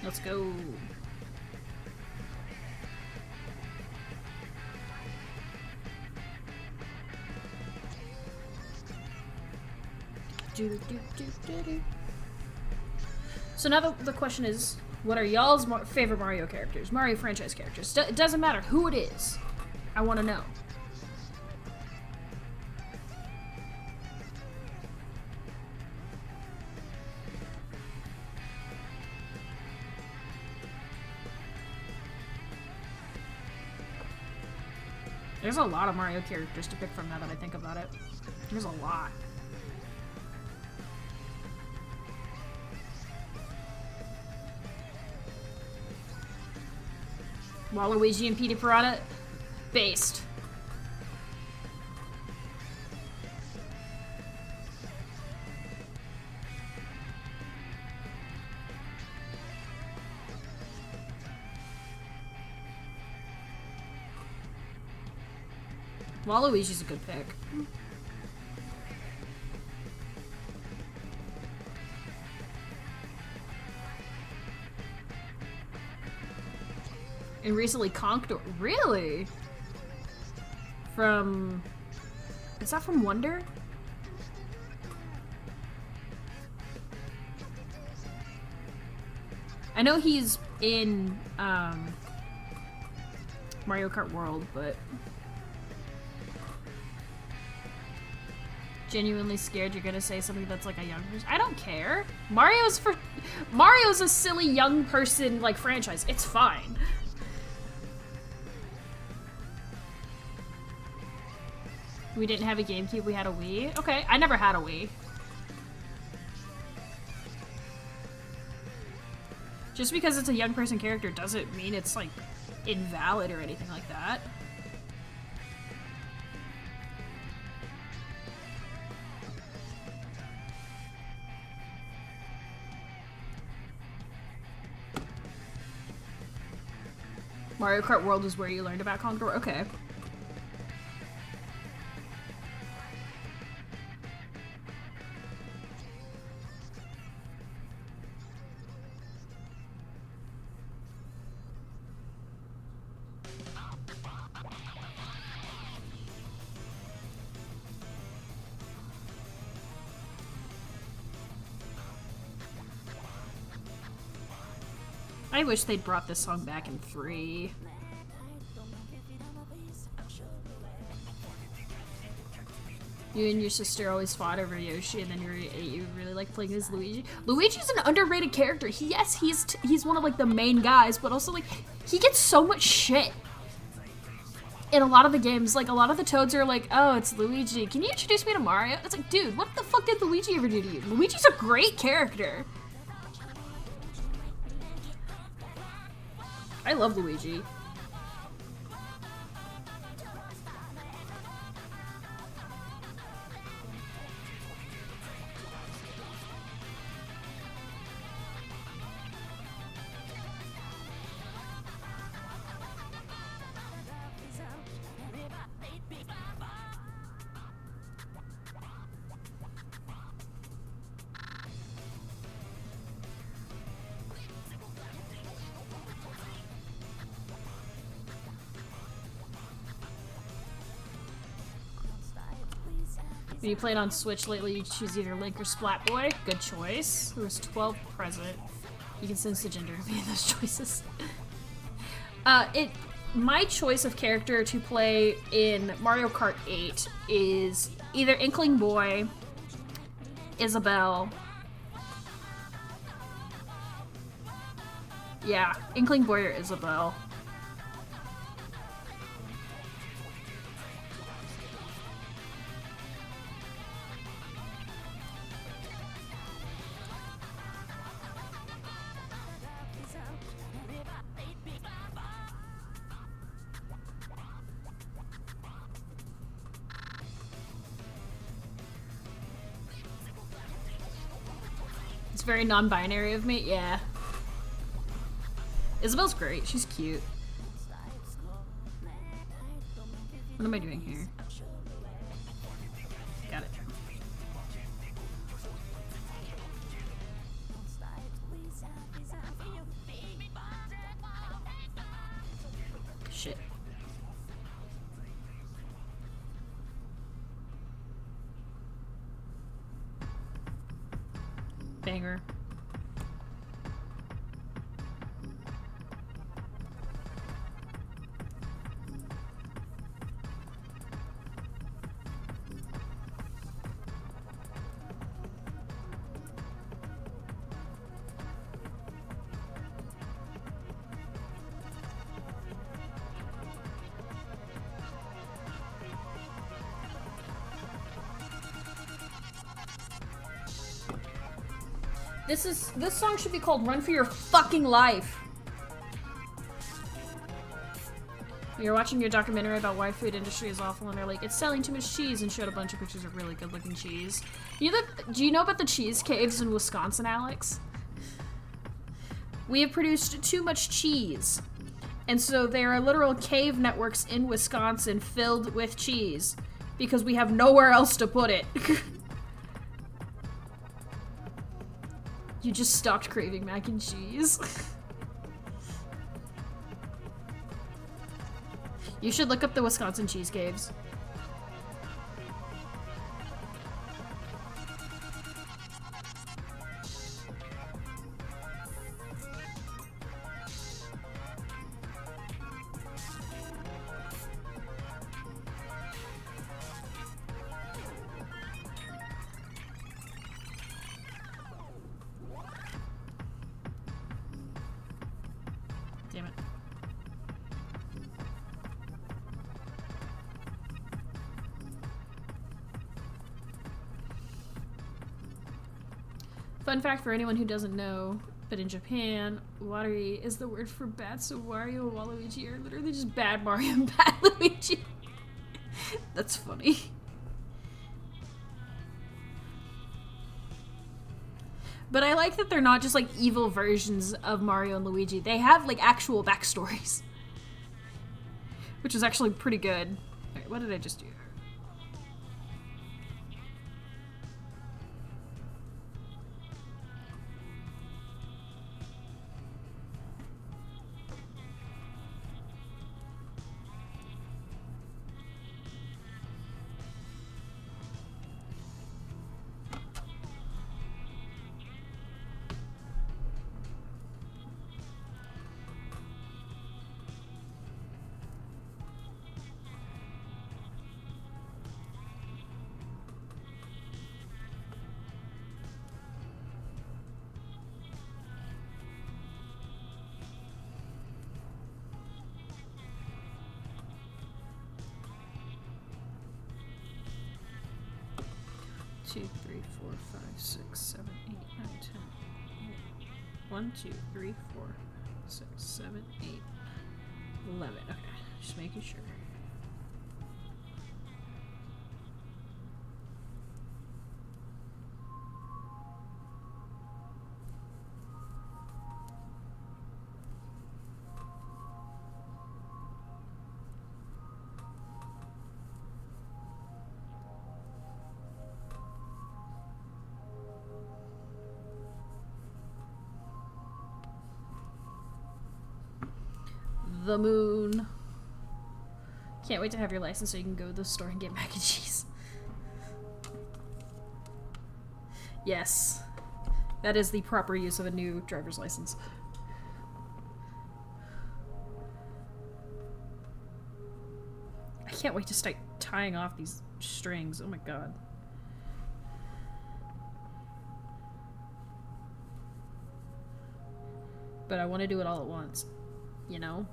Let's go. So now the question is, what are y'all's favorite Mario characters? Mario franchise characters. It doesn't matter who it is. I want to know. There's a lot of Mario characters to pick from now that I think about it. There's a lot. Waluigi and Petey Piranha? Based. Waluigi's a good pick. And recently conked. Really? From... Is that from Wonder? I know he's in Mario Kart World, but genuinely scared you're gonna say something that's like a young person. I don't care. Mario's a silly young person like franchise. It's fine. We didn't have a GameCube, we had a Wii. Okay, I never had a Wii. Just because it's a young person character doesn't mean it's like invalid or anything like that. Mario Kart World is where you learned about Conqueror? Okay. I wish they'd brought this song back in 3. You and your sister always fought over Yoshi, and then you really like playing as Luigi. Luigi's an underrated character. Yes, he's one of like the main guys, but also like he gets so much shit in a lot of the games. Like a lot of the Toads are like, "Oh, it's Luigi. Can you introduce me to Mario?" It's like, dude, what the fuck did Luigi ever do to you? Luigi's a great character. I love Luigi. When you played on Switch lately, you choose either Link or Splatboy. Good choice. There was 12 present. You can sense the gender of any of those choices. My choice of character to play in Mario Kart 8 is either Inkling Boy, Isabelle. Yeah, Inkling Boy or Isabelle. It's very non-binary of me, yeah. Isabelle's great, she's cute. What am I doing here? Got it. Shit. Banger. This song should be called Run for Your Fucking Life. You're watching your documentary about why food industry is awful and they're like, it's selling too much cheese, and showed a bunch of pictures of really good looking cheese. Do you know about the cheese caves in Wisconsin, Alex? We have produced too much cheese. And so there are literal cave networks in Wisconsin filled with cheese because we have nowhere else to put it. You just stopped craving mac and cheese. You should look up the Wisconsin cheese caves. Damn it. Fun fact for anyone who doesn't know, but in Japan, Wari is the word for bad, so Wario and Waluigi are literally just bad Mario and bad Luigi. That's funny. But I like that they're not just like evil versions of Mario and Luigi. They have like actual backstories. Which is actually pretty good. Alright, what did I just do? Two, three, four, five, six, 7, 8, 9, 10. 1, 2, 3, 4, 6, 7, 8, 11. Okay, just making sure. The moon. Can't wait to have your license so you can go to the store and get mac and cheese. Yes. That is the proper use of a new driver's license. I can't wait to start tying off these strings. Oh my god. But I want to do it all at once, you know?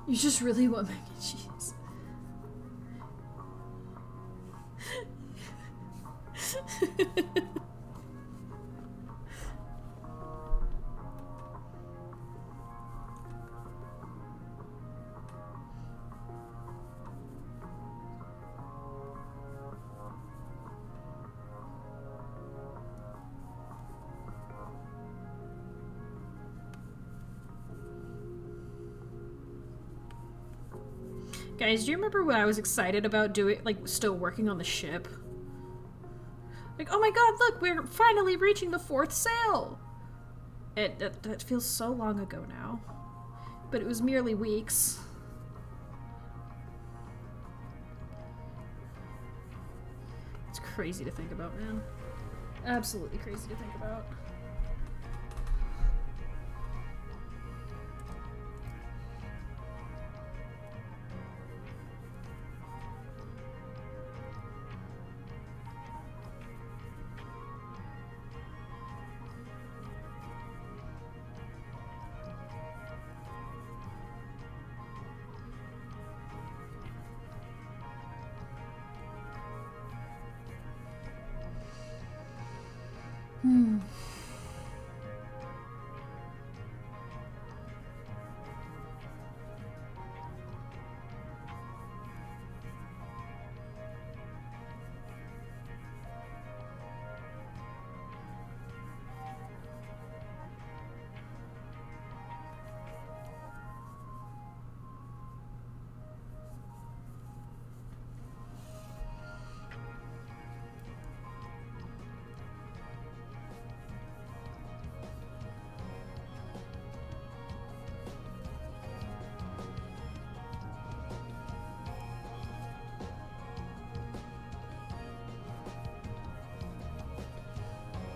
You just really want mac and cheese. Guys, do you remember when I was excited about doing, like, still working on the ship? Like, oh my god, look, we're finally reaching the 4th sail! That feels so long ago now. But it was merely weeks. It's crazy to think about, man. Absolutely crazy to think about. Hmm.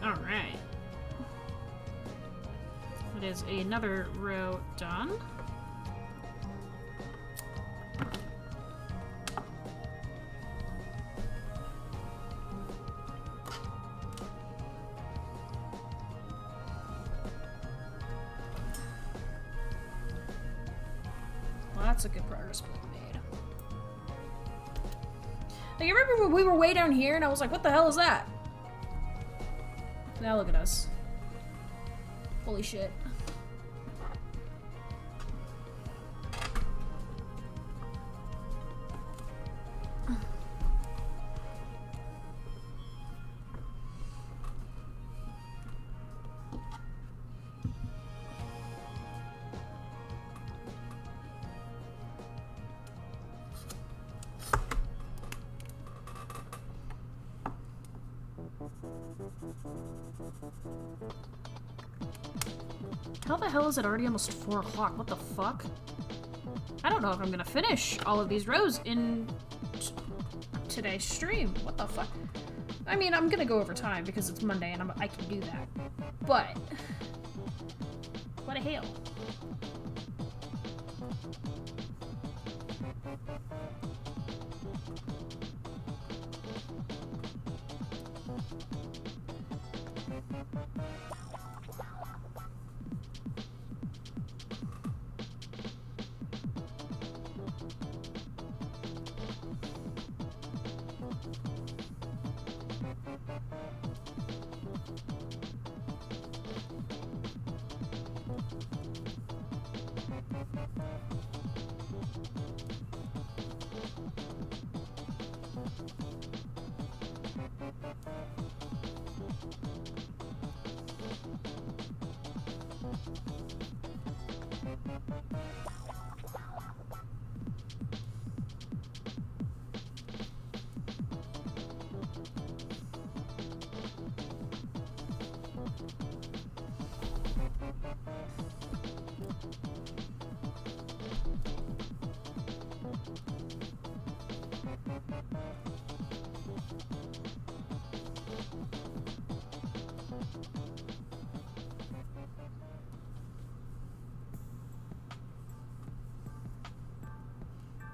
Alright. It is another row done. Well, that's a good progress being made. Now, you remember when we were way down here and I was like, what the hell is that? Now look at us. Holy shit. How the hell is it already almost 4 o'clock? What the fuck? I don't know if I'm gonna finish all of these rows in today's stream. What the fuck? I mean, I'm gonna go over time because it's Monday and I can do that. But what a hell.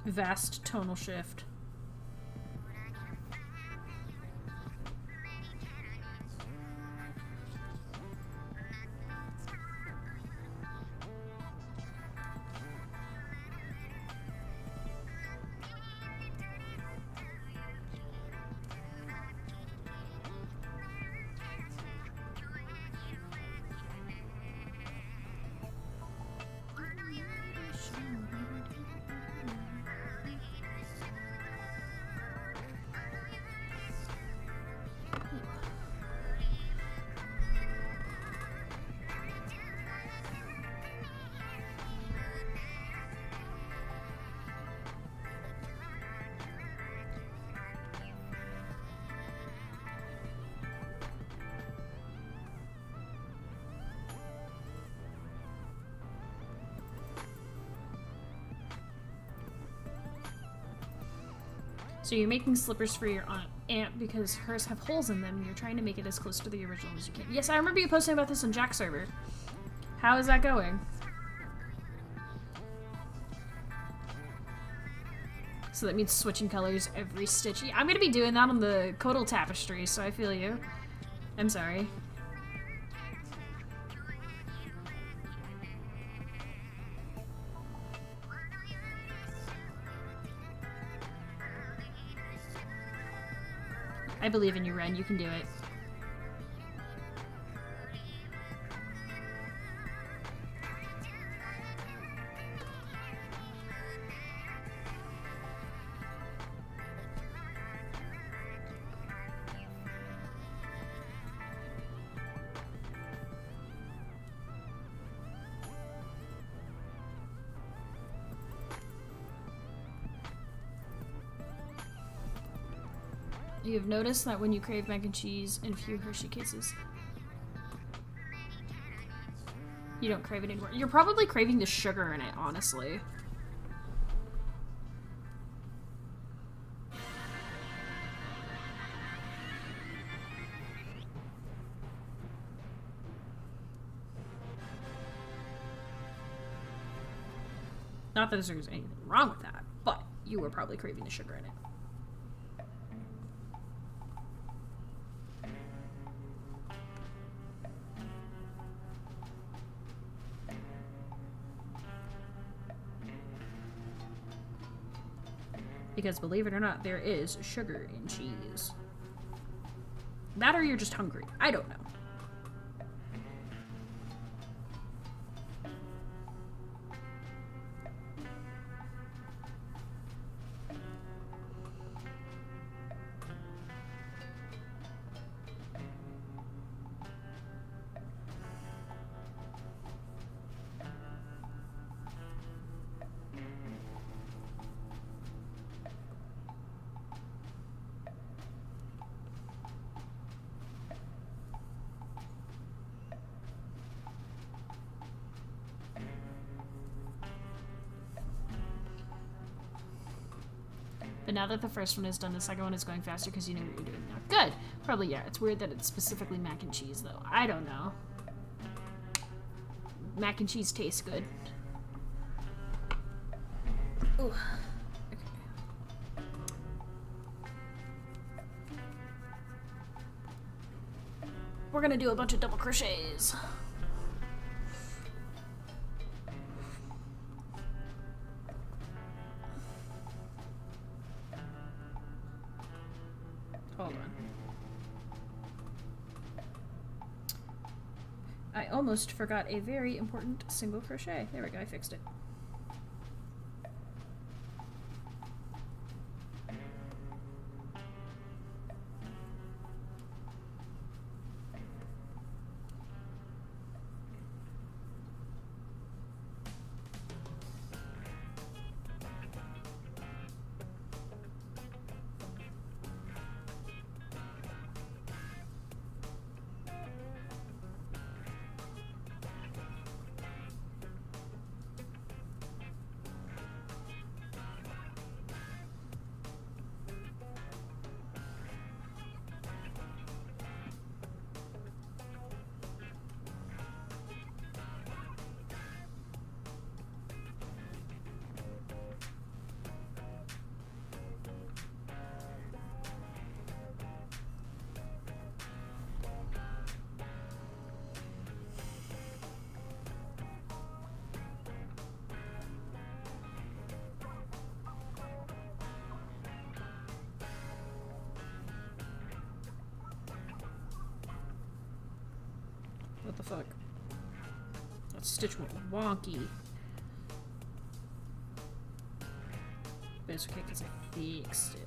Vast tonal shift. So you're making slippers for your aunt because hers have holes in them and you're trying to make it as close to the original as you can. Yes, I remember you posting about this on Jack's server. How is that going? So that means switching colors every stitch. Yeah, I'm gonna be doing that on the Kodal tapestry, so I feel you. I'm sorry. I believe in you, Ren. You can do it. You've noticed that when you crave mac and cheese in a few Hershey cases, you don't crave it anymore. You're probably craving the sugar in it, honestly. Not that there's anything wrong with that, but you were probably craving the sugar in it. Because believe it or not, there is sugar in cheese. That or you're just hungry. I don't know. But now that the first one is done, the second one is going faster because you know what you're doing now. Good! Probably, yeah. It's weird that it's specifically mac and cheese, though. I don't know. Mac and cheese tastes good. Ooh. Okay. We're gonna do a bunch of double crochets. Hold on. I almost forgot a very important single crochet. There we go, I fixed it. What the fuck? That stitch went wonky. But it's okay because I fixed it.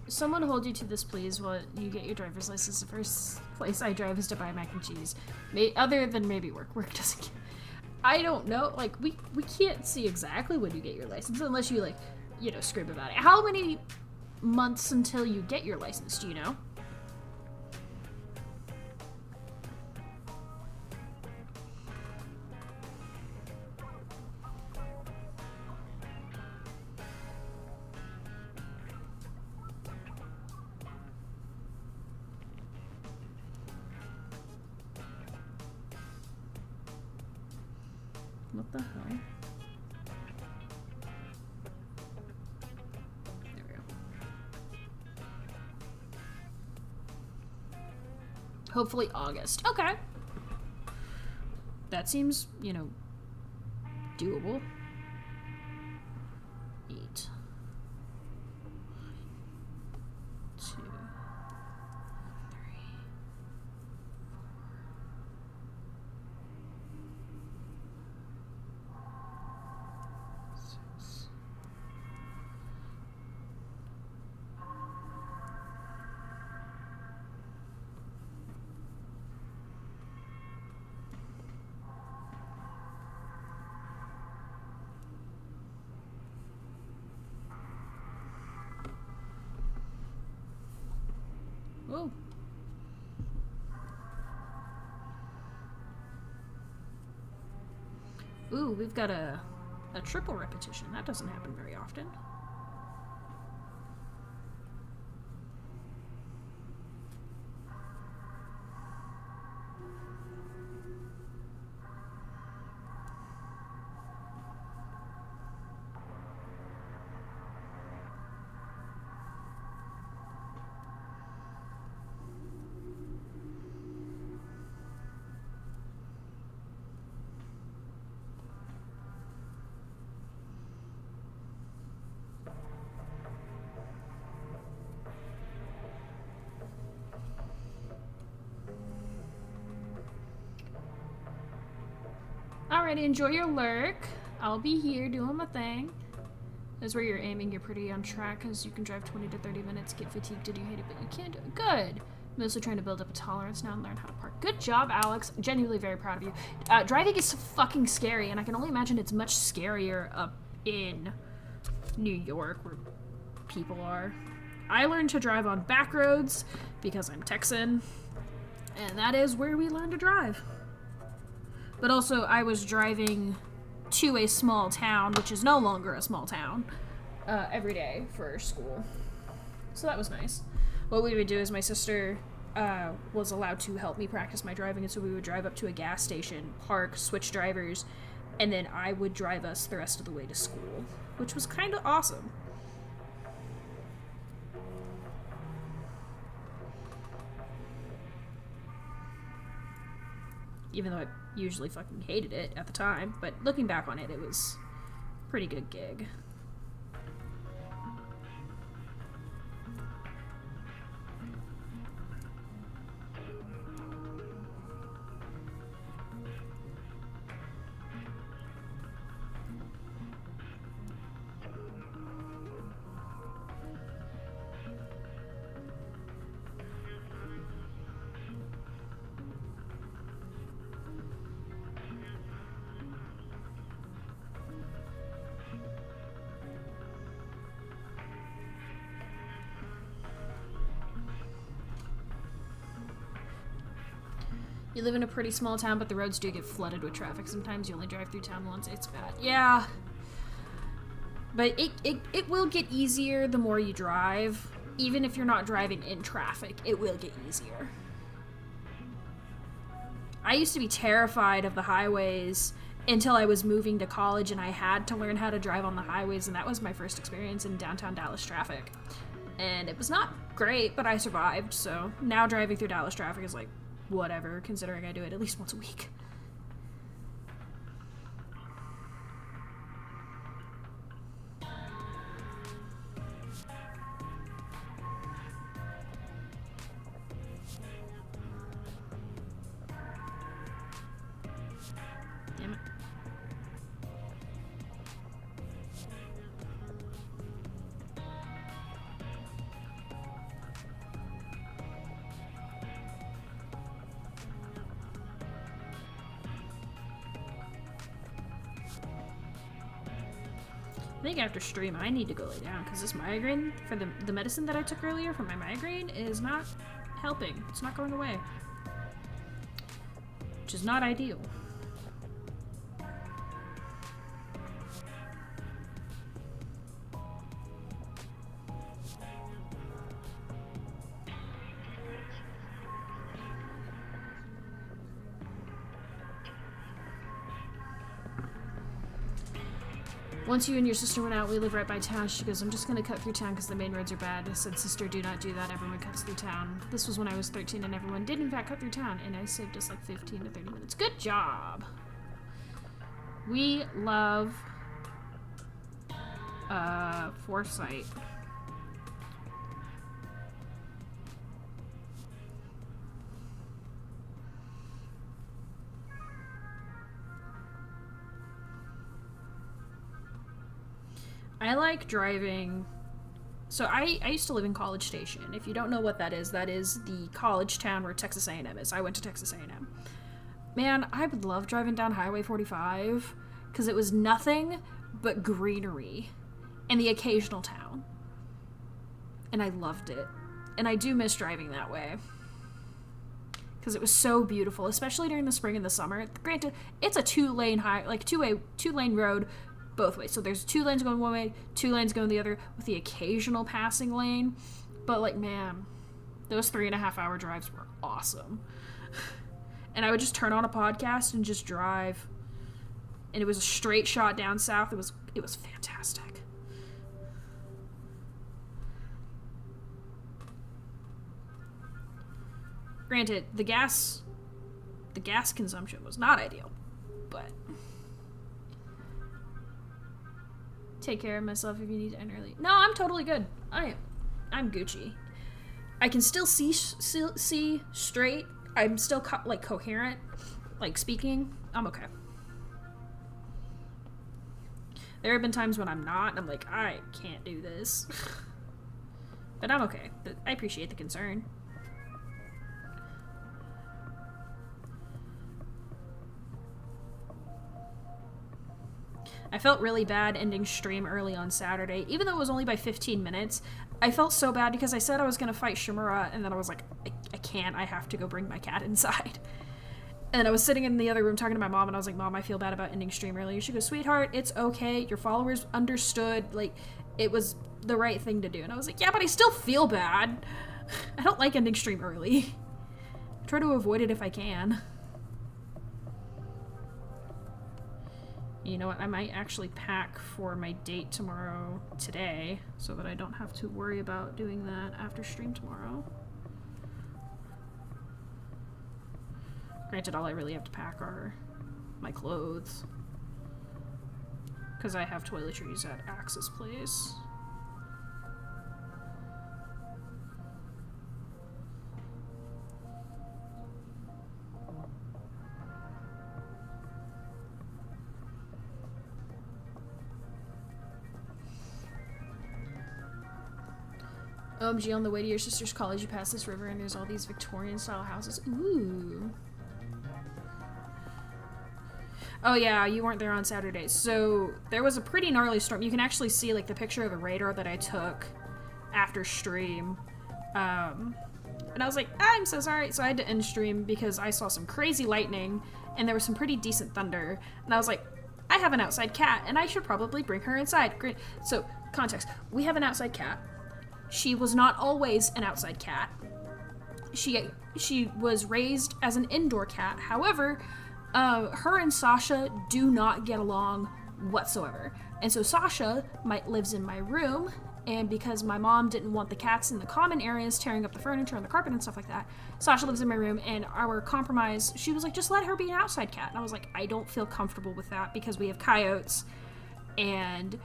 Someone hold you to this, please, while you get your driver's license. The first place I drive is to buy mac and cheese. Other than maybe work. Work doesn't get... I don't know. Like, we can't see exactly when you get your license unless you, like, you know, scream about it. How many months until you get your license, do you know? What the hell? There we go. Hopefully August. Okay. That seems, you know, doable. 8. 2. 3. 6. Oh. Ooh, we've got a triple repetition. That doesn't happen very often. Alrighty, enjoy your lurk. I'll be here doing my thing. That's where you're aiming. You're pretty on track because you can drive 20 to 30 minutes, get fatigued, and you hate it, but you can't do it. Good. Mostly trying to build up a tolerance now and learn how to park. Good job, Alex. Genuinely very proud of you. Driving is fucking scary, and I can only imagine it's much scarier up in New York where people are. I learned to drive on back roads because I'm Texan, and that is where we learn to drive. But also, I was driving to a small town, which is no longer a small town, every day for school. So that was nice. What we would do is my sister was allowed to help me practice my driving, and so we would drive up to a gas station, park, switch drivers, and then I would drive us the rest of the way to school, which was kind of awesome. Even though I usually fucking hated it at the time, but looking back on it, it was a pretty good gig. You live in a pretty small town, but the roads do get flooded with traffic. Sometimes you only drive through town once. It's bad. Yeah. But it will get easier the more you drive. Even if you're not driving in traffic, it will get easier. I used to be terrified of the highways until I was moving to college and I had to learn how to drive on the highways, and that was my first experience in downtown Dallas traffic. And it was not great, but I survived, so now driving through Dallas traffic is like whatever, considering I do it at least once a week. Damn it. I think after stream I need to go lay down because this migraine, for the medicine that I took earlier for my migraine, is not helping. It's not going away. Which is not ideal. Once you and your sister went out, we live right by town. She goes, I'm just going to cut through town because the main roads are bad. I said, sister, do not do that. Everyone cuts through town. This was when I was 13 and everyone did in fact cut through town. And I saved us like 15 to 30 minutes. Good job. We love foresight. I like driving. So I used to live in College Station. If you don't know what that is the college town where Texas A&M is. I went to Texas A&M. Man, I would love driving down Highway 45 because it was nothing but greenery and the occasional town. And I loved it. and I do miss driving that way. Because it was so beautiful, especially during the spring and the summer. Granted, it's a two-lane road both ways. So there's 2 lanes going one way, 2 lanes going the other, with the occasional passing lane. But, like, man, those 3.5-hour drives were awesome. And I would just turn on a podcast and just drive. And it was a straight shot down south. It was fantastic. Granted, the gas consumption was not ideal, but take care of myself if you need to end early. No, I'm totally good. I'm Gucci. I can still see straight. I'm still like coherent, like speaking. I'm okay. There have been times when I'm not, and I'm like, I can't do this. But I'm okay. But I appreciate the concern. I felt really bad ending stream early on Saturday, even though it was only by 15 minutes. I felt so bad because I said I was going to fight Shimura, and then I was like, I can't. I have to go bring my cat inside. And I was sitting in the other room talking to my mom, and I was like, Mom, I feel bad about ending stream early. She goes, sweetheart, it's okay. Your followers understood. Like, it was the right thing to do. And I was like, yeah, but I still feel bad. I don't like ending stream early. I try to avoid it if I can. You know what, I might actually pack for my date tomorrow today so that I don't have to worry about doing that after stream tomorrow. Granted, all I really have to pack are my clothes. Because I have toiletries at Axe's place. OMG, on the way to your sister's college, you pass this river and there's all these Victorian-style houses. Ooh. Oh yeah, you weren't there on Saturday. So there was a pretty gnarly storm. You can actually see like the picture of the radar that I took after stream. And I was like, I'm so sorry. So I had to end stream because I saw some crazy lightning and there was some pretty decent thunder. And I was like, I have an outside cat and I should probably bring her inside. Great. So context, we have an outside cat. She was not always an outside cat. She was raised as an indoor cat. However, her and Sasha do not get along whatsoever. And so Sasha lives in my room, and because my mom didn't want the cats in the common areas tearing up the furniture and the carpet and stuff like that, Sasha lives in my room, and our compromise, she was like, just let her be an outside cat. And I was like, I don't feel comfortable with that because we have coyotes, and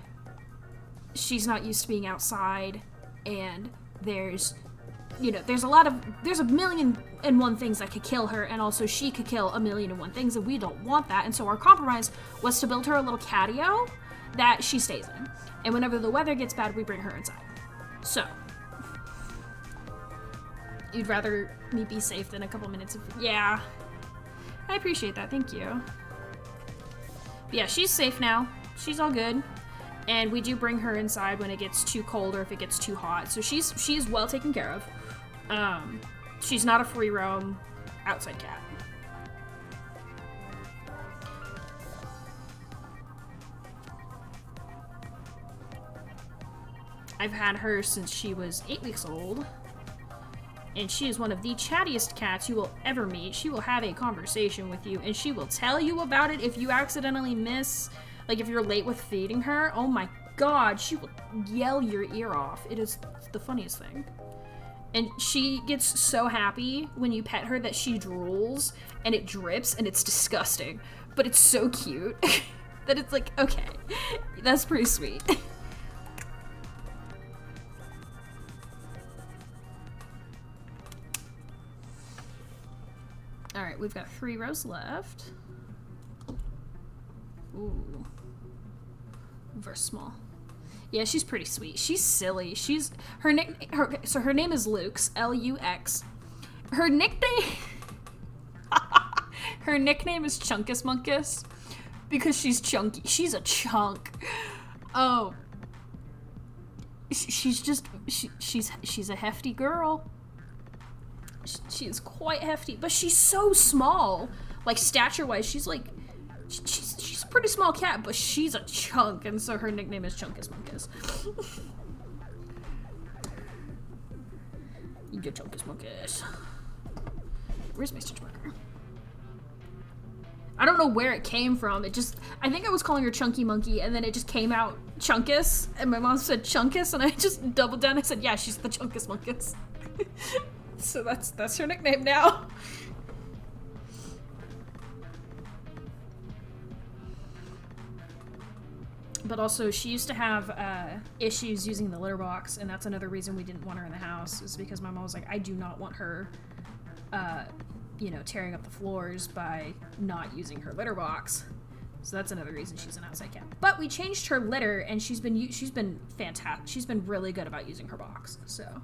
she's not used to being outside. And there's a million and one things that could kill her, and also she could kill a million and one things, and we don't want that. And so our compromise was to build her a little catio that she stays in. And whenever the weather gets bad, we bring her inside. So, you'd rather me be safe than a couple minutes of... Yeah. I appreciate that, thank you. But yeah, she's safe now. She's all good. And we do bring her inside when it gets too cold or if it gets too hot. So she's well taken care of. She's not a free roam outside cat. I've had her since she was 8 weeks old. And she is one of the chattiest cats you will ever meet. She will have a conversation with you and she will tell you about it if you accidentally miss... Like, if you're late with feeding her, oh my god, she will yell your ear off. It is the funniest thing. And she gets so happy when you pet her that she drools, and it drips, and it's disgusting. But it's so cute that it's like, okay, that's pretty sweet. Alright, we've got 3 rows left. Ooh. Very small. Yeah, she's pretty sweet. She's silly. Her name is Lux, L-U-X. Her nickname is Chunkus Munkus because she's chunky. She's a chunk. Oh. she's a hefty girl. She is quite hefty, but she's so small. Like, stature-wise, she's like, she's a pretty small cat, but she's a chunk, and so her nickname is Chunkus Munkus. You get Chunkus Munkus. Where's my stitch marker? I don't know where it came from. I think I was calling her Chunky Monkey, and then it just came out Chunkus, and my mom said Chunkus, and I just doubled down. I said, yeah, she's the Chunkus Munkus. So that's her nickname now. But also, she used to have issues using the litter box, and that's another reason we didn't want her in the house, is because my mom was like, I do not want her, you know, tearing up the floors by not using her litter box. So that's another reason she's an outside cat. But we changed her litter, and she's been fantastic. She's been really good about using her box, so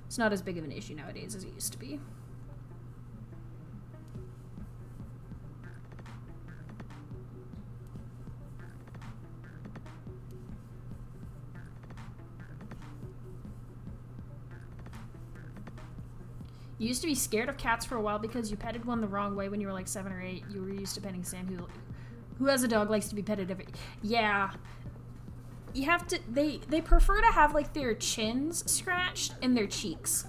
it's not as big of an issue nowadays as it used to be. You used to be scared of cats for a while because you petted one the wrong way when you were like 7 or 8. You were used to petting Sam, who has a dog, likes to be petted every... Yeah. You have to... They prefer to have, like, their chins scratched and their cheeks.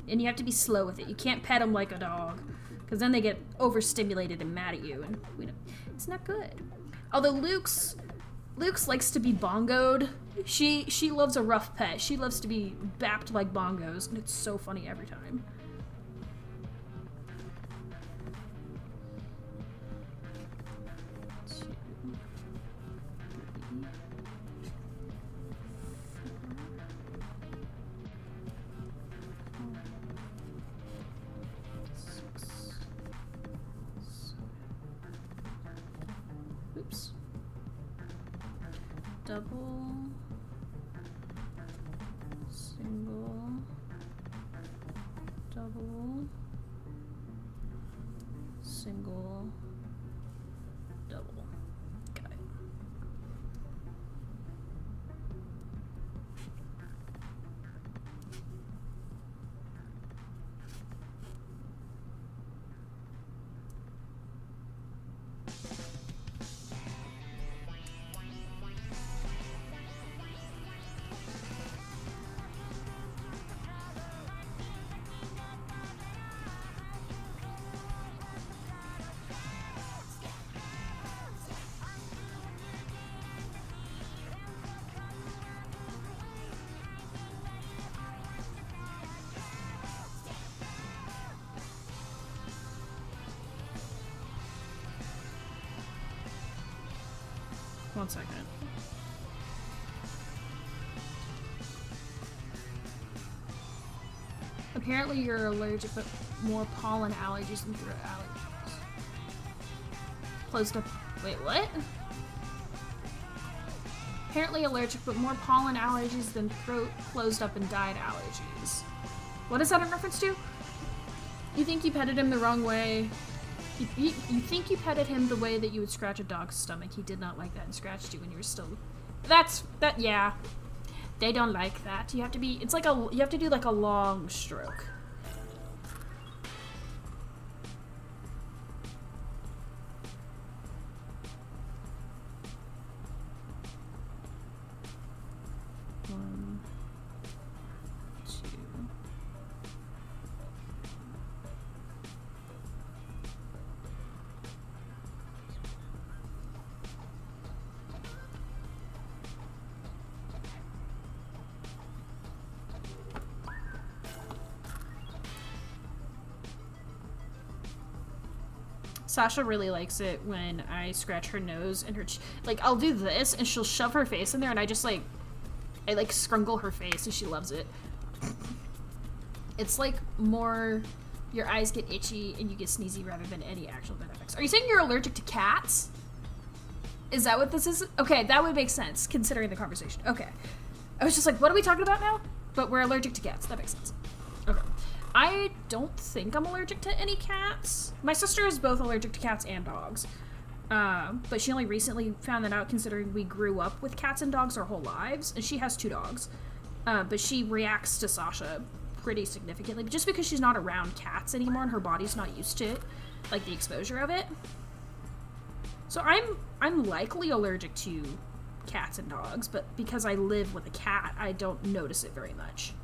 And you have to be slow with it. You can't pet them like a dog, because then they get overstimulated and mad at you, and we don't... It's not good. Although Luke's likes to be bongoed. She loves a rough pet. She loves to be bapped like bongos, and it's so funny every time. Oops. Double, single, double, single, double. Got it. One second. Apparently you're allergic, but more pollen allergies than throat allergies. Closed up. Wait, what? Apparently allergic, but more pollen allergies than throat, closed up, and dyed allergies. What is that in reference to? You think you petted him the wrong way. You think you petted him the way that you would scratch a dog's stomach. He did not like that and scratched you when you were still... yeah. They don't like that. You have to be... It's like you have to do like a long stroke. One, two... Sasha really likes it when I scratch her nose and her like, I'll do this and she'll shove her face in there and I scrungle her face and she loves it. It's like more, your eyes get itchy and you get sneezy rather than any actual bad effects. Are you saying you're allergic to cats? Is that what this is? Okay, that would make sense considering the conversation. Okay. I was just like, what are we talking about now? But we're allergic to cats. That makes sense. Okay. I don't think I'm allergic to any cats. My sister is both allergic to cats and dogs. But she only recently found that out, considering we grew up with cats and dogs our whole lives, and she has 2 dogs. But she reacts to Sasha pretty significantly, just because she's not around cats anymore and her body's not used to it, like the exposure of it. So I'm likely allergic to cats and dogs, but because I live with a cat, I don't notice it very much.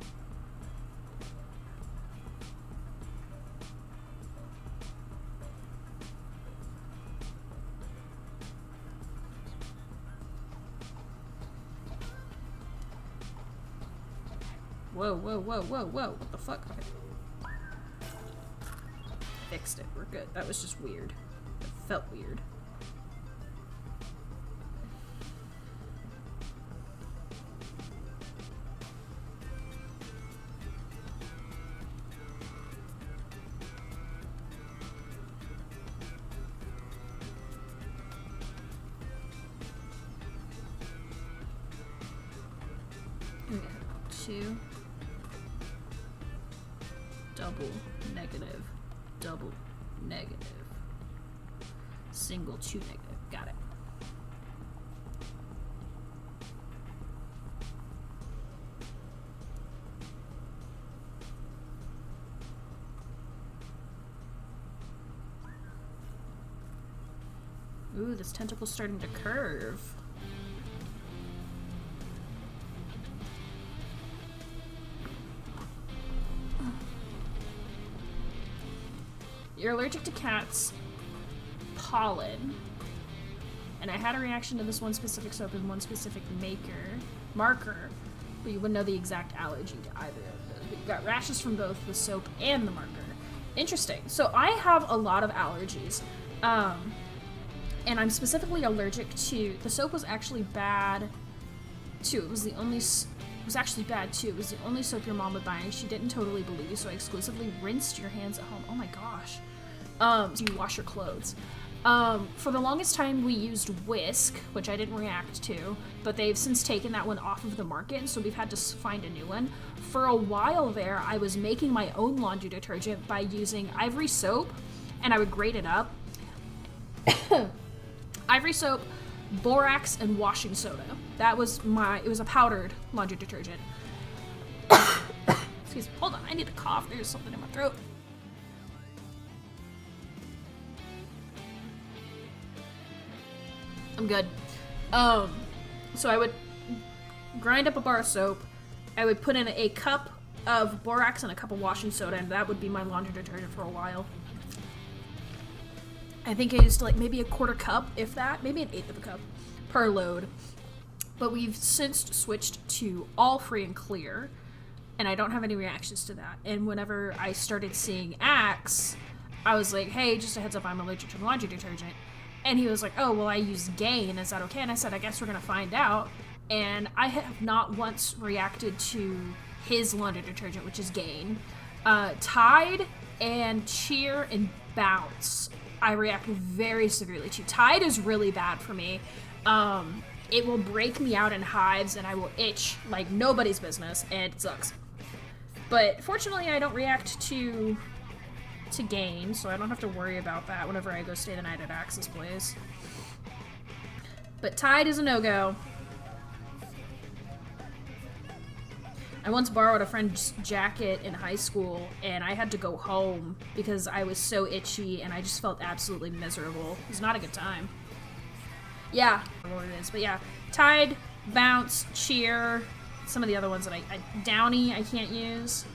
Whoa, whoa, whoa, whoa, whoa. What the fuck? Okay. Fixed it. We're good. That was just weird. It felt weird. Okay. 2. Double, negative, double, negative, single, 2 negative. Got it. Ooh, this tentacle's starting to curve. You're allergic to cats' pollen, and I had a reaction to this one specific soap and one specific marker, but you wouldn't know the exact allergy to either of those. But you got rashes from both the soap and the marker. Interesting. So I have a lot of allergies, and I'm specifically allergic to, the soap was actually bad too. It was actually bad too. It was the only soap your mom would buy, and she didn't totally believe you, so I exclusively rinsed your hands at home. Oh my gosh. So you wash your clothes. For the longest time we used Whisk, which I didn't react to, but they've since taken that one off of the market, so we've had to find a new one. For a while there, I was making my own laundry detergent by using Ivory soap, and I would grate it up. Ivory soap, borax, and washing soda. It was a powdered laundry detergent. Excuse me, hold on, I need to cough. There's something in my throat. I'm good. So I would grind up a bar of soap. I would put in a cup of borax and a cup of washing soda, and that would be my laundry detergent for a while. I think I used like maybe a 1/4 cup, if that, maybe 1/8 of a cup per load. But we've since switched to all free and clear, and I don't have any reactions to that. And whenever I started seeing Axe, I was like, hey, just a heads up, I'm allergic to laundry detergent. And he was like, oh, well, I use Gain. Is that okay? And I said, I guess we're going to find out. And I have not once reacted to his laundry detergent, which is Gain. Tide and Cheer and Bounce, I react very severely to. Tide is really bad for me. It will break me out in hives, and I will itch like nobody's business, and it sucks. But fortunately, I don't react to Gain, so I don't have to worry about that whenever I go stay the night at Axe's place. But Tide is a no-go. I once borrowed a friend's jacket in high school, and I had to go home because I was so itchy, and I just felt absolutely miserable. It was not a good time. Yeah, I don't know what it is, but yeah. Tide, Bounce, Cheer, some of the other ones that Downy I can't use.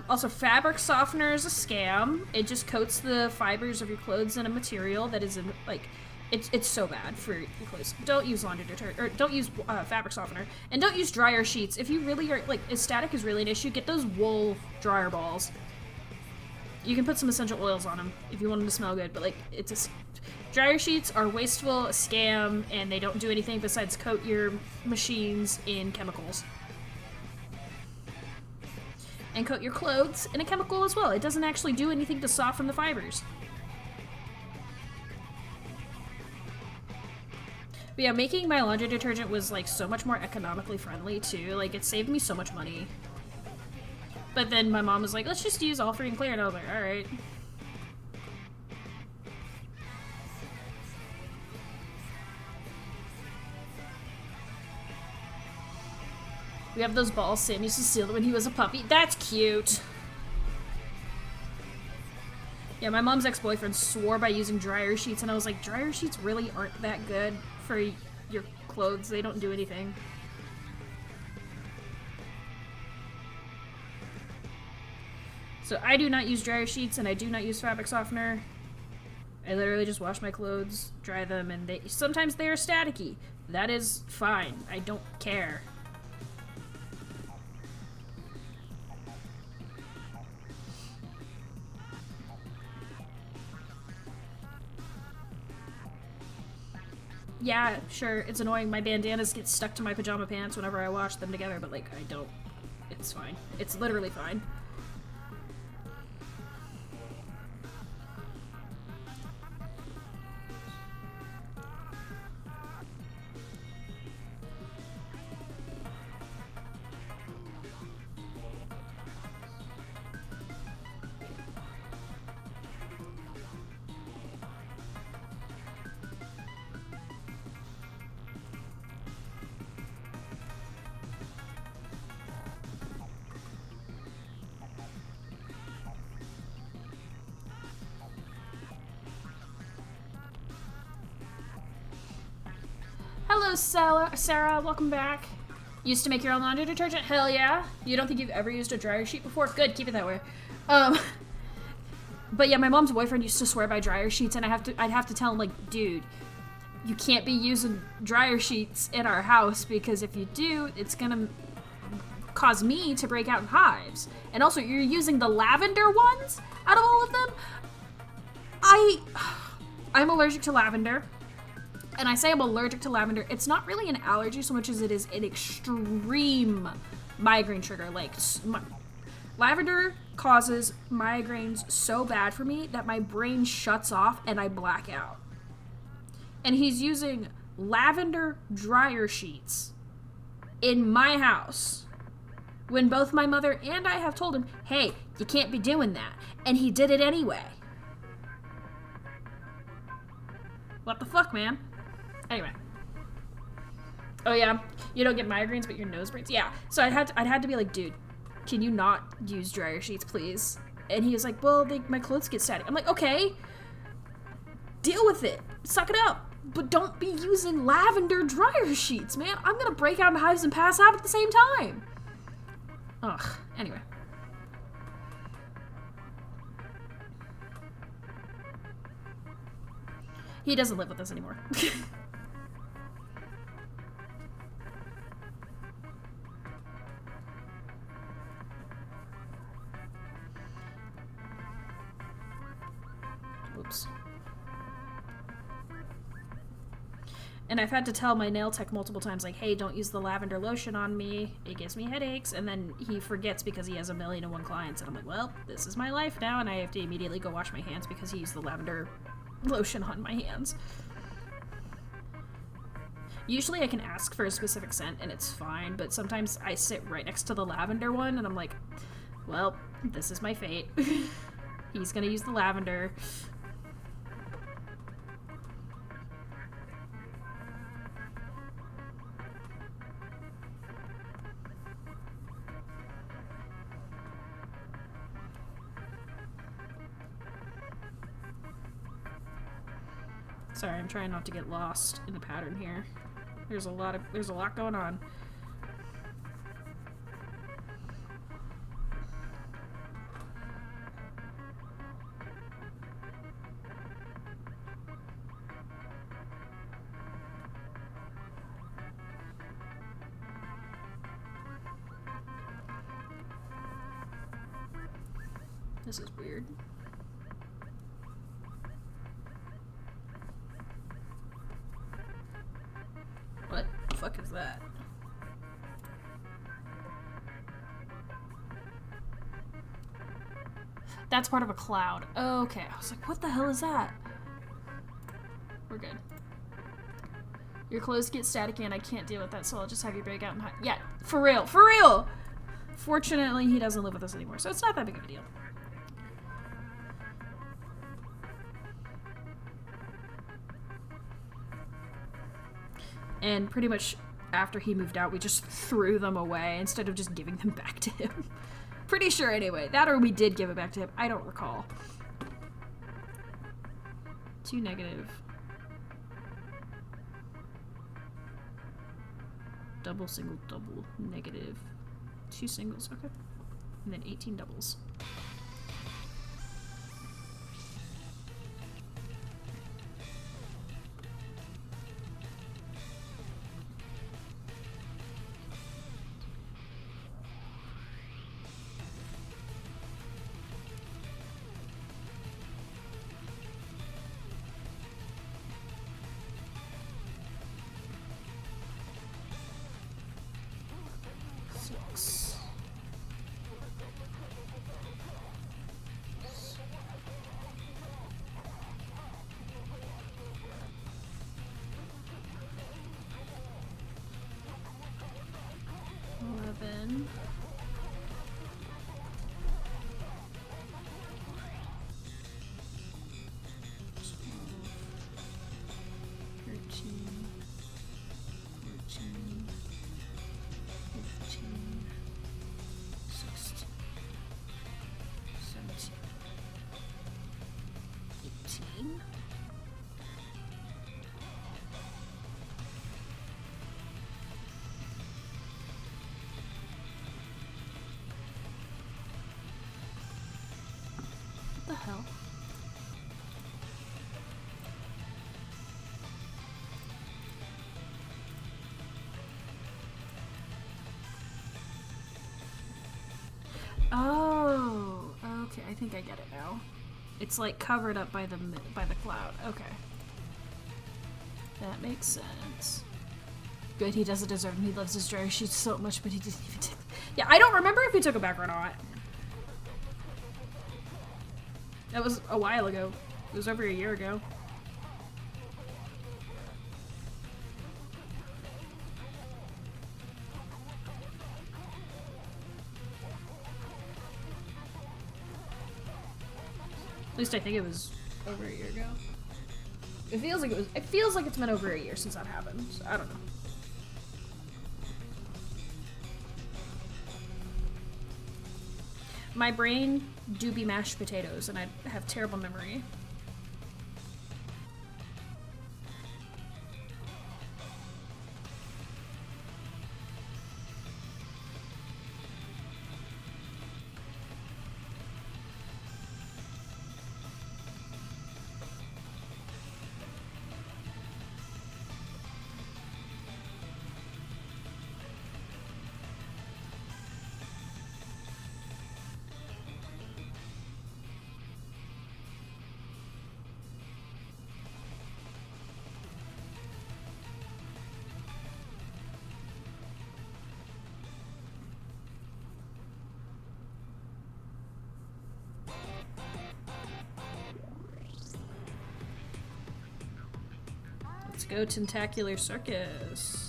Also, fabric softener is a scam. It just coats the fibers of your clothes in a material that is it's so bad for your clothes. Don't use laundry detergent, or don't use fabric softener, and don't use dryer sheets. If you really are, like, if static is really an issue, get those wool dryer balls. You can put some essential oils on them if you want them to smell good, but like, dryer sheets are wasteful, a scam, and they don't do anything besides coat your machines in chemicals. And coat your clothes in a chemical as well. It doesn't actually do anything to soften the fibers. But yeah, making my laundry detergent was like so much more economically friendly too. Like, it saved me so much money. But then my mom was like, let's just use all free and clear, and I was like, alright. We have those balls Sam used to steal when he was a puppy. That's cute. Yeah, my mom's ex-boyfriend swore by using dryer sheets, and I was like, dryer sheets really aren't that good for your clothes. They don't do anything. So I do not use dryer sheets, and I do not use fabric softener. I literally just wash my clothes, dry them, and sometimes they are staticky. That is fine. I don't care. Yeah, sure, it's annoying. My bandanas get stuck to my pajama pants whenever I wash them together, but like, I don't. It's fine. It's literally fine. Hello, Sarah. Welcome back. Used to make your own laundry detergent? Hell yeah. You don't think you've ever used a dryer sheet before? Good, keep it that way. But yeah, my mom's boyfriend used to swear by dryer sheets, and I'd have to tell him, like, dude, you can't be using dryer sheets in our house, because if you do, it's gonna cause me to break out in hives. And also, you're using the lavender ones out of all of them? I'm allergic to lavender. And I say I'm allergic to lavender. It's not really an allergy so much as it is an extreme migraine trigger. Like, lavender causes migraines so bad for me that my brain shuts off and I black out. And he's using lavender dryer sheets in my house when both my mother and I have told him, hey, you can't be doing that. And he did it anyway. What the fuck, man? Anyway. Oh yeah, you don't get migraines, but your nose burns. Yeah. So I'd had to be like, dude, can you not use dryer sheets, please? And he was like, well, my clothes get static. I'm like, okay, deal with it. Suck it up. But don't be using lavender dryer sheets, man. I'm gonna break out in hives and pass out at the same time. Ugh. Anyway. He doesn't live with us anymore. Oops. And I've had to tell my nail tech multiple times, like, hey, don't use the lavender lotion on me. It gives me headaches. And then he forgets because he has 1,000,001 clients. And I'm like, well, this is my life now. And I have to immediately go wash my hands because he used the lavender lotion on my hands. Usually I can ask for a specific scent and it's fine. But sometimes I sit right next to the lavender one and I'm like, well, this is my fate. He's going to use the lavender. Sorry, I'm trying not to get lost in the pattern here. There's a lot going on. This is weird. What the fuck is that? That's part of a cloud. Okay. I was like, what the hell is that? We're good. Your clothes get staticky and I can't deal with that, so I'll just have you break out and hide. Yeah, for real. For real! Fortunately, he doesn't live with us anymore, so it's not that big of a deal. And pretty much after he moved out, we just threw them away instead of just giving them back to him. Pretty sure anyway. That or we did give it back to him. I don't recall. 2 negative. Double, single, double, negative. 2 singles, okay. And then 18 doubles. What the hell? Oh, okay. I think I get it now. It's like covered up by the cloud. Okay, that makes sense. Good, he doesn't deserve him. He loves his dry sheets so much, but he didn't even take. Yeah, I don't remember if he took it back or not. That was a while ago. It was over a year ago. At least I think it was over a year ago. It feels like it's been over a year since that happened. So I don't know. My brain do be mashed potatoes, and I have terrible memory. Let's go Tentacular Circus.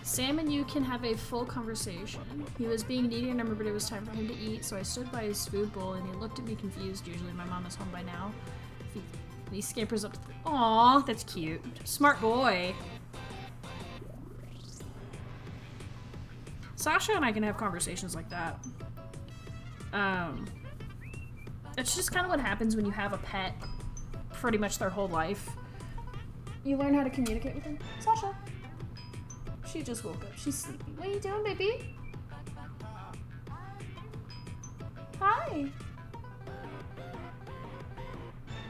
Sam and you can have a full conversation. He was being needy and I remembered it was time for him to eat, so I stood by his food bowl and he looked at me confused. Usually my mom is home by now. He scampers up to the— Aw, that's cute. Smart boy. Sasha and I can have conversations like that. It's just kind of what happens when you have a pet pretty much their whole life. You learn how to communicate with them. Sasha. She just woke up. She's sleeping. What are you doing, baby? Hi.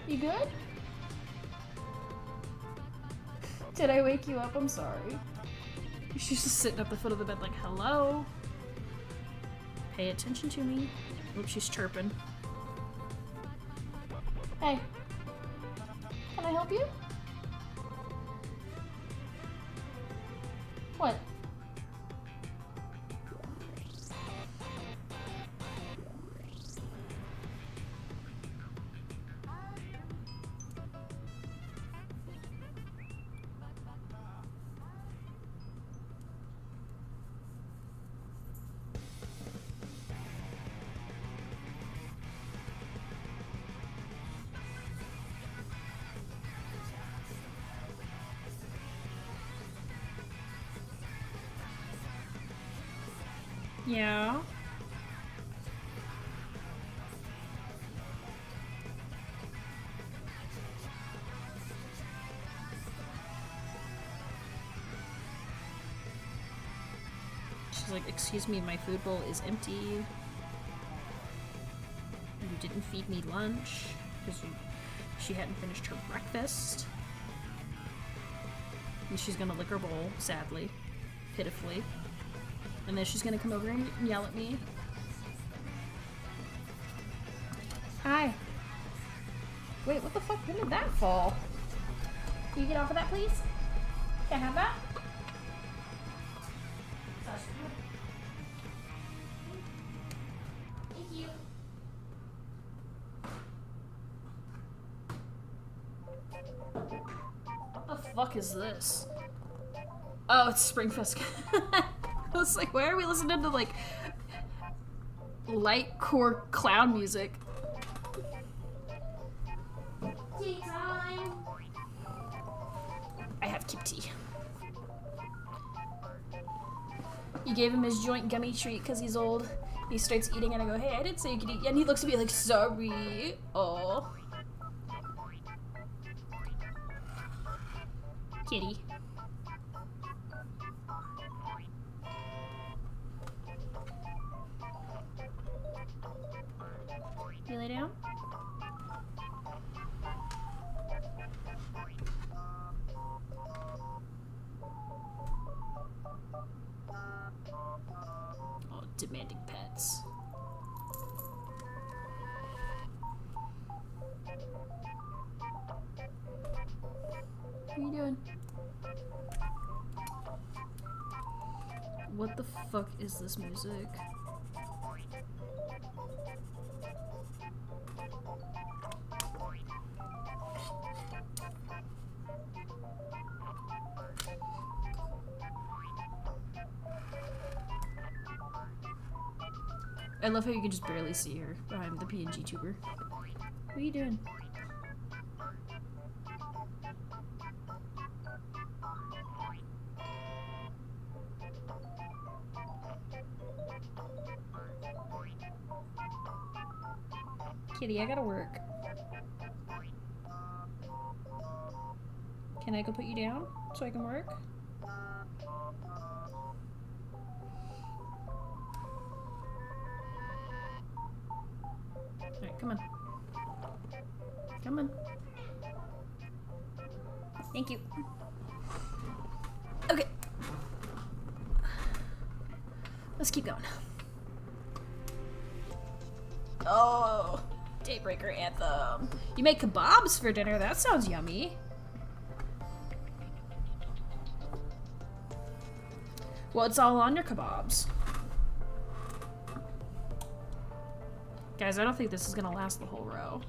You good? Did I wake you up? I'm sorry. She's just sitting at the foot of the bed like, hello? Pay attention to me. Oops, she's chirping. Hey. Can I help you? What? Yeah. She's like, excuse me, my food bowl is empty. You didn't feed me lunch because she hadn't finished her breakfast. And she's gonna lick her bowl, sadly, pitifully. And then she's gonna come over and yell at me. Hi. Wait, what the fuck? When did that fall? Can you get off of that, please? Can I have that? Thank you. What the fuck is this? Oh, it's Springfest. I was like, why are we listening to like light core clown music? Tea time. I have keep tea. You gave him his joint gummy treat because he's old. He starts eating and I go, hey, I didn't say you could eat. And he looks at me like, sorry. Oh. Kitty. You lay down? Oh, demanding pets. What are you doing? What the fuck is this music? I love how you can just barely see her behind the PNG tuber. What are you doing? Kitty, I gotta work. Can I go put you down so I can work? Alright, come on. Come on. Thank you. Okay. Let's keep going. Oh, Daybreaker Anthem. You make kebabs for dinner? That sounds yummy. Well, it's all on your kebabs. Guys, I don't think this is gonna last the whole row.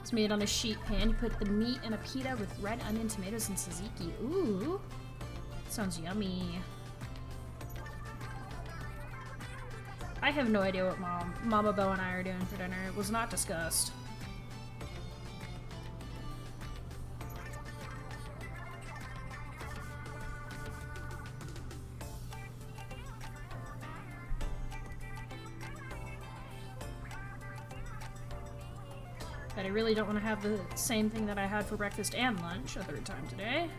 It's made on a sheet pan. You put the meat in a pita with red onion, tomatoes, and tzatziki. Ooh, sounds yummy. I have no idea what Mama Bo and I are doing for dinner. It was not discussed. But I really don't want to have the same thing that I had for breakfast and lunch a third time today,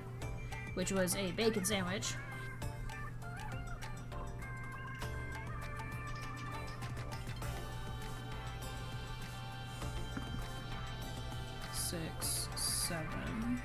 which was a bacon sandwich. Six, seven.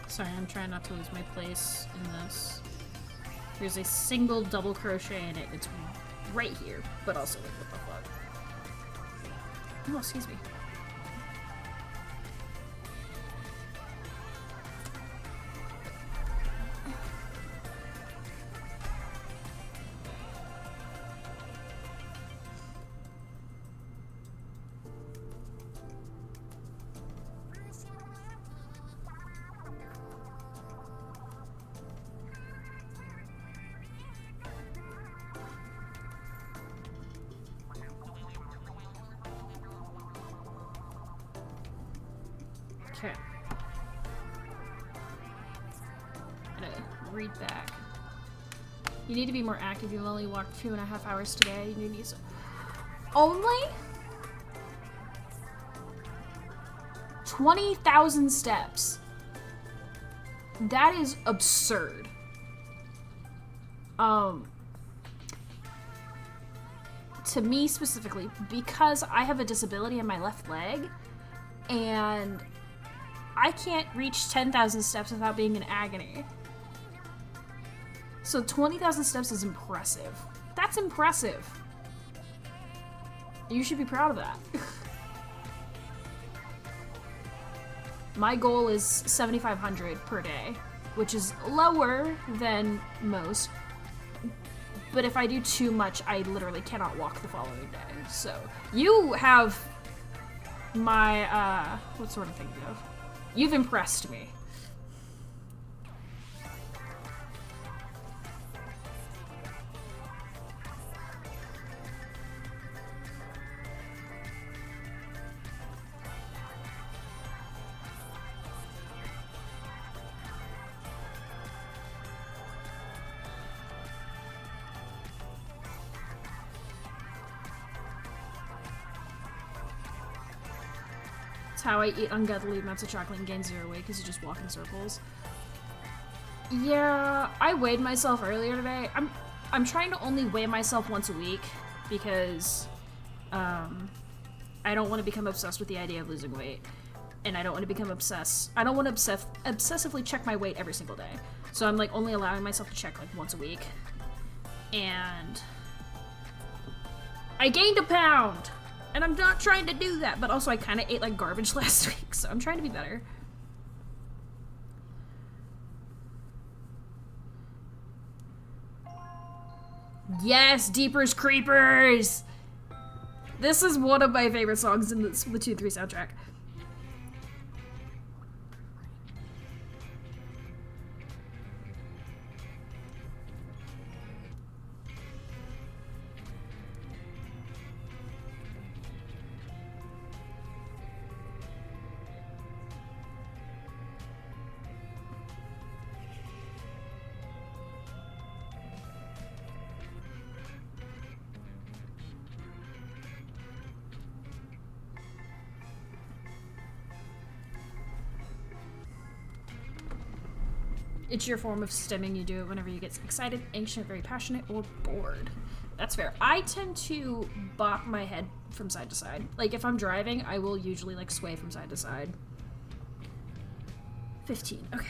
Sorry, I'm trying not to lose my place in this. There's a single double crochet in it. It's right here, but also like, what the fuck? Oh, excuse me. Okay. I'm gonna read back. You need to be more active. You've only walked 2.5 hours today. You need to... Only? 20,000 steps. That is absurd. To me specifically, because I have a disability in my left leg, and I can't reach 10,000 steps without being in agony. So 20,000 steps is impressive. That's impressive. You should be proud of that. My goal is 7,500 per day, which is lower than most. But if I do too much, I literally cannot walk the following day. So you have my, what sort of thing do you have? You've impressed me. How I eat ungodly amounts of chocolate and gain 0 weight because you just walk in circles. Yeah, I weighed myself earlier today. I'm trying to only weigh myself once a week because I don't want to become obsessed with the idea of losing weight, and I don't want to become obsessed. I don't want to obsessively check my weight every single day. So I'm like only allowing myself to check like once a week, and I gained a pound. And I'm not trying to do that, but also I kind of ate like garbage last week, so I'm trying to be better. Yes, Deepers Creepers! This is one of my favorite songs in the Splatoon 3 soundtrack. It's your form of stimming. You do it whenever you get excited, anxious, very passionate, or bored. That's fair. I tend to bop my head from side to side. Like, if I'm driving, I will usually, like, sway from side to side. 15. Okay.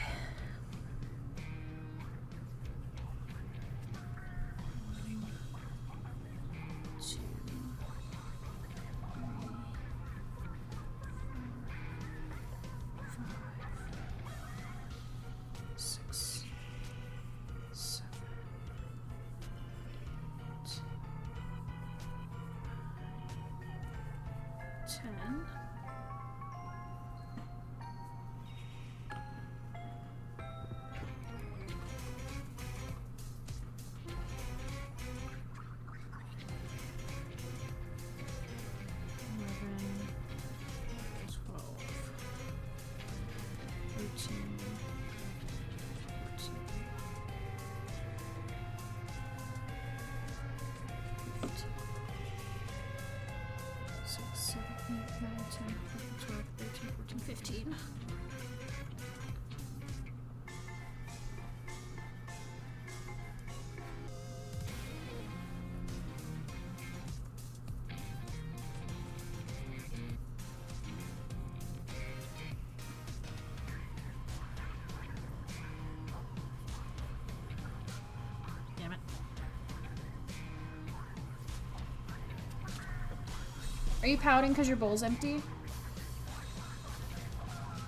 Are you pouting because your bowl's empty?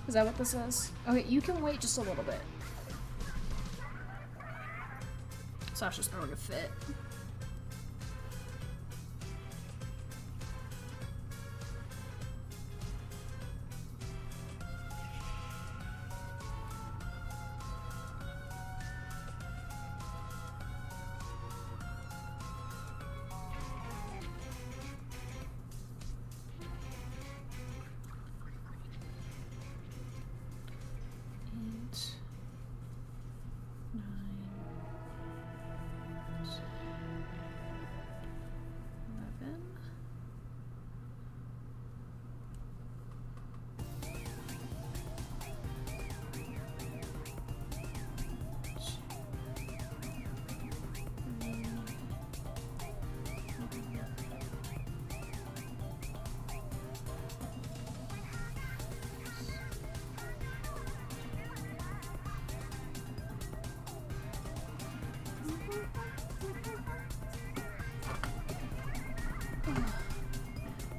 Is that what this is? Okay, you can wait just a little bit. Sasha's throwing a fit.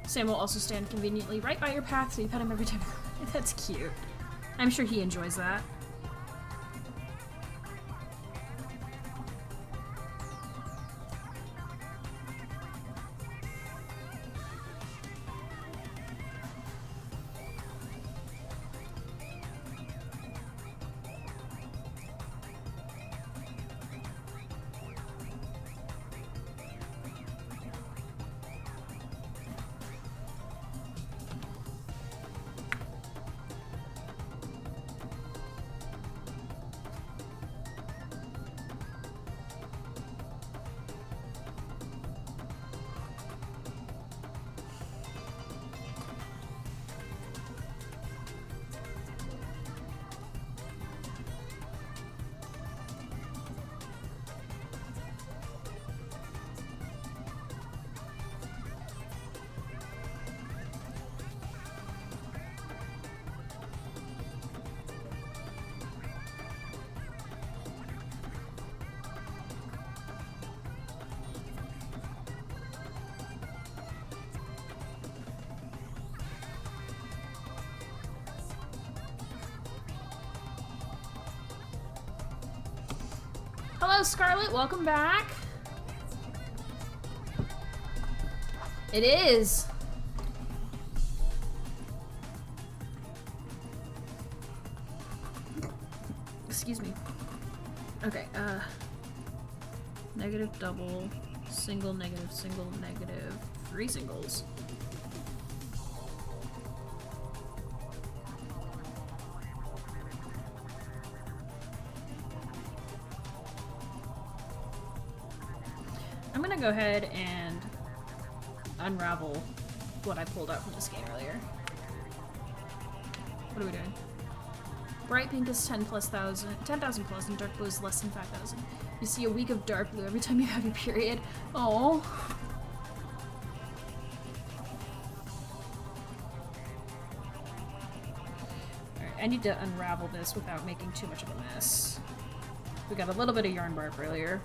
Sam will also stand conveniently right by your path, so you pet him every time. That's cute. I'm sure he enjoys that. Hello, Scarlett. Welcome back. It is. Excuse me. Okay, negative, double, single, negative, 3 singles. I'm gonna go ahead and unravel what I pulled out from the skein earlier. What are we doing? Bright pink is 10,000 plus, and dark blue is less than 5,000. You see a week of dark blue every time you have your period. Oh. Alright, I need to unravel this without making too much of a mess. We got a little bit of yarn bark earlier.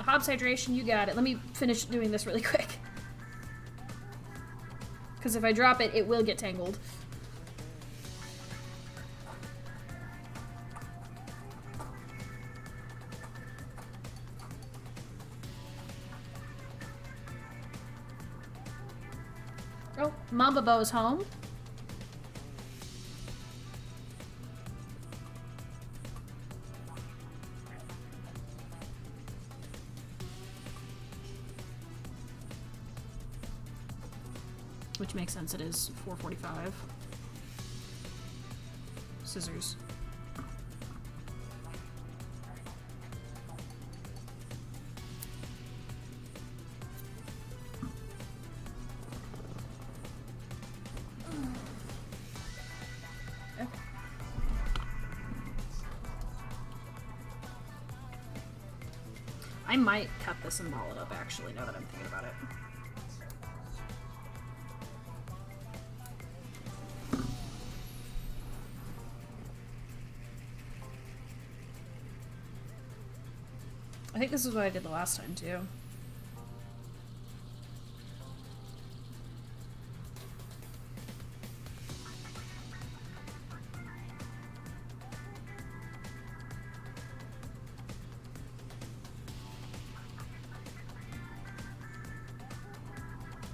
Hobbs hydration, you got it. Let me finish doing this really quick. Because if I drop it, it will get tangled. Oh, Mamba Bo's home. Which makes sense, it is 4:45. Scissors. I might cut this and ball it up, actually, now that I'm thinking about it. I think this is what I did the last time, too.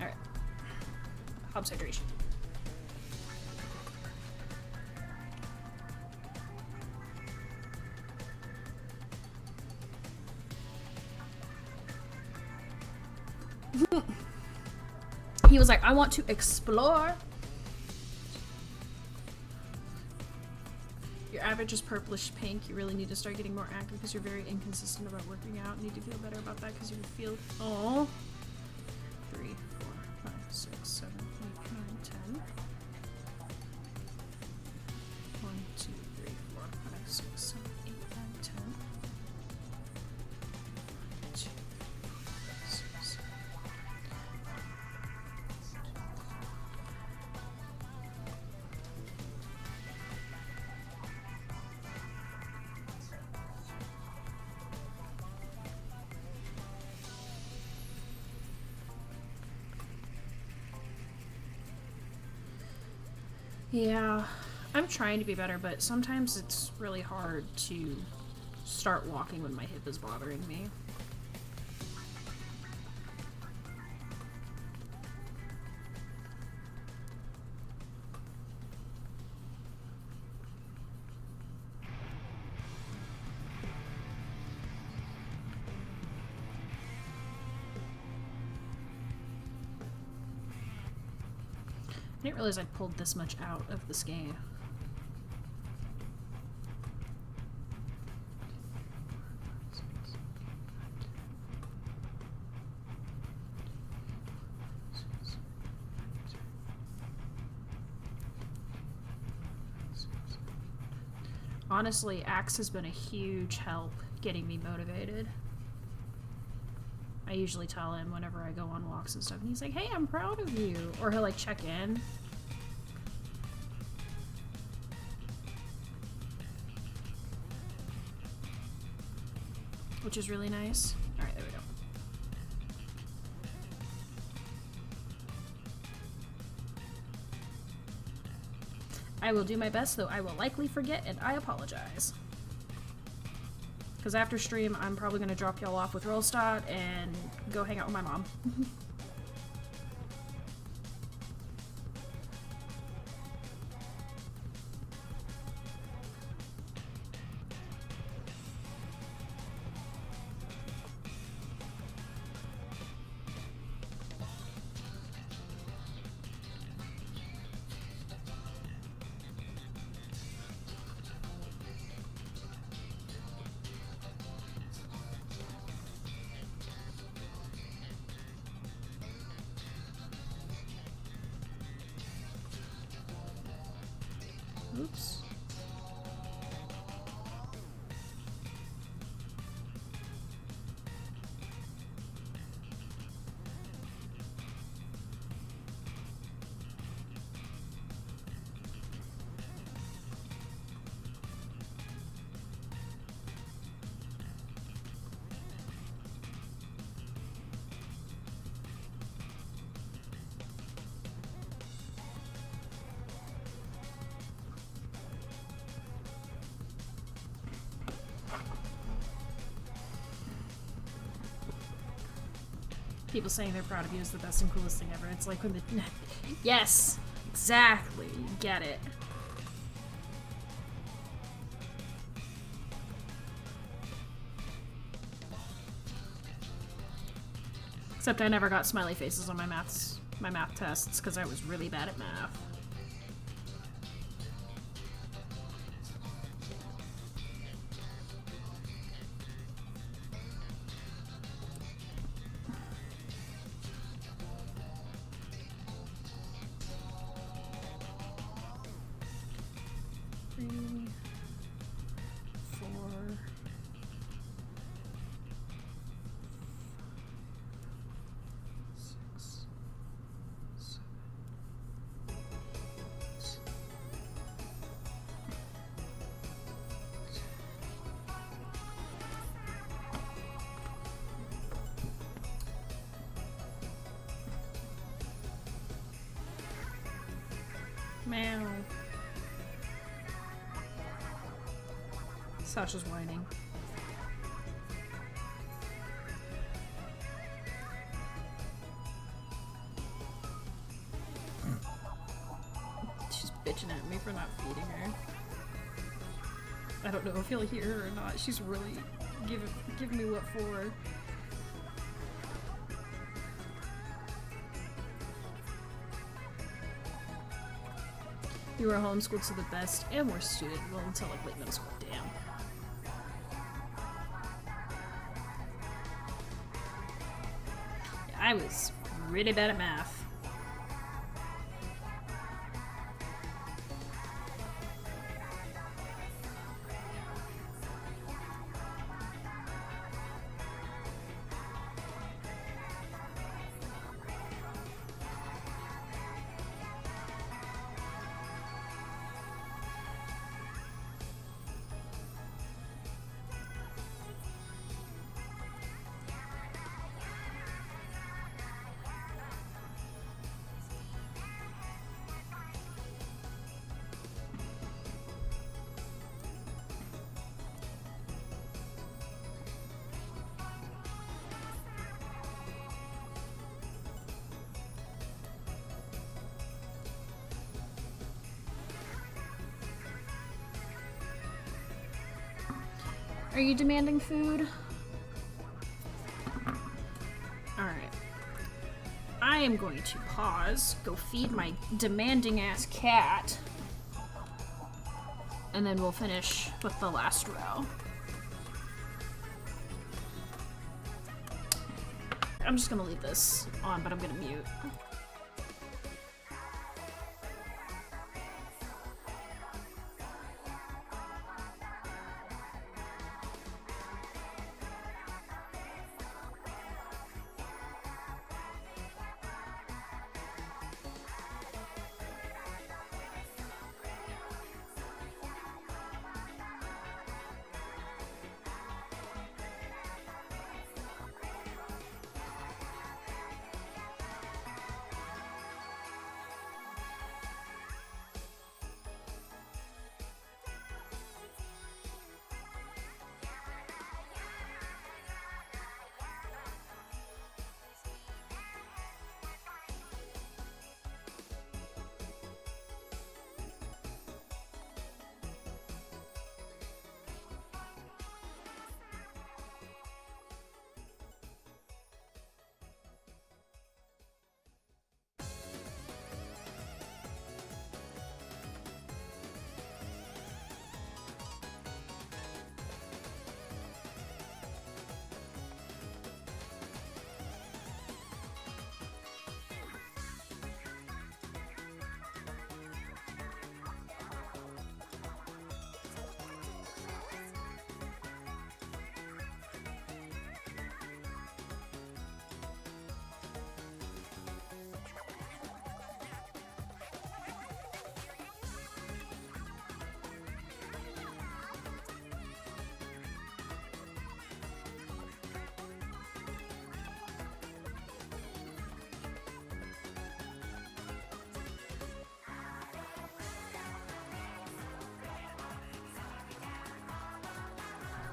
Alright. Helps hydration. He was like, I want to explore. Your average is purplish pink. You really need to start getting more active because you're very inconsistent about working out. You need to feel better about that because you feel. Oh. 3, 4, 5, 6, 7, 8, 9, 10. 1, 2, 3, 4, 5, 6, 7, 8, 9, 10. 2, 6, 7. Yeah, I'm trying to be better, but sometimes it's really hard to start walking when my hip is bothering me. I didn't realize I pulled this much out of the skein. Honestly, Axe has been a huge help getting me motivated. I usually tell him whenever I go on walks and stuff, and he's like, hey, I'm proud of you. Or he'll like check in. Which is really nice. Alright, there we go. I will do my best, though I will likely forget, and I apologize. Because after stream, I'm probably going to drop y'all off with Rollstott and go hang out with my mom. Oops. People saying they're proud of you is the best and coolest thing ever. It's like when the... Yes! Exactly. You get it. Except I never got smiley faces on my math tests because I was really bad at math. Meow. Sasha's whining. She's bitching at me for not feeding her. I don't know if you'll hear her or not. She's really giving me what for. You were homeschooled to the best and worst student. Well, until like late middle school. Damn. Yeah, I was really bad at math. Are you demanding food? Alright. I am going to pause, go feed my demanding ass cat, and then we'll finish with the last row. I'm just gonna leave this on, but I'm gonna mute.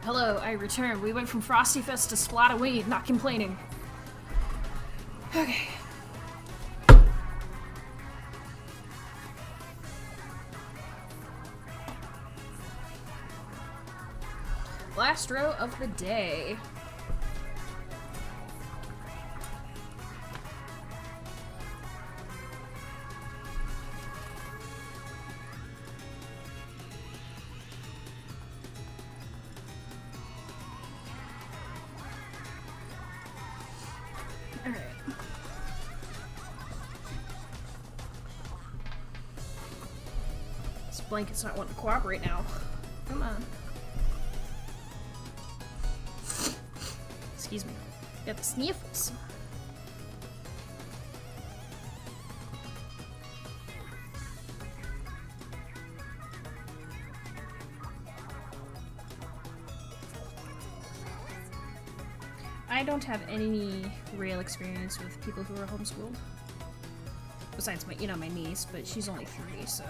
Hello, I returned. We went from Frosty Fest to Splataween, not complaining. Okay. Last row of the day. Blanket's not wanting to cooperate now. Come on. Excuse me. Got the sniffles. I don't have any real experience with people who are homeschooled. Besides my, you know, my niece, but she's only 3, so.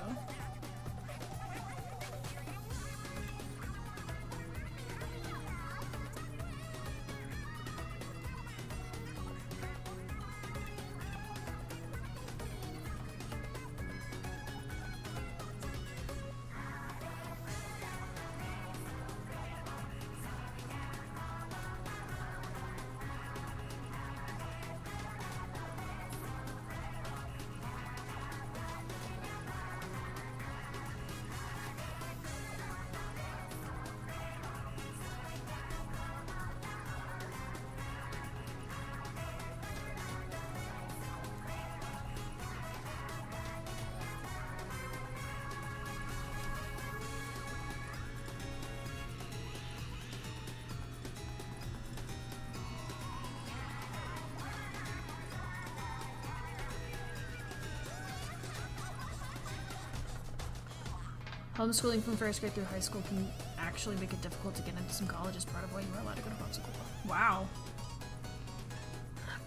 Homeschooling from first grade through high school can actually make it difficult to get into some college as part of why you are allowed to go to homeschool. Wow.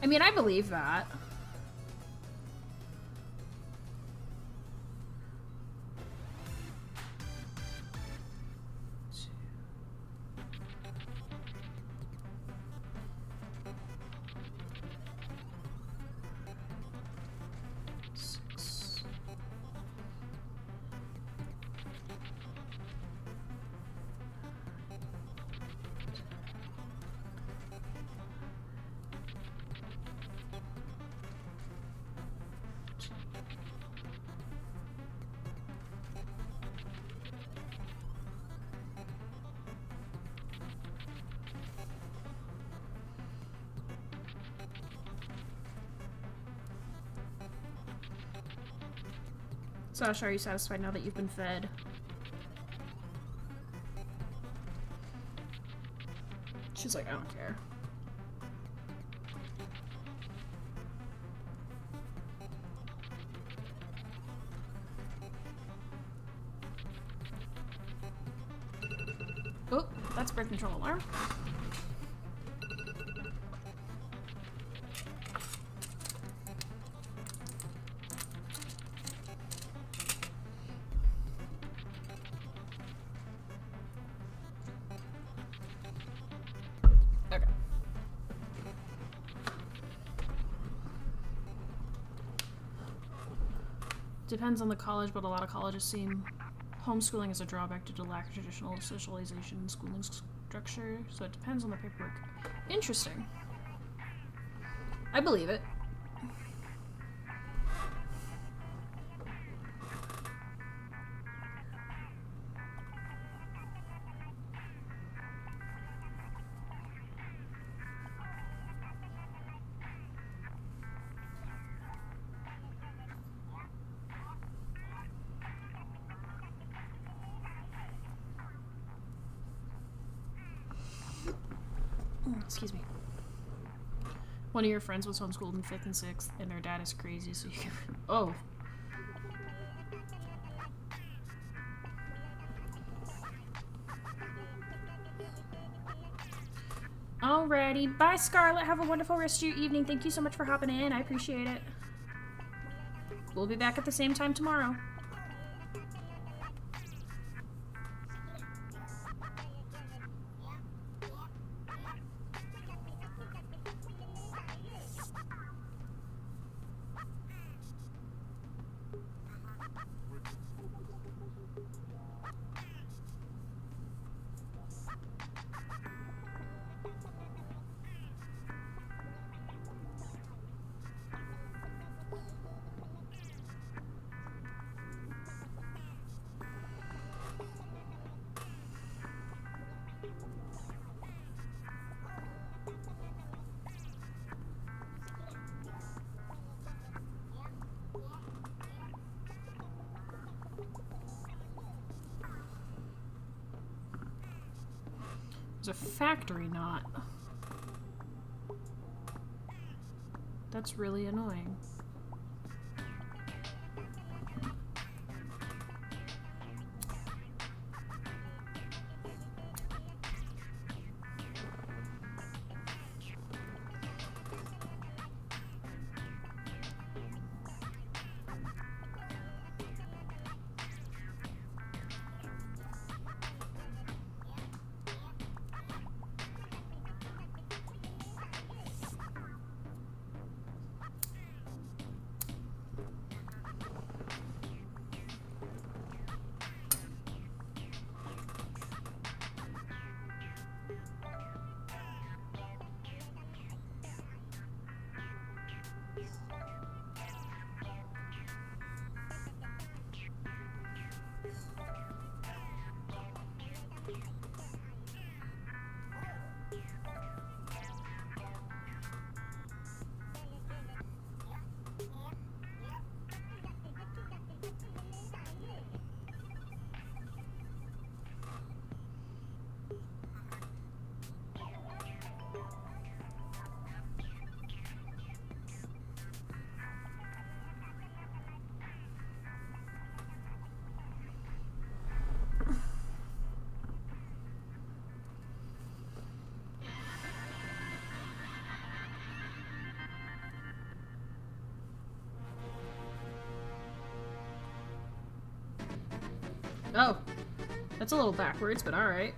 I mean, I believe that. Sasha, are you satisfied now that you've been fed? She's like, I don't care. Oh, that's birth control alarm. Depends on the college, but a lot of colleges seem homeschooling as a drawback due to lack of traditional socialization and schooling structure, so it depends on the paperwork. Interesting. I believe it. Excuse me. One of your friends was homeschooled in 5th and 6th, and their dad is crazy, so you can... Oh. Alrighty. Bye, Scarlett. Have a wonderful rest of your evening. Thank you so much for hopping in. I appreciate it. We'll be back at the same time tomorrow. A factory knot. That's really annoying. Oh, that's a little backwards, but alright.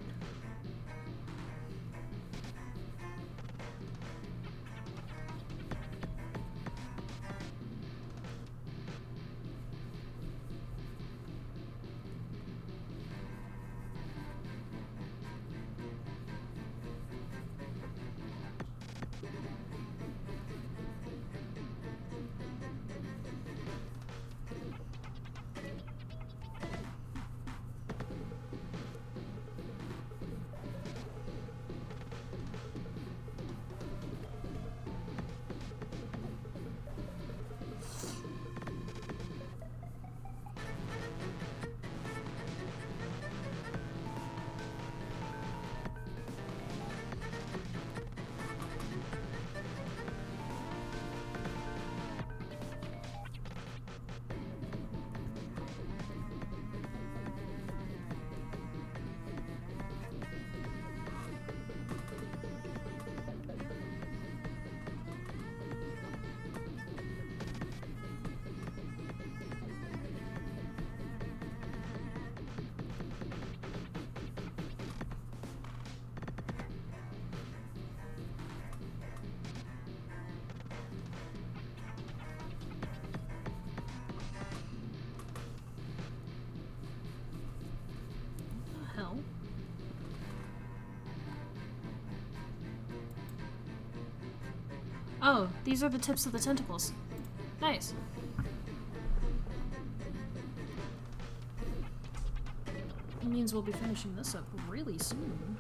Hell. Oh, these are the tips of the tentacles. Nice. It means we'll be finishing this up really soon.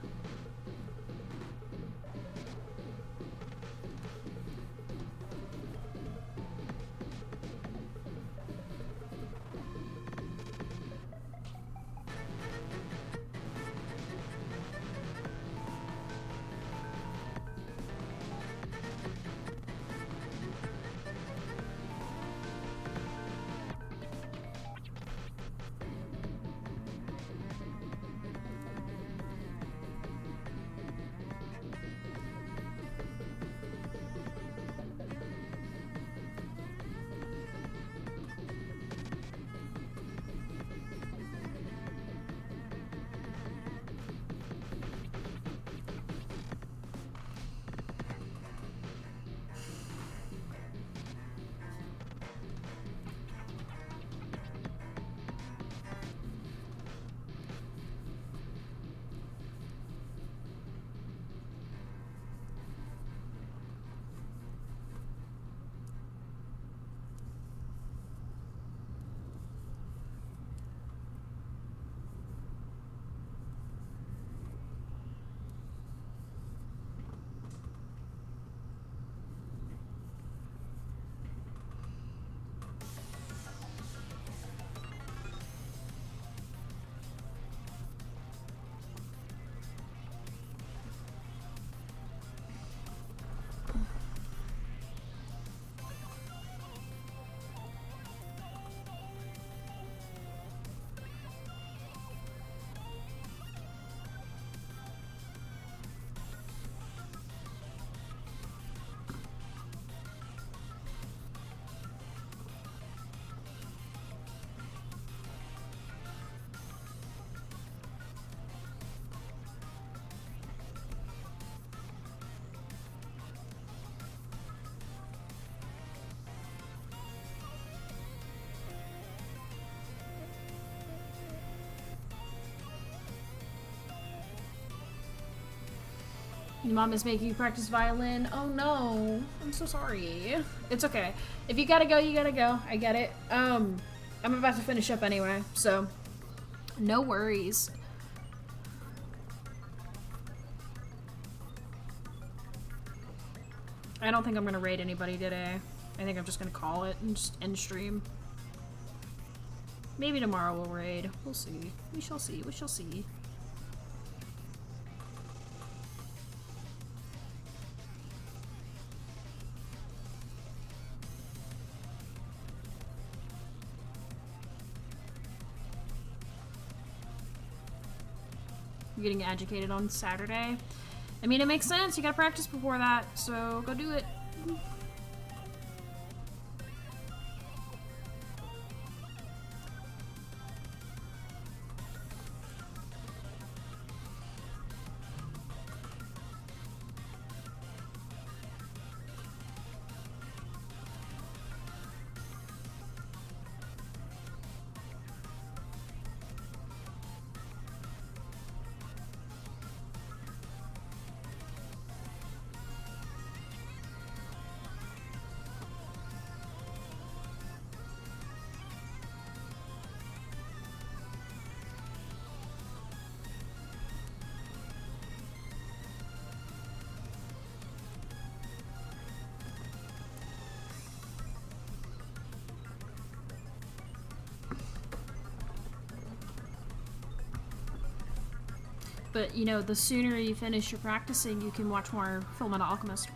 Your mom is making you practice violin. Oh no, I'm so sorry. It's okay. If you gotta go, you gotta go. I get it. I'm about to finish up anyway, so no worries. I don't think I'm gonna raid anybody today. I think I'm just gonna call it and just end stream. Maybe tomorrow we'll raid. We'll see. We shall see. We shall see. Getting educated on Saturday. I mean, it makes sense. You gotta practice before that, so go do it. But, you know, the sooner you finish your practicing, you can watch more Fullmetal Alchemist.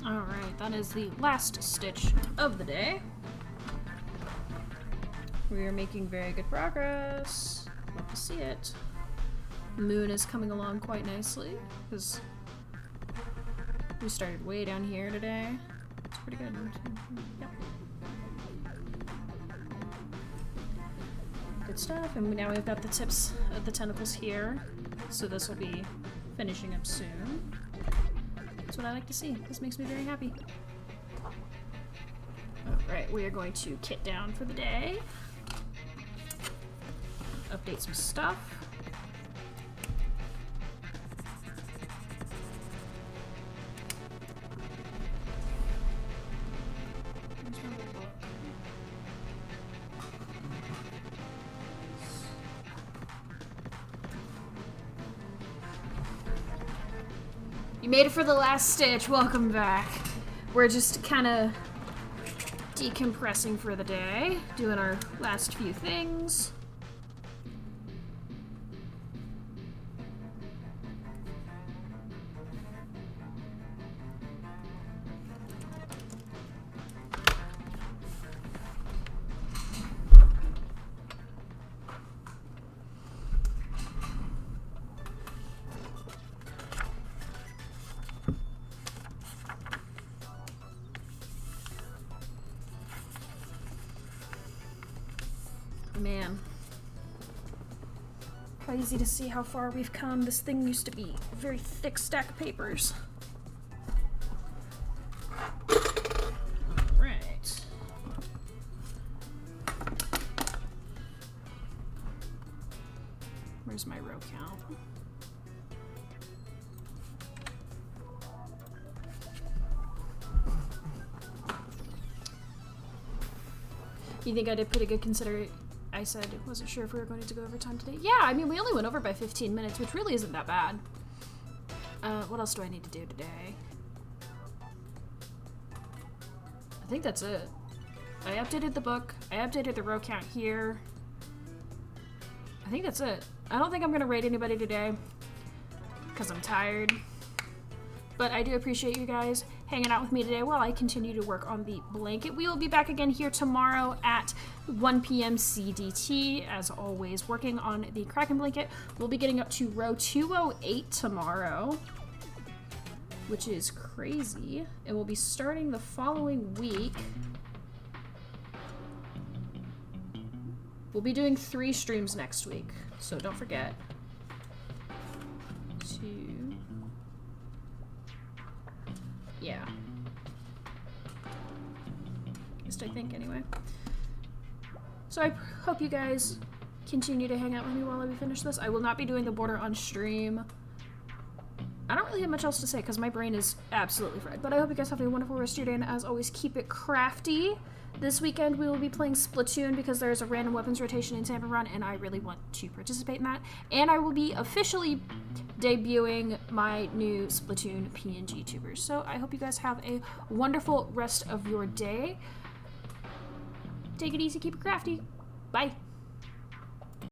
Alright, that is the last stitch of the day. We are making very good progress. Love to see it. Moon is coming along quite nicely, because we started way down here today. It's pretty good. Yep. Good stuff, and now we've got the tips of the tentacles here, so this will be finishing up soon. That's what I like to see. This makes me very happy. Alright, we are going to kit down for the day. Update some stuff. You made it for the last stitch. Welcome back. We're just kind of decompressing for the day, doing our last few things. Man. Crazy to see how far we've come. This thing used to be a very thick stack of papers. Right. Where's my row count? You think I did pretty good considering I said I wasn't sure if we were going to go over time today? Yeah, I mean, we only went over by 15 minutes, which really isn't that bad. What else do I need to do today? I think that's it. I updated the book. I updated the row count here. I think that's it. I don't think I'm going to raid anybody today because I'm tired. But I do appreciate you guys hanging out with me today while I continue to work on the blanket. We will be back again here tomorrow at 1 p.m. CDT, as always, working on the Kraken blanket. We'll be getting up to row 208 tomorrow, which is crazy. And we'll be starting the following week. We'll be doing 3 streams next week, so don't forget to... Yeah. At least I think, anyway. So I hope you guys continue to hang out with me while we finish this. I will not be doing the border on stream. I don't really have much else to say because my brain is absolutely fried. But I hope you guys have a wonderful rest of your day, and as always, keep it crafty. This weekend we will be playing Splatoon because there's a random weapons rotation in Tampa Run, and I really want to participate in that. And I will be officially debuting my new Splatoon PNG tubers. So I hope you guys have a wonderful rest of your day. Take it easy, keep it crafty. Bye.